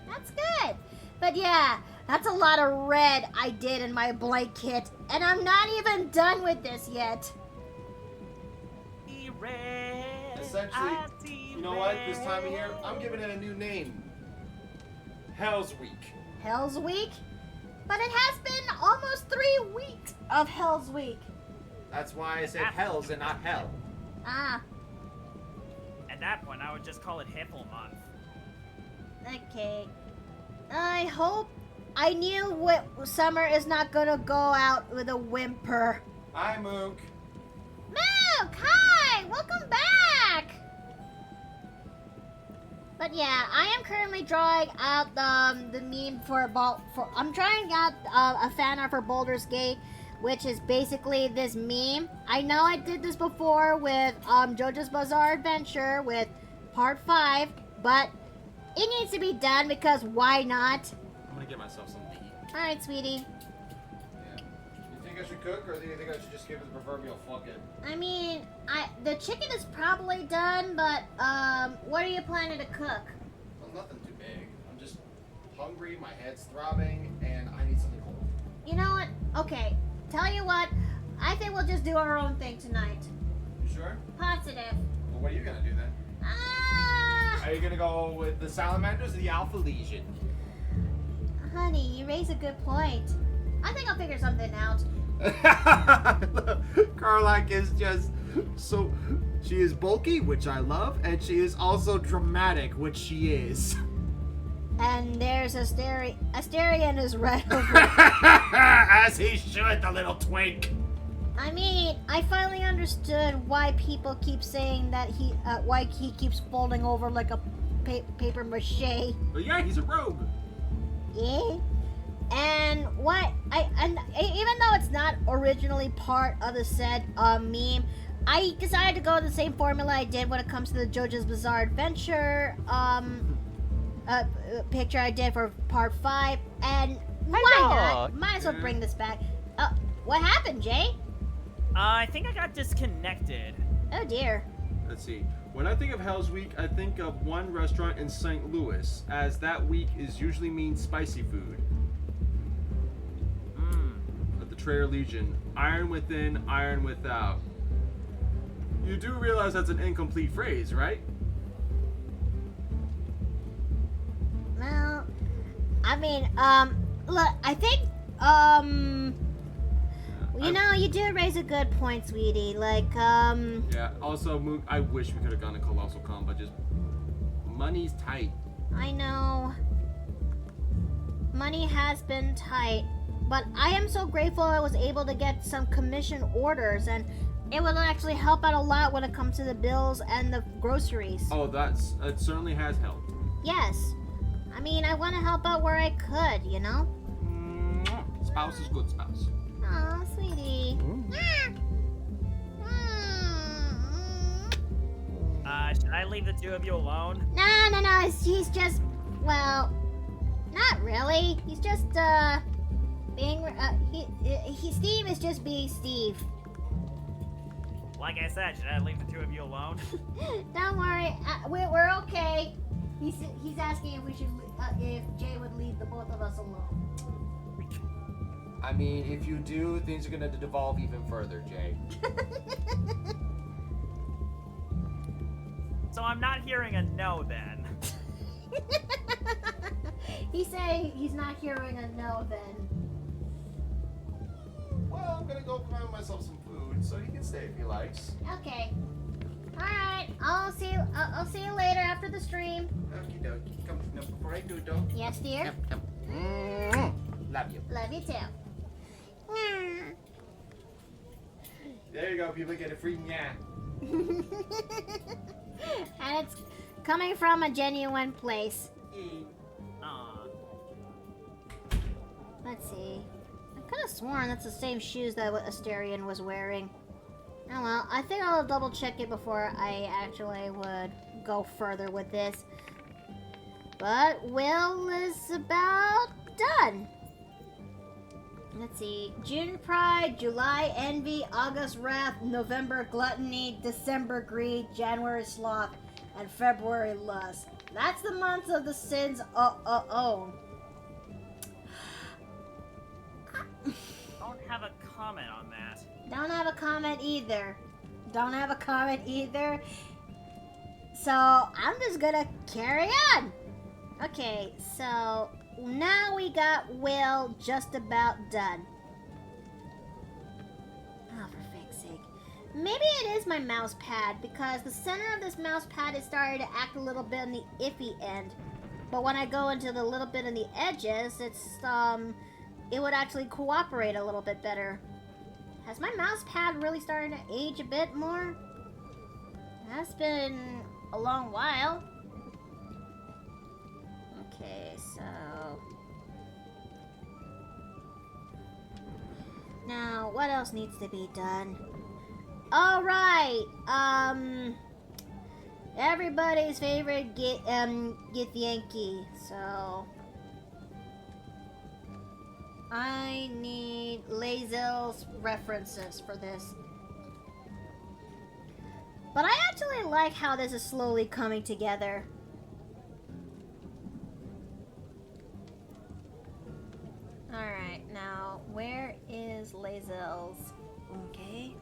That's good. But yeah, that's a lot of red I did in my blanket, and I'm not even done with this yet. Red, Essentially, I see you know what? This red. time of year, I'm giving it a new name. Hell's Week. Hell's Week? But it has been almost 3 weeks of Hell's Week. That's why I said Hells and not Hell. Ah, At that point, I would just call it Hiffle Month. okay. I hope I knew what summer is not gonna go out with a whimper. Hi, Mook. Mook, hi! Welcome back! But yeah, I am currently drawing out the meme for I'm trying out a fan art for Baldur's Gate, which is basically this meme. I know I did this before with JoJo's Bizarre Adventure with part 5, but it needs to be done because why not? I'm gonna get myself some to eat. Alright, sweetie. Yeah. You think I should cook, or do you think I should just give it the proverbial fuck it? I mean, the chicken is probably done, but what are you planning to cook? Well, nothing too big. I'm just hungry, my head's throbbing, and I need something cold. You know what? Okay, tell you what. I think we'll just do our own thing tonight. You sure? Positive. Well, what are you gonna do then? Are you gonna go with the salamanders or the Alpha Legion? Honey, you raise a good point. I think I'll figure something out. Karlak is just so... She is bulky, which I love, and she is also dramatic, which she is. And there's Asterion is right over. As he should, the little twink. I mean, I finally understood why people keep saying that why he keeps folding over like a paper mache. But yeah, he's a rogue. Yeah. And even though it's not originally part of the said meme, I decided to go with the same formula I did when it comes to the JoJo's Bizarre Adventure picture I did for part 5, and why not? Might as well bring this back. What happened, Jay? I think I got disconnected. Oh dear. Let's see. When I think of Hell's Week, I think of one restaurant in St. Louis, as that week is usually means spicy food. At the Trader Legion, iron within, iron without. You do realize that's an incomplete phrase, right? Well, I mean, look, I think, you know, you do raise a good point, sweetie. Like, Yeah, also, I wish we could have gone to Colossal Con, but just money's tight. I know. Money has been tight, but I am so grateful I was able to get some commission orders, and it will actually help out a lot when it comes to the bills and the groceries. Oh, it certainly has helped. Yes. I mean, I want to help out where I could, you know? Spouse is good spouse. Aw, sweetie. Should I leave the two of you alone? No. He's just, well, not really. He's just, being, Steve is just being Steve. Like I said, should I leave the two of you alone? Don't worry, we're okay. He's asking if we should, if Jay would leave the both of us alone. I mean, if you do, things are gonna devolve even further, Jay. So I'm not hearing a no then. He's saying he's not hearing a no then. Well, I'm gonna go find myself some food, so he can stay if he likes. Okay. All right. I'll see you later after the stream. Okie dokie. Come no, before I do though. Yes, dear. Love you. Love you too. There you go, people get a free nya. And it's coming from a genuine place. Aw. Let's see. I could have sworn that's the same shoes that Asterion was wearing. Oh well, I think I'll double check it before I actually would go further with this. But Will is about done. Let's see. June Pride, July Envy, August Wrath, November Gluttony, December Greed, January Sloth, and February Lust. That's the months of the sins own. Don't have a comment on that. Don't have a comment either. So, I'm just gonna carry on. Okay, so now we got Will just about done. Oh, for fuck's sake. Maybe it is my mouse pad, because the center of this mouse pad is starting to act a little bit on the iffy end. But when I go into the little bit on the edges, it would actually cooperate a little bit better. Has my mouse pad really started to age a bit more? That's been a long while. Okay, so... Now, what else needs to be done? Alright, everybody's favorite Githyanki, so... I need Lazel's references for this. But I actually like how this is slowly coming together. Alright, now where is Lazel's? Okay.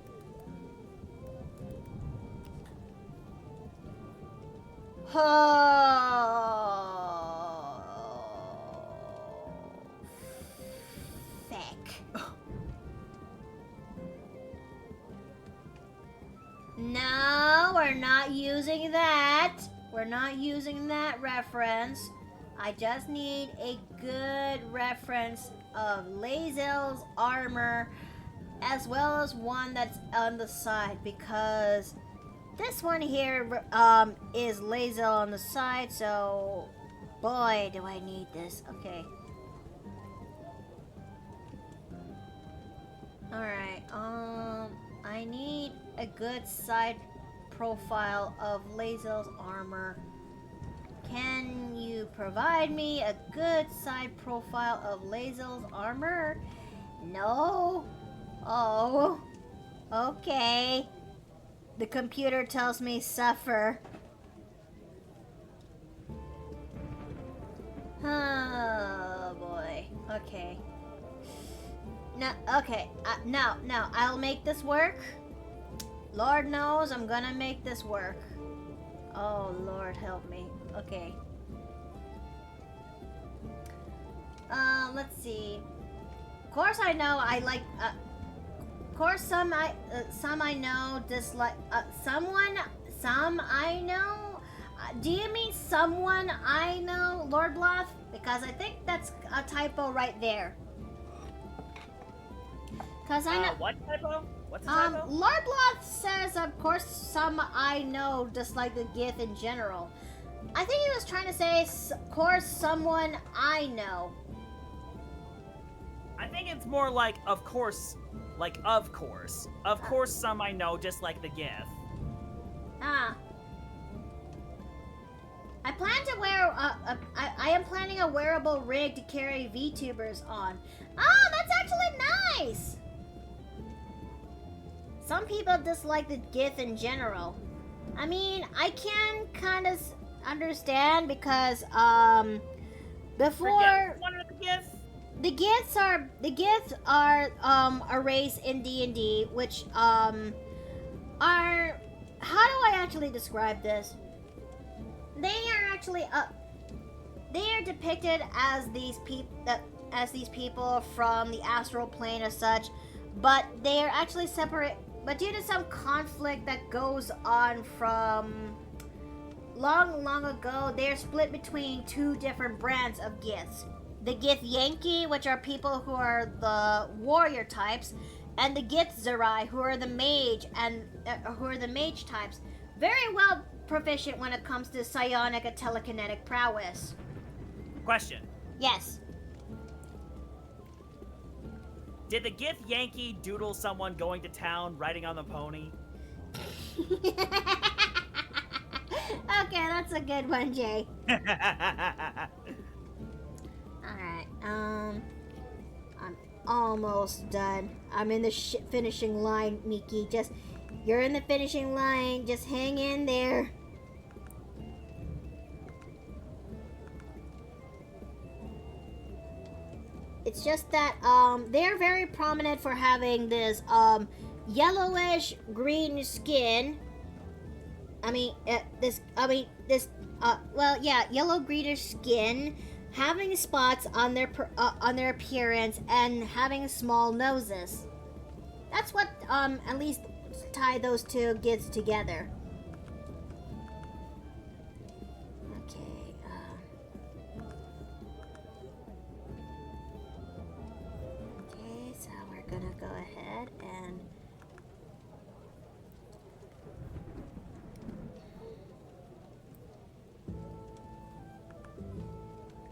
Oh. Feck. No, we're not using that. We're not using that reference. I just need a good reference of Lae'zel's armor, as well as one that's on the side, because this one here is Lae'zel on the side, so boy, do I need this. Okay. Alright, I need a good side profile of Lae'zel's armor. Can you provide me a good side profile of Lae'zel's armor? No? Oh. Okay. The computer tells me suffer. Oh boy. Okay. No, okay. No, I'll make this work. Lord knows I'm gonna make this work. Oh, Lord help me. Okay. Let's see. Of course I know I like, of course some I know dislike, some I know? Do you mean someone I know, Lord Bluff? Because I think that's a typo right there. Cause I know. What typo? What's a typo? Lord Bluff says, of course, some I know dislike the Gith in general. I think he was trying to say, of course, someone I know. I think it's more like, of course, like, of course. Of course, some I know dislike the Gith. I plan to wear, I am planning a wearable rig to carry VTubers on. Oh, that's actually nice! Some people dislike the Gith in general. I mean, I can kind of understand because, before... The Giths are a race in D&D, which, are... How do I actually describe this? They are actually, they are depicted as these people from the astral plane as such, but they are actually separate. But due to some conflict that goes on from long ago, they are split between two different brands of Giths. The Gith Yankee, which are people who are the warrior types, and the Gith Zerai, who are the mage types. Very well proficient when it comes to psionic and telekinetic prowess. Question. Yes. Did the Gith Yankee doodle someone going to town riding on the pony? Okay, that's a good one, Jay. Alright, I'm almost done. I'm in the finishing line, Miki. You're in the finishing line. Just hang in there. It's just that, they're very prominent for having this, yellowish green skin. Yellow greenish skin, having spots on their appearance, and having small noses. That's what, at least tie those two Giths together. Okay, so we're gonna go ahead and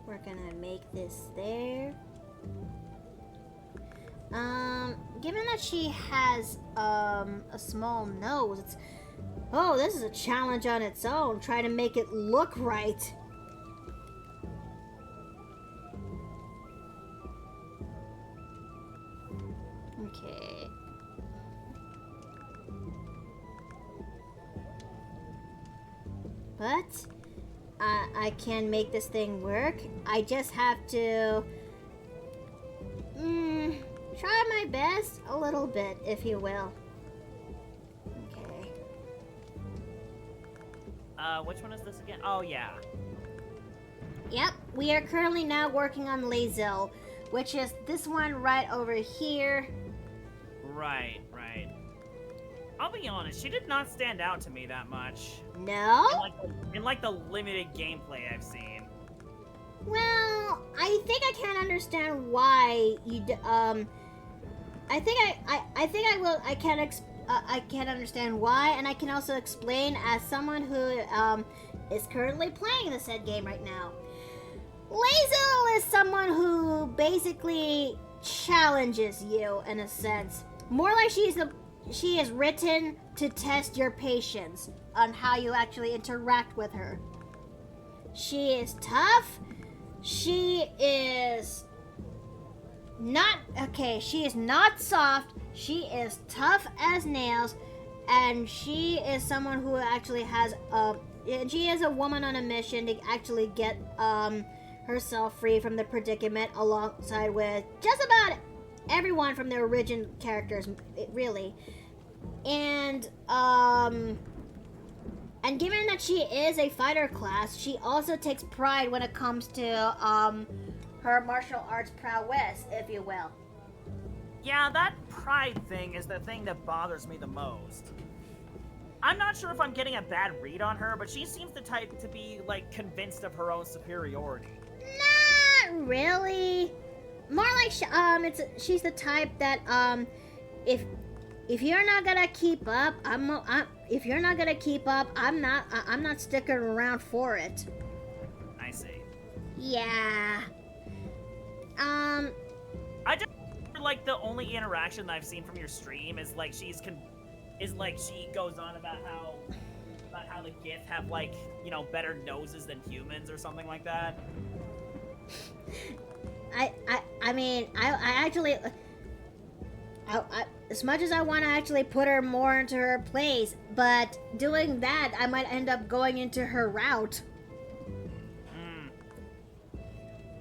we're gonna make this there. Given that she has a small nose, this is a challenge on its own, trying to make it look right. Okay. But I can make this thing work. I just have to try my best a little bit, if you will. Okay. Which one is this again? Oh, yeah. Yep, we are currently now working on Lae'zel, which is this one right over here. Right. I'll be honest, she did not stand out to me that much. No? In like the limited gameplay I've seen. Well, I think I can understand why you I think I can understand why, and I can also explain as someone who is currently playing the said game right now. Lazel is someone who basically challenges you in a sense. More like she is written to test your patience on how you actually interact with her. She is tough. She is not soft. She is tough as nails, and she is someone who actually has she is a woman on a mission to actually get herself free from the predicament alongside with just about everyone from the original characters, really. And given that she is a fighter class, she also takes pride when it comes to her martial arts prowess, if you will. Yeah, that pride thing is the thing that bothers me the most. I'm not sure if I'm getting a bad read on her, but she seems the type to be, like, convinced of her own superiority. Not really. More like she's the type that if you're not gonna keep up, I'm not sticking around for it. I see. Yeah. I just like the only interaction that I've seen from your stream is like she goes on about how the Gith have, like, you know, better noses than humans or something like that. I mean, I actually, as much as I want to actually put her more into her place, but doing that, I might end up going into her route.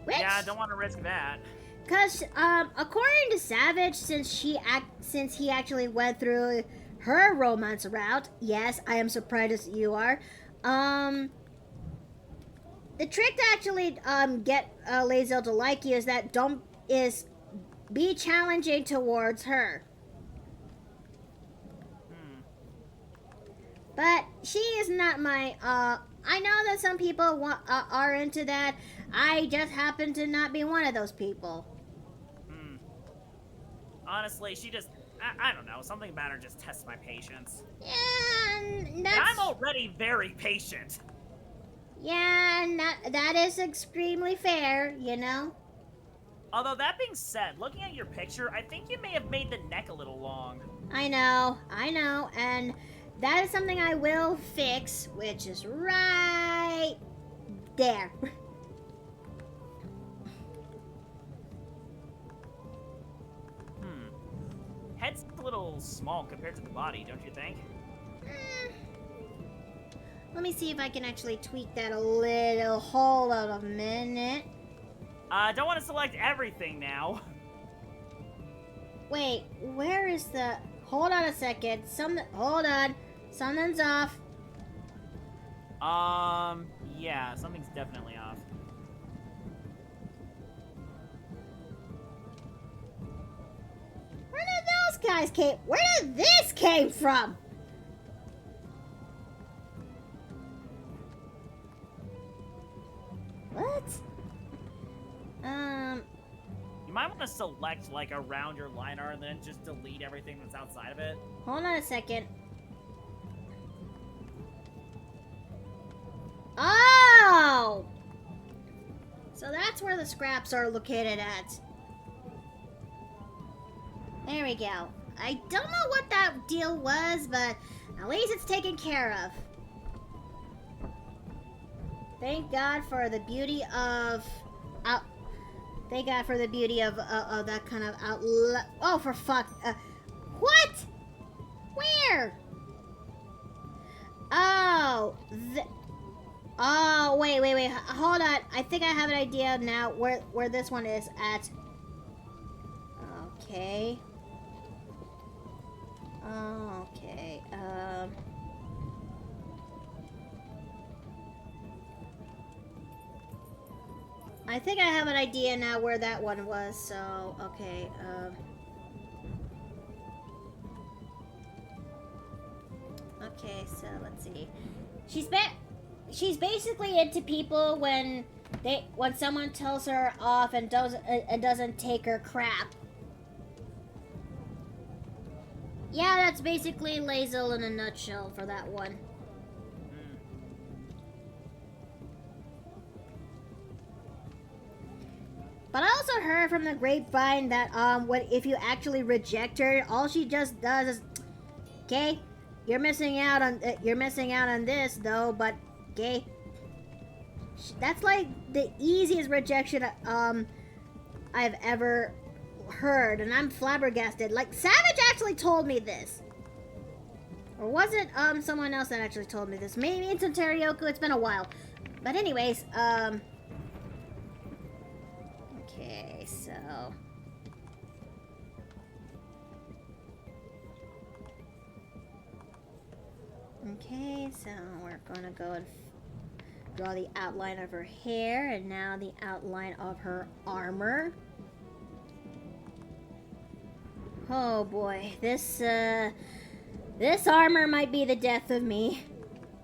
Which, yeah, I don't want to risk that. Cause according to Savage, since he actually went through her romance route, yes, I am surprised as you are. The trick to actually get Lazel to like you is be challenging towards her. But she is not my I know that some people are into that. I just happen to not be one of those people. Honestly, she just I don't know, something about her just tests my patience. Yeah, and I'm already very patient. Yeah, that is extremely fair, you know? Although, that being said, looking at your picture, I think you may have made the neck a little long. I know, and that is something I will fix, which is right there. Head's a little small compared to the body, don't you think? Let me see if I can actually tweak that a little. Hold on a minute. I don't want to select everything now. Wait, where is the... Hold on a second. Hold on. Something's off. Yeah, something's definitely off. Where did this came from? What? You might want to select, like, around your line art and then just delete everything that's outside of it. Hold on a second. Oh! So that's where the scraps are located at. There we go. I don't know what that deal was, but at least it's taken care of. Thank God for the beauty of... Thank God for the beauty of that kind of outlet. Oh, for fuck. What? Where? Oh. Oh, wait. Hold on. I think I have an idea now where this one is at. Okay. Okay. I think I have an idea now where that one was, so, okay, okay, so, let's see. She's basically into people when when someone tells her off and doesn't take her crap. Yeah, that's basically Lae'zel in a nutshell for that one. But I also heard from the grapevine that if you actually reject her, all she just does is, okay, you're missing out on this though. But okay, that's like the easiest rejection I've ever heard, and I'm flabbergasted. Like Savage actually told me this, or was it someone else that actually told me this? Maybe it's in Teriyoko. It's been a while, but anyways, okay, so we're gonna go and draw the outline of her hair, and now the outline of her armor. Oh boy, this armor might be the death of me,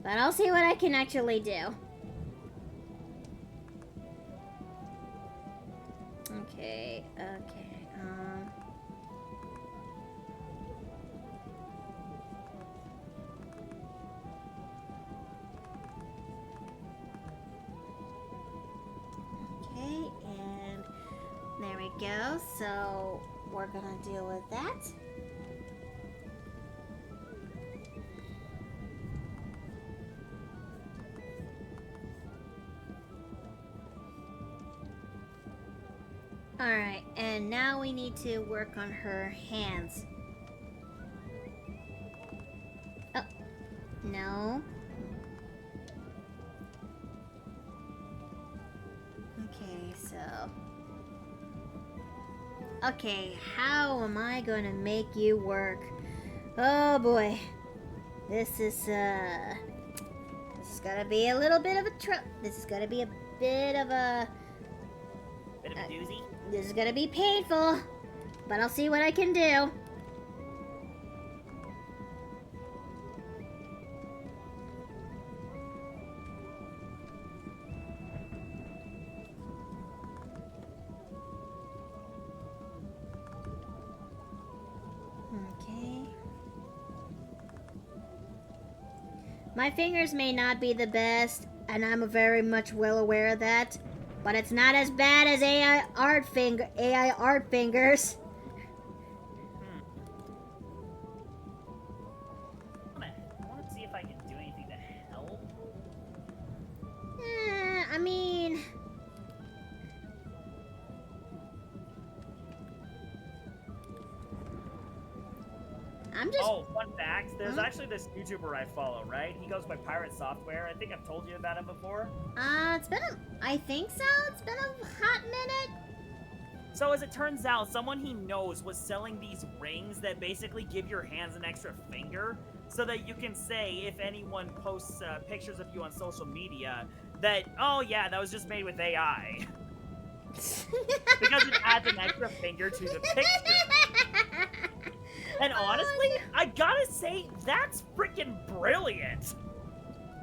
but I'll see what I can actually do. Okay. Okay, and there we go. So we're gonna deal with that. Alright, and now we need to work on her hands. Oh, no. Okay, so... Okay, how am I gonna make you work? Oh boy. This is gonna be a little bit of a this is gonna be a bit of a... Bit of a doozy? This is gonna be painful, but I'll see what I can do. Okay. My fingers may not be the best, and I'm very much well aware of that. But it's not as bad as AI art fingers. I want to see if I can do anything to help. I mean... I'm just... Oh, fun fact. There's actually this YouTuber I follow, right? He goes by Pirate Software. I think I've told you about him before. It's been I think so. It's been a hot minute. So as it turns out, someone he knows was selling these rings that basically give your hands an extra finger, so that you can say, if anyone posts pictures of you on social media, that, oh yeah, that was just made with AI. Because it adds an extra finger to the picture. And honestly, I gotta say, that's freaking brilliant.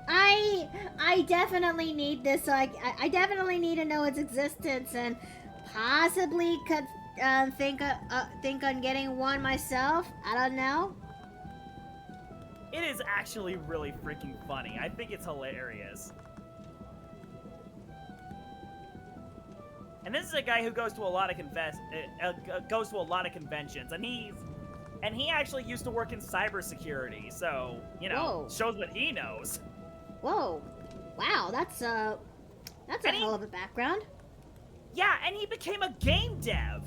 I definitely need this. I definitely need to know its existence, and possibly could think on getting one myself. I don't know. It is actually really freaking funny. I think it's hilarious. And this is a guy who goes to a lot of conventions, and he actually used to work in cybersecurity, so, you know, Whoa. shows what he knows. Whoa. Wow, that's a hell of a background. Yeah, and he became a game dev.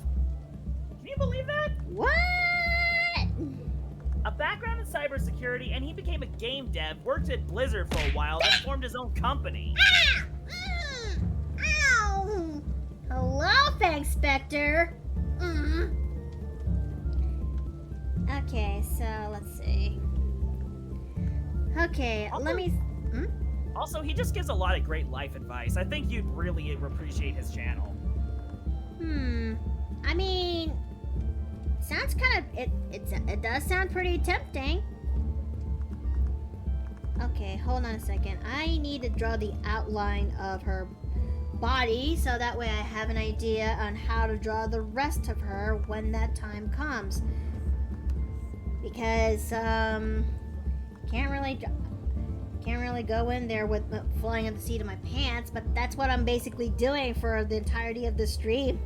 Can you believe that? What? A background in cybersecurity, and he became a game dev, worked at Blizzard for a while, then formed his own company. Ow! Hello, Fang Spectre. Okay, so let's see. Okay, let me... Also, he just gives a lot of great life advice. I think you'd really appreciate his channel. I mean... Sounds kind of... It does sound pretty tempting. Okay, hold on a second. I need to draw the outline of her body, so that way I have an idea on how to draw the rest of her when that time comes. Because can't really go in there with flying at the seat of my pants, but that's what I'm basically doing for the entirety of the stream.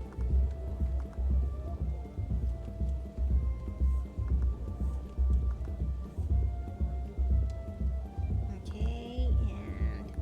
Okay, and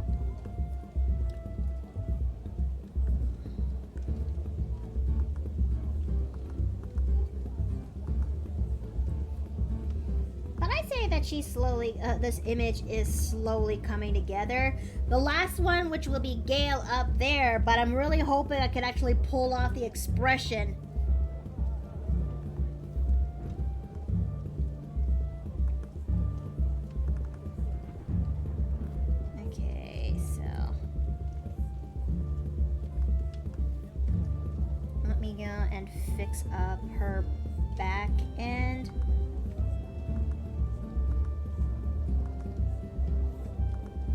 but I say that she's slowly, this image is slowly coming together. The last one, which will be Gale up there, but I'm really hoping I could actually pull off the expression. Okay, so let me go and fix up her back end.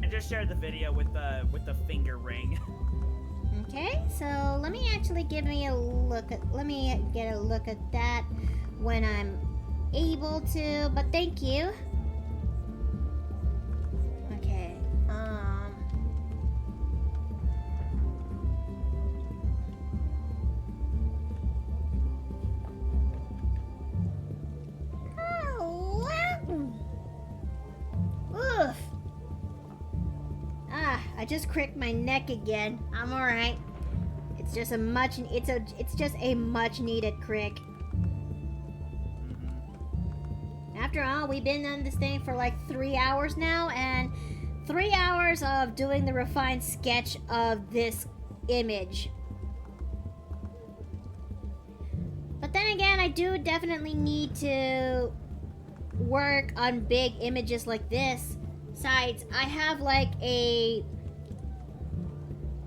I just shared the video with the finger ring. Okay, so let me actually let me get a look at that when I'm able to, but thank you. Okay, oof. I just cricked my neck again. I'm alright. It's just a much needed crick. After all, we've been on this thing for like 3 hours now, and 3 hours of doing the refined sketch of this image. But then again, I do definitely need to work on big images like this. Besides, I have like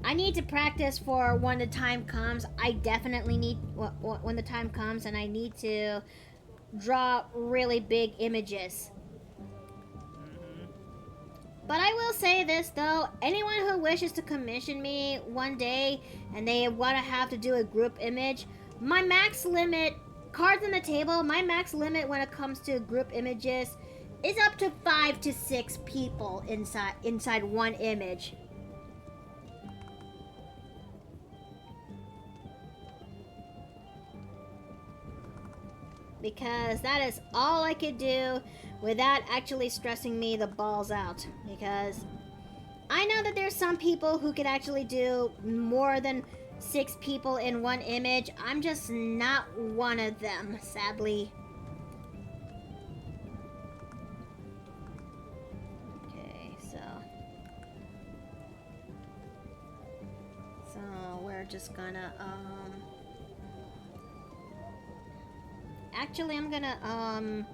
I need to practice for when the time comes. I definitely need, when the time comes, and I need to draw really big images. But I will say this though, anyone who wishes to commission me one day and they want to have to do a group image, my max limit, cards on the table, my max limit when it comes to group images is up to 5 to 6 people inside one image. Because that is all I could do without actually stressing me the balls out. Because I know that there's some people who could actually do more than 6 people in one image. I'm just not one of them, sadly. Okay, so we're just gonna actually, I'm gonna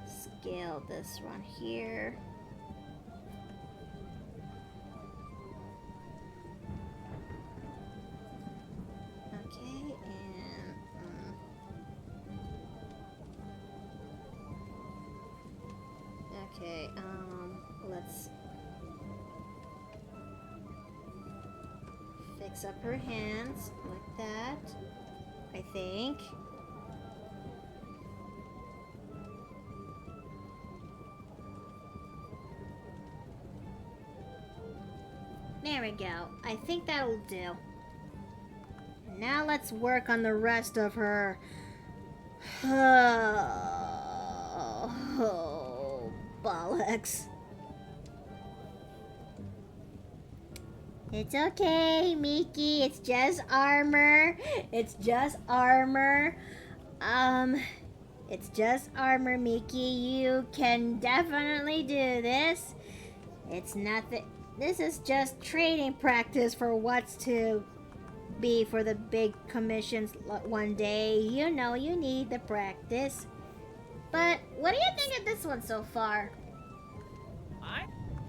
scale this one here. Okay, and okay, let's fix up her hands like that, I think. There we go. I think that'll do. Now let's work on the rest of her. Oh, bollocks. It's okay, Miki. It's just armor. It's just armor. It's just armor, Miki. You can definitely do this. It's nothing. This is just training practice for what's to be for the big commissions one day. You know, you need the practice. But what do you think of this one so far?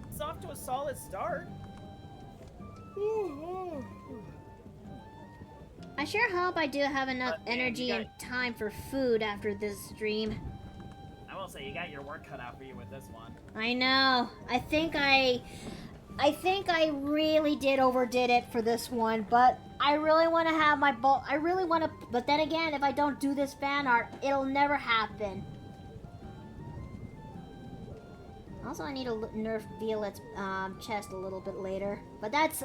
It's off to a solid start. I sure hope I do have enough energy and time for food after this stream. I will say, you got your work cut out for you with this one. I know. I think I think I really overdid it for this one, but I really want to have my I really want to, but then again, if I don't do this fan art, it'll never happen. Also, I need to nerf Violet's chest a little bit later, but that's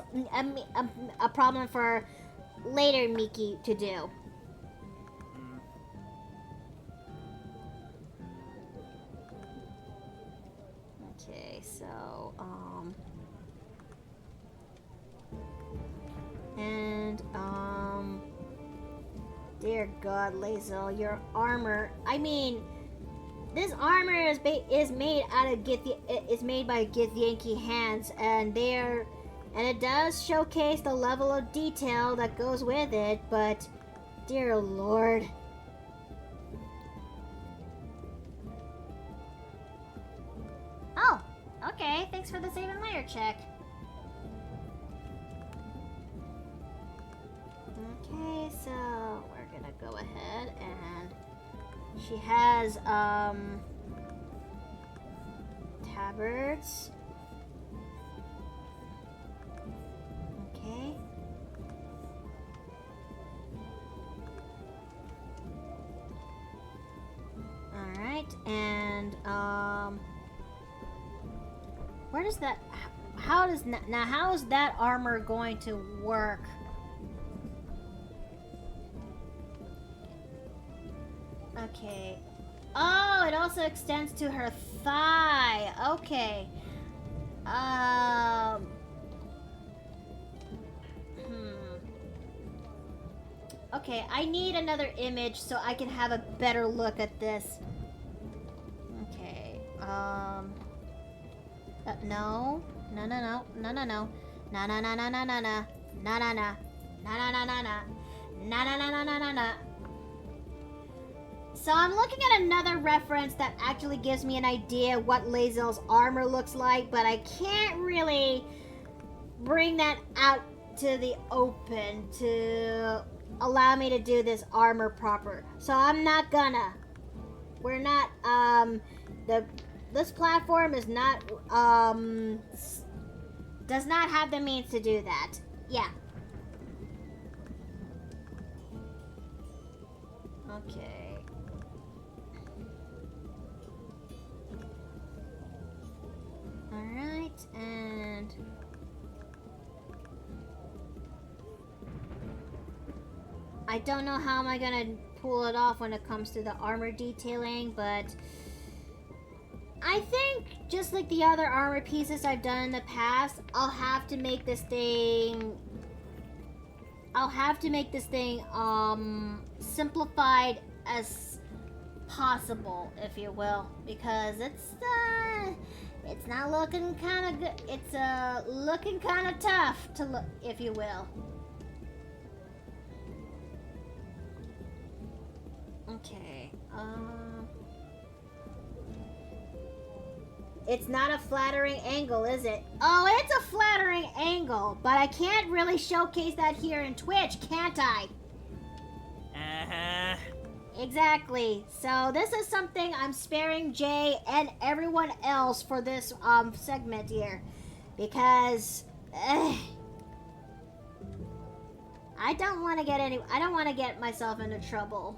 a problem for later Miki to do. Okay, so, dear God, Lazel, your armor, I mean, this armor is made out of made by Githyanki hands, and it does showcase the level of detail that goes with it, but, dear Lord. Oh, okay, thanks for the save and layer check. Okay, so we're gonna go ahead and she has tabards. Okay. Alright, and where does that how is that armor going to work? Okay. Oh, it also extends to her thigh. Okay. Okay, I need another image so I can have a better look at this. Okay. No. No, no, no. No, no, no. Na na na na na na na. Na na na. Na na na na na. Na na na na na na na. So I'm looking at another reference that actually gives me an idea what Lazel's armor looks like, but I can't really bring that out to the open to allow me to do this armor proper. So I'm not gonna. We're not, this platform is not, does not have the means to do that. Yeah. Okay. Alright, and I don't know how am I gonna pull it off when it comes to the armor detailing, but I think just like the other armor pieces I've done in the past, I'll have to make this thing simplified as possible, if you will, because it's not looking kind of good. It's looking kind of tough to look, if you will. Okay. It's not a flattering angle, is it? Oh, it's a flattering angle, but I can't really showcase that here in Twitch, can't I? Uh-huh. Exactly. So this is something I'm sparing Jay and everyone else for this segment here, because I don't want to get myself into trouble.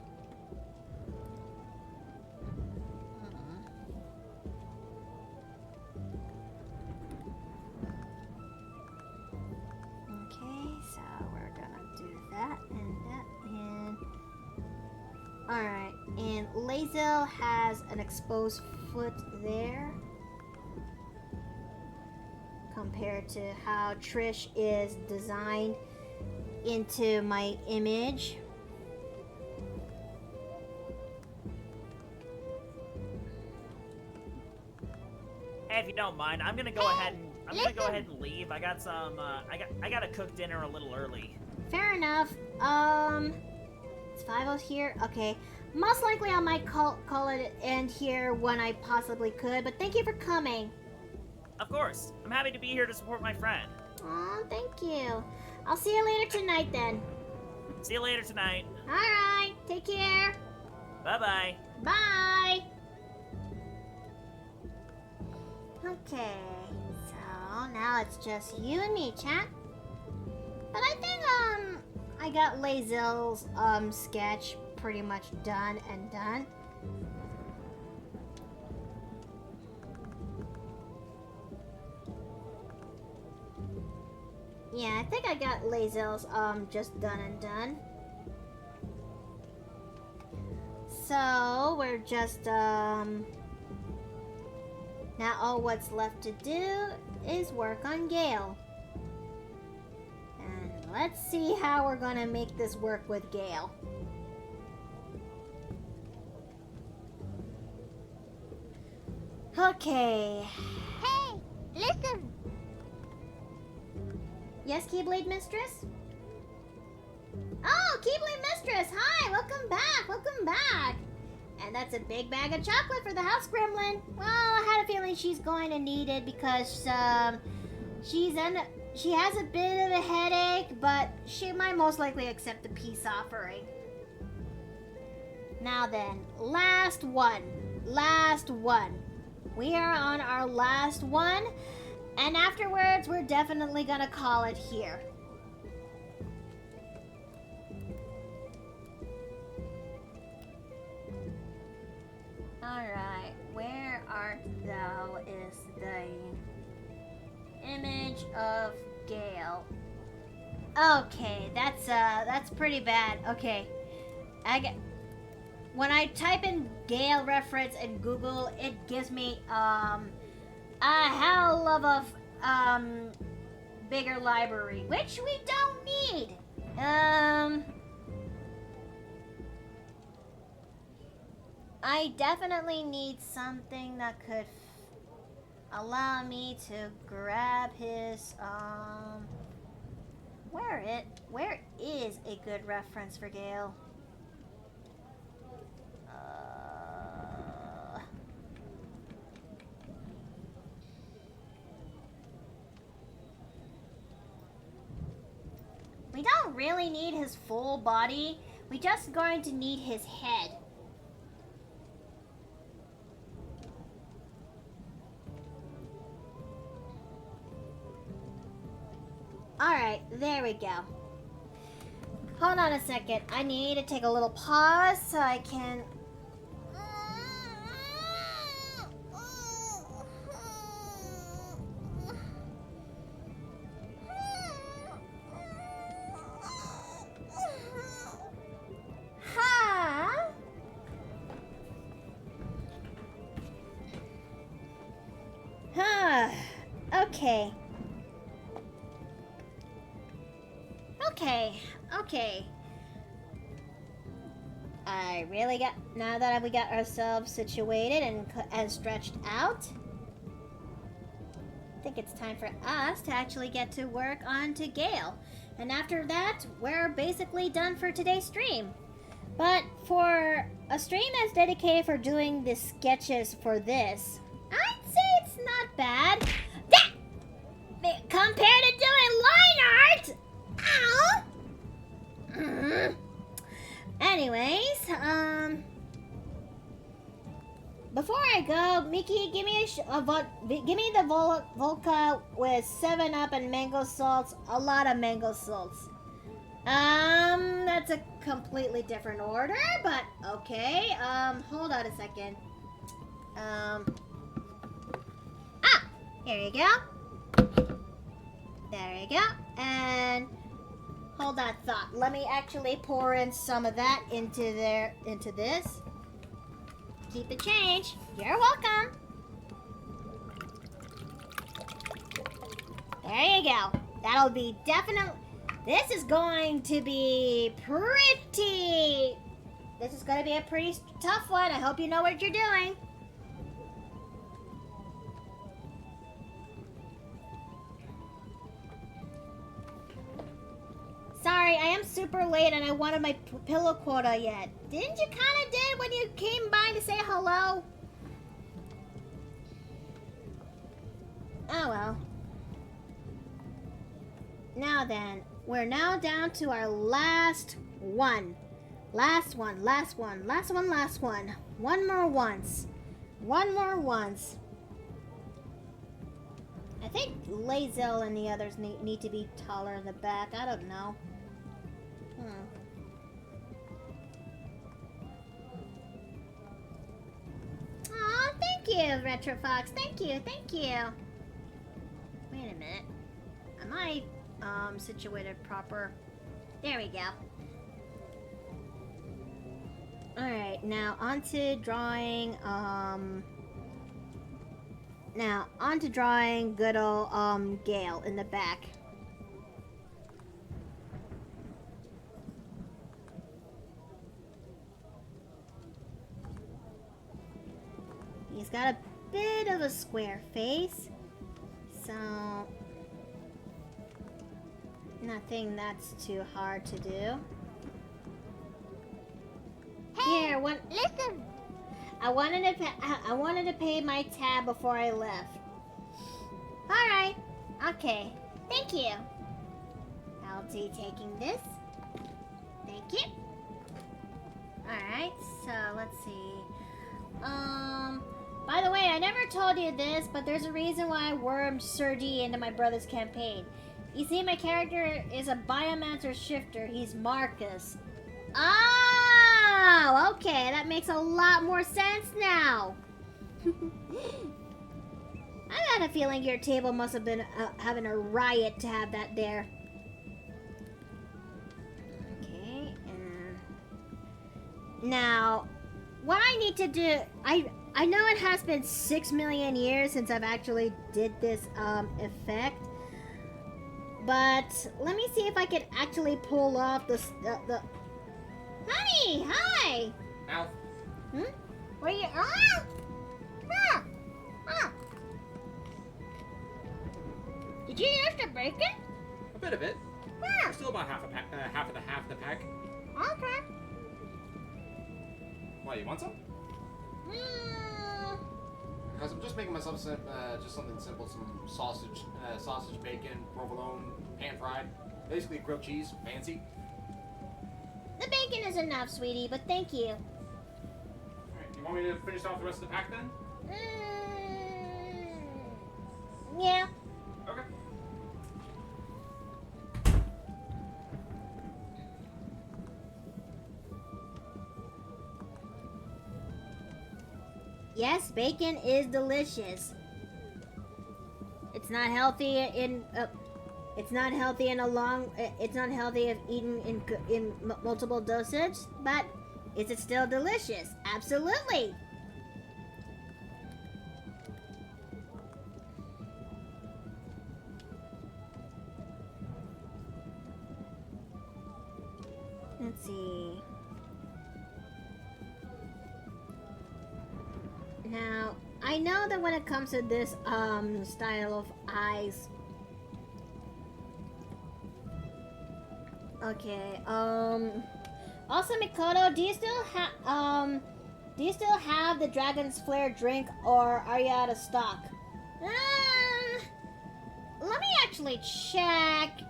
Okay, so we're gonna do that and that and alright, and Lazel has an exposed foot there compared to how Trish is designed into my image. Hey, if you don't mind, I'm gonna go ahead and leave. I got some I gotta cook dinner a little early. Fair enough. It's 5:00 here. Okay. Most likely I might call it end here when I possibly could, but thank you for coming. Of course. I'm happy to be here to support my friend. Aw, thank you. I'll see you later tonight then. See you later tonight. Alright, take care. Bye-bye. Bye. Okay, so now it's just you and me, chat. But I think, I got Lazil's, sketch pretty much done and done. Yeah, I think I got Lazil's, just done and done. So, we're just, now all what's left to do is work on Gale. And let's see how we're gonna make this work with Gale. Okay. Hey, listen. Yes, Keyblade Mistress? Oh, Keyblade Mistress! Hi! Welcome back! Welcome back! And that's a big bag of chocolate for the house gremlin. Well, I had a feeling she's going to need it because, she has a bit of a headache, but she might most likely accept the peace offering. Now then, last one. Last one. We are on our last one, and afterwards, we're definitely gonna call it here. Alright, where art thou is the image of Gale. Okay, that's pretty bad. Okay. When I type in Gale reference in Google, it gives me a hell of a bigger library, which we don't need. I definitely need something that could allow me to grab his, where is a good reference for Gale? We don't really need his full body. We're just going to need his head. Alright, there we go. Hold on a second. I need to take a little pause so I can... Okay. Okay. I really got... Now that we got ourselves situated and stretched out, I think it's time for us to actually get to work on to Gale. And after that, we're basically done for today's stream. But for a stream that's dedicated for doing the sketches for this, I'd say it's not bad. Compared to doing line art! Ow! Anyways, before I go, Mickey, give me the Volca with 7-Up and mango salts. A lot of mango salts. That's a completely different order, but okay. Hold on a second. Here you go. There you go. And hold that thought. Let me actually pour in some of that into this. Keep the change. You're welcome. There you go. That'll be definitely... This is going to be pretty... This is going to be a pretty tough one. I hope you know what you're doing. Sorry, I am super late and I wanted my pillow quota yet. Didn't you kind of did when you came by to say hello? Oh well. Now then, we're now down to our last one. Last one. One more once. I think Lazel and the others need to be taller in the back. I don't know. Aw, thank you, Retrofox. Thank you, thank you. Wait a minute. Am I, situated proper? There we go. Alright, now onto drawing, good old, Gale in the back. He's got a bit of a square face, so nothing that's too hard to do. Hey, Here, listen. I wanted to pay my tab before I left. All right, okay, thank you. I'll be taking this. Thank you. All right, so let's see. By the way, I never told you this, but there's a reason why I wormed Sir D into my brother's campaign. You see, my character is a Biomancer shifter. He's Marcus. Oh, okay, that makes a lot more sense now. I got a feeling your table must have been having a riot to have that there. Okay, now, what I need to do, I know it has been 6 million years since I've actually did this effect, but let me see if I can actually pull off the Honey, hi. Mouth. Where you? Did you eat the bacon? A bit of it. Still about half of the pack. Okay. Why, you want some? Because I'm just making myself just something simple, some sausage, bacon, provolone, pan fried, basically grilled cheese, fancy. The bacon is enough, sweetie, but thank you. Alright, do you want me to finish off the rest of the pack then? Yeah. Okay. Yes, bacon is delicious. It's not healthy it's not healthy if eaten in multiple dosage, but is it still delicious? Absolutely. Let's see. Now, I know that when it comes to this style of eyes, okay, also Mikoto, do you still have the Dragon's Flare drink, or are you out of stock? Let me actually check.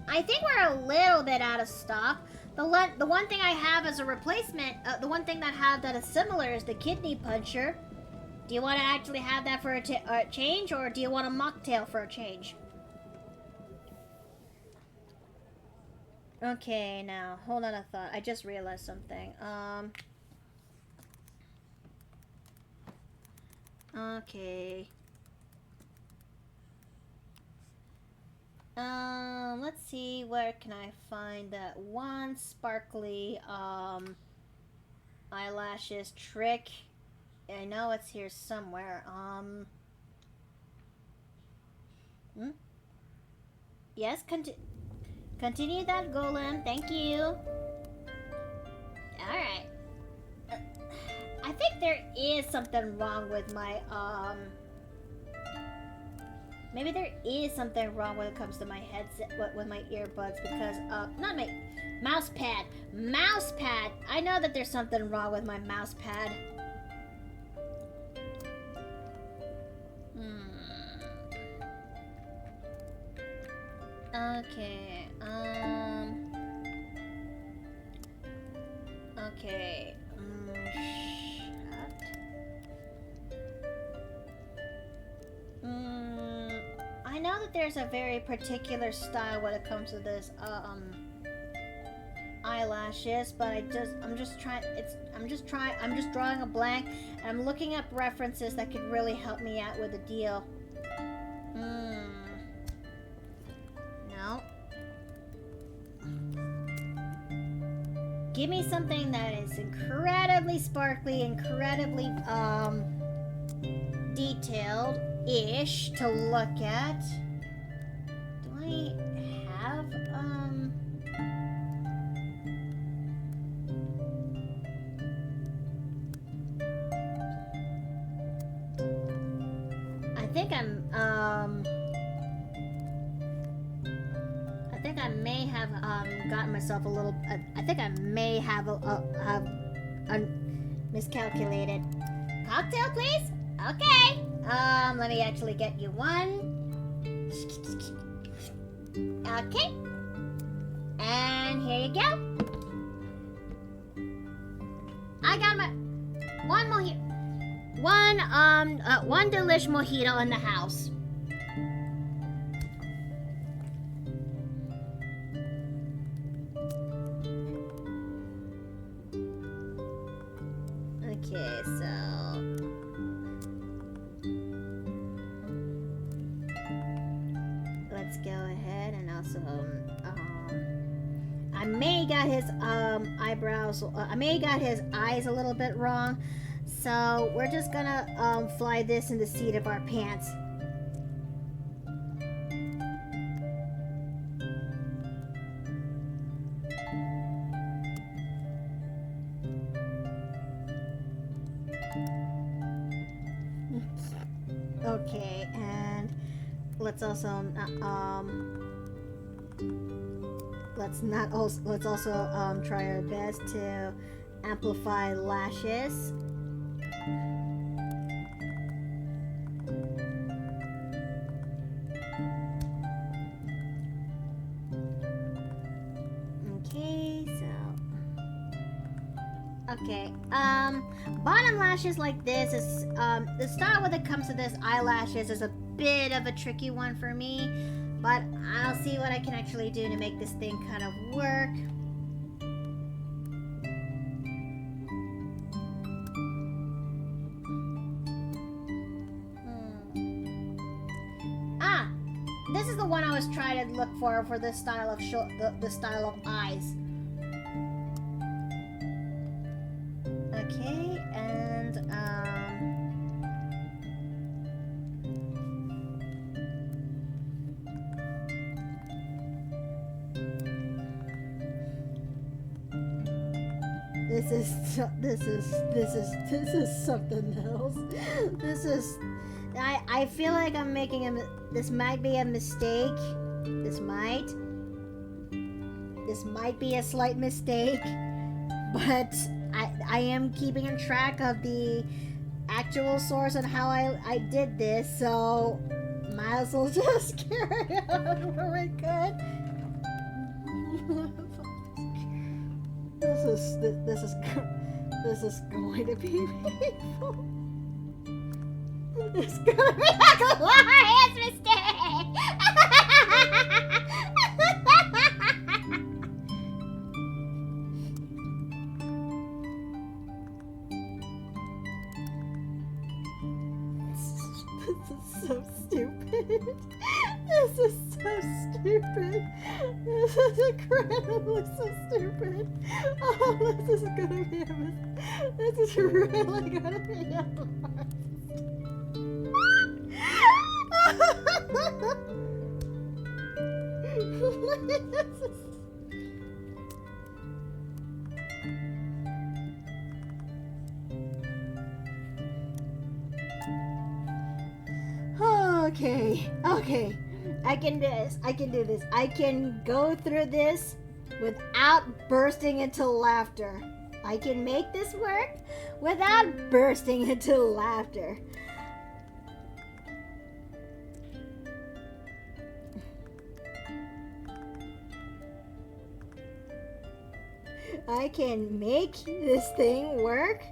I think we're a little bit out of stock. The one thing I have as a replacement, the one thing that I have that is similar is the Kidney Puncher. Do you want to actually have that for a change, or do you want a mocktail for a change? Okay, now, hold on a thought. I just realized something. Okay. Let's see, where can I find that one sparkly, eyelashes trick? I know it's here somewhere. Yes, continue that, Golem. Thank you. Alright. I think there is something wrong with my, maybe there is something wrong when it comes to my headset, with my earbuds, because, not my mouse pad. Mouse pad! I know that there's something wrong with my mouse pad. Okay, okay, that there's a very particular style when it comes to this eyelashes, but I'm just drawing a blank, and I'm looking up references that could really help me out with the deal. No. Give me something that is incredibly sparkly, incredibly detailed-ish to look at. Do I have I think I may have gotten myself a little. I think I may have miscalculated. Cocktail, please. Okay. Let me actually get you one. Okay. And here you go. I got my one mojito. One delish mojito in the house. Okay, so let's go ahead and also I may got his eyebrows. I may got his eyes a little bit wrong. So we're just gonna fly this in the seat of our pants. Okay, and let's also let's also try our best to amplify lashes. Okay, bottom lashes like this is, the style when it comes to this eyelashes is a bit of a tricky one for me, but I'll see what I can actually do to make this thing kind of work. This is the one I was trying to look for this style of the style of eyes. Okay, and this is something else. I feel like I'm making this might be a mistake. This might be a slight mistake, but I am keeping in track of the actual source on how I did this, so might as well just carry on where we could. This is going to be painful. It's gonna be a glorious mistake. So stupid. This is so stupid. This is incredibly so stupid. Oh, this is gonna be this is really gonna be a Okay. I can do this. I can go through this without bursting into laughter. I can make this work without bursting into laughter. I can make this thing work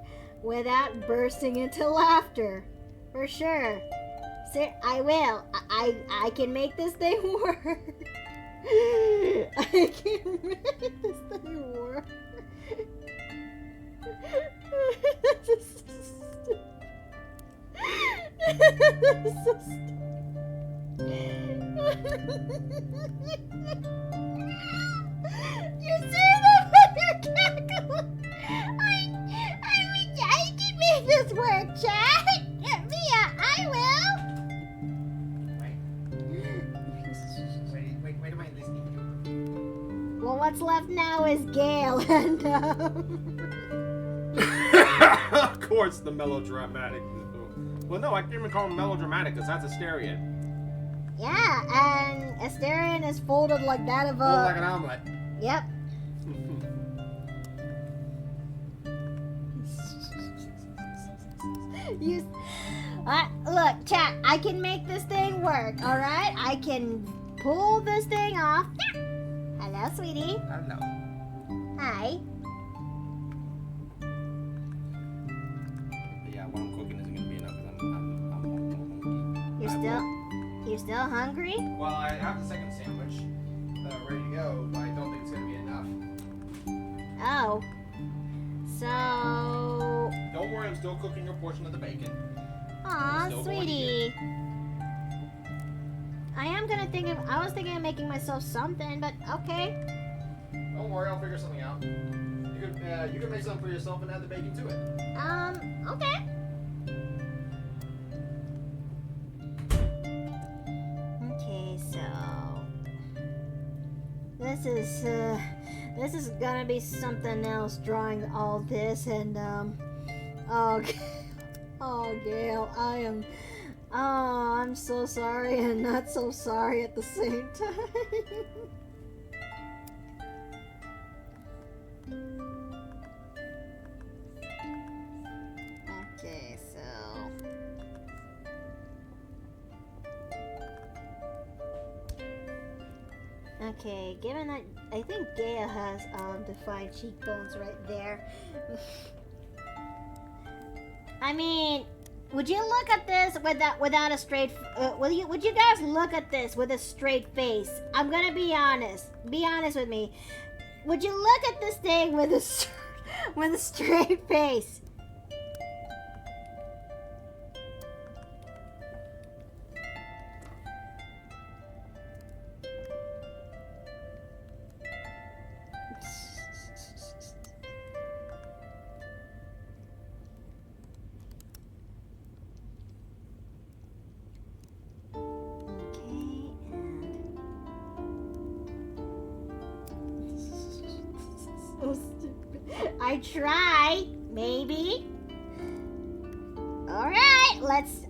without bursting into laughter. For sure. Sir, I will. I can make this thing work. I can make this thing work. This is so stupid. This is so stupid. You see that when you're cackling? I can make this work, Chad. Mia, I will. Wait, am I listening Well, what's left now is Gale and Of course, the melodramatic. Well, no, I can't even call him melodramatic because that's Asterion. yeah, and Asterion is folded like that of a. Fold like an omelet. Yep. You. Look, chat. I can make this thing work. All right, I can pull this thing off. Hello, sweetie. Hello. Hi. Yeah, what I'm cooking isn't gonna be enough because I'm You're still hungry? Well, I have the second sandwich ready to go, but I don't think it's gonna be enough. Oh. So. Don't worry, I'm still cooking your portion of the bacon. Aw, Still going to sweetie. I was thinking of making myself something, but okay. Don't worry, I'll figure something out. You can make something for yourself and add the bacon to it. Okay. Okay, so this is gonna be something else drawing all this and oh Gail, I'm so sorry and not so sorry at the same time. Okay, so okay, given that I think Gaia has defined cheekbones right there. I mean, would you look at this without a straight? Would you guys look at this with a straight face? I'm gonna be honest. Be honest with me. Would you look at this thing with a straight face? So stupid. I try, maybe. All right, let's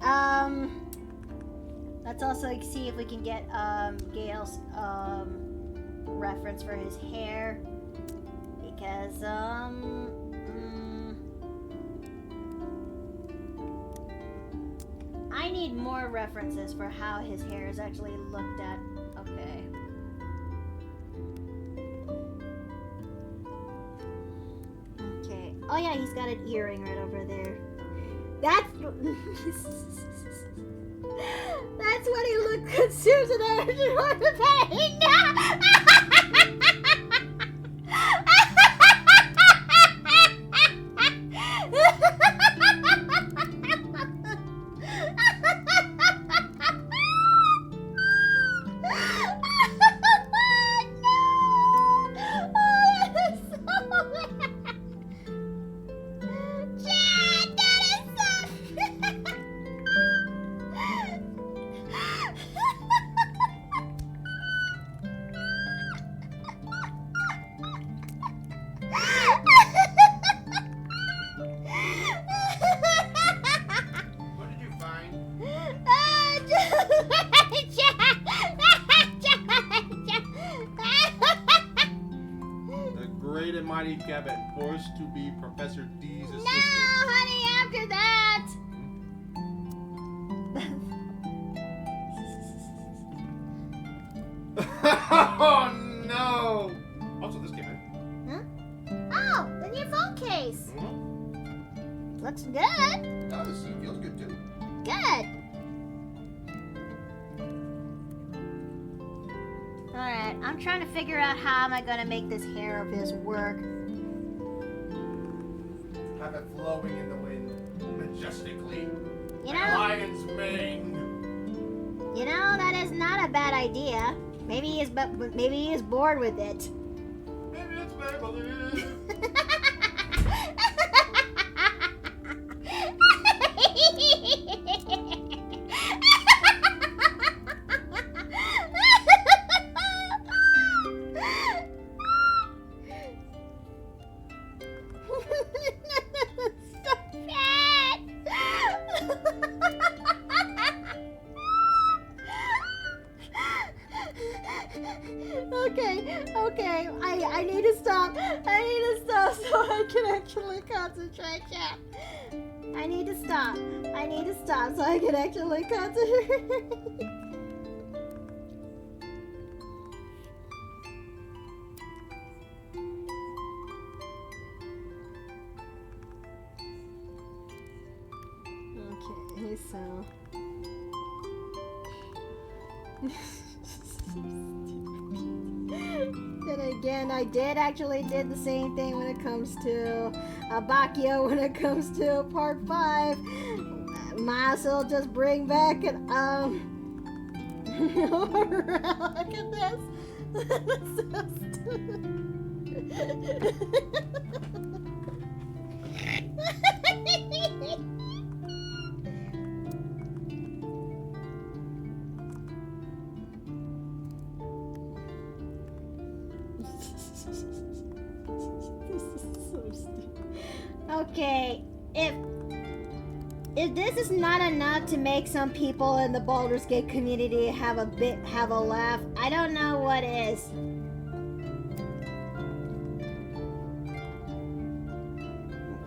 also see if we can get Gail's reference for his hair, because I need more references for how his hair is actually looked at. Okay. Okay. Oh yeah, he's got an earring right over there. That's that's what he looked at Susan on the pain. Kevin, forced to be Professor D's assistant. No, honey, after that. Oh no! Also, this came in. Huh? Oh, the new phone case. Mm-hmm. Looks good. Oh, this feels good too. Good. it. I'm trying to figure out how am I gonna make this hair of his work. Have it flowing in the wind, majestically. You Like a know, lion's mane. that is not a bad idea. Maybe he is bored with it. Maybe it's Maybelline. Stop it! Okay. I need to stop. I need to stop so I can actually concentrate. Chat. I need to stop so I can actually concentrate. Okay, so. Then again, I did the same thing when it comes to Abakio, when it comes to part 5. Might as well just bring back an, look at this. That's so stupid. This is so stupid. Okay, if this is not enough to make some people in the Baldur's Gate community have a laugh, I don't know what is.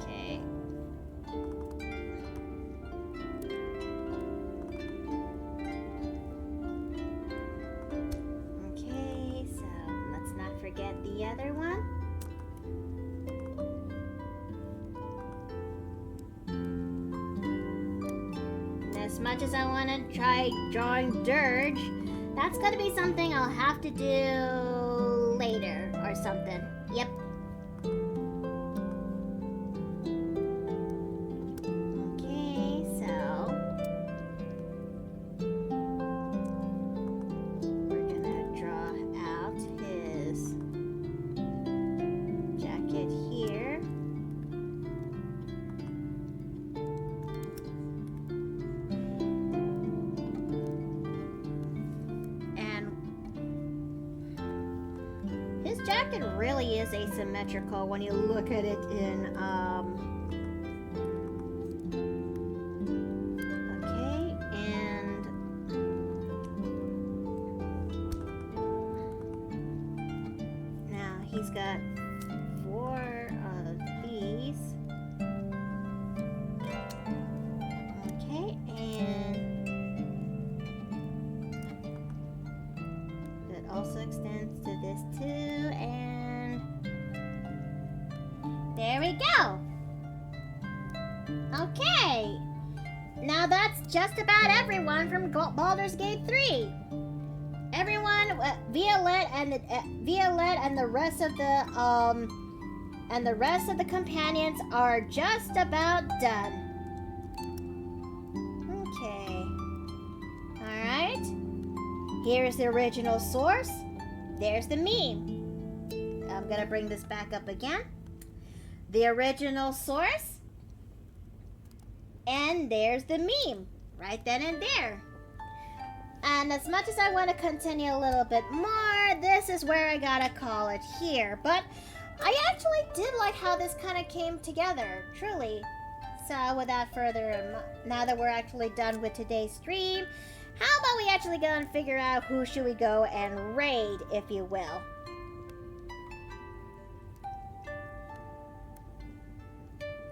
Okay. Okay, so let's not forget the other one. As much as I want to try drawing Dirge, that's gonna be something I'll have to do later or something. Yep. Okay, so we're gonna draw out his jacket here. His jacket really is asymmetrical when you look at it in, okay, and now he's got 4 of these. Okay, and it also extends to this too, and there we go. Okay, now that's just about everyone from Baldur's Gate 3. Everyone, Violette and the rest of the companions are just about done. Okay. All right. Here's the original source. There's the meme. I'm gonna bring this back up again. The original source. And there's the meme. Right then and there. And as much as I want to continue a little bit more, this is where I gotta call it here. But I actually did like how this kind of came together, truly. So without further ado, now that we're actually done with today's stream, how about we actually go and figure out who should we go and raid, if you will.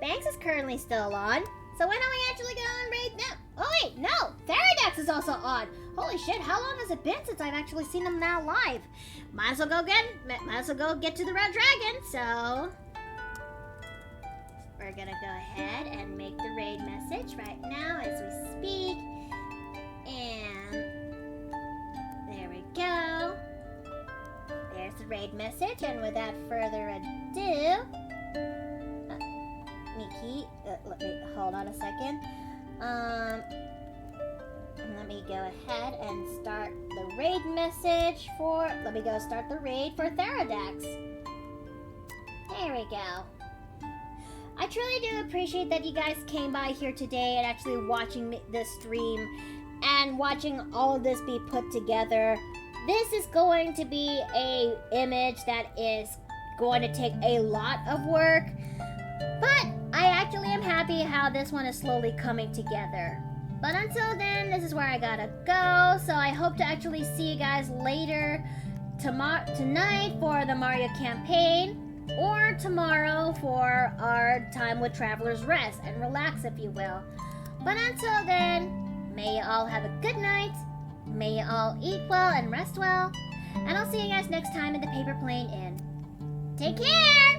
Banks is currently still on, so why don't we actually go and raid them? Oh wait, no! Faradex is also on! Holy shit, how long has it been since I've actually seen them now live? Might as well go get to the Red Dragon, so we're gonna go ahead and make the raid message right now as we speak. And there we go. message, and without further ado, Miki, let me hold on a second. Let me go ahead and start the raid message for. Let me go start the raid for Theradex. There we go. I truly do appreciate that you guys came by here today and actually watching this stream and watching all of this be put together. This is going to be a image that is going to take a lot of work, but I actually am happy how this one is slowly coming together. But until then, this is where I gotta go, so I hope to actually see you guys later tonight for the Mario campaign, or tomorrow for our time with Traveler's Rest and relax, if you will. But until then, may you all have a good night, may you all eat well and rest well, and I'll see you guys next time in the Paper Plane Inn. Take care!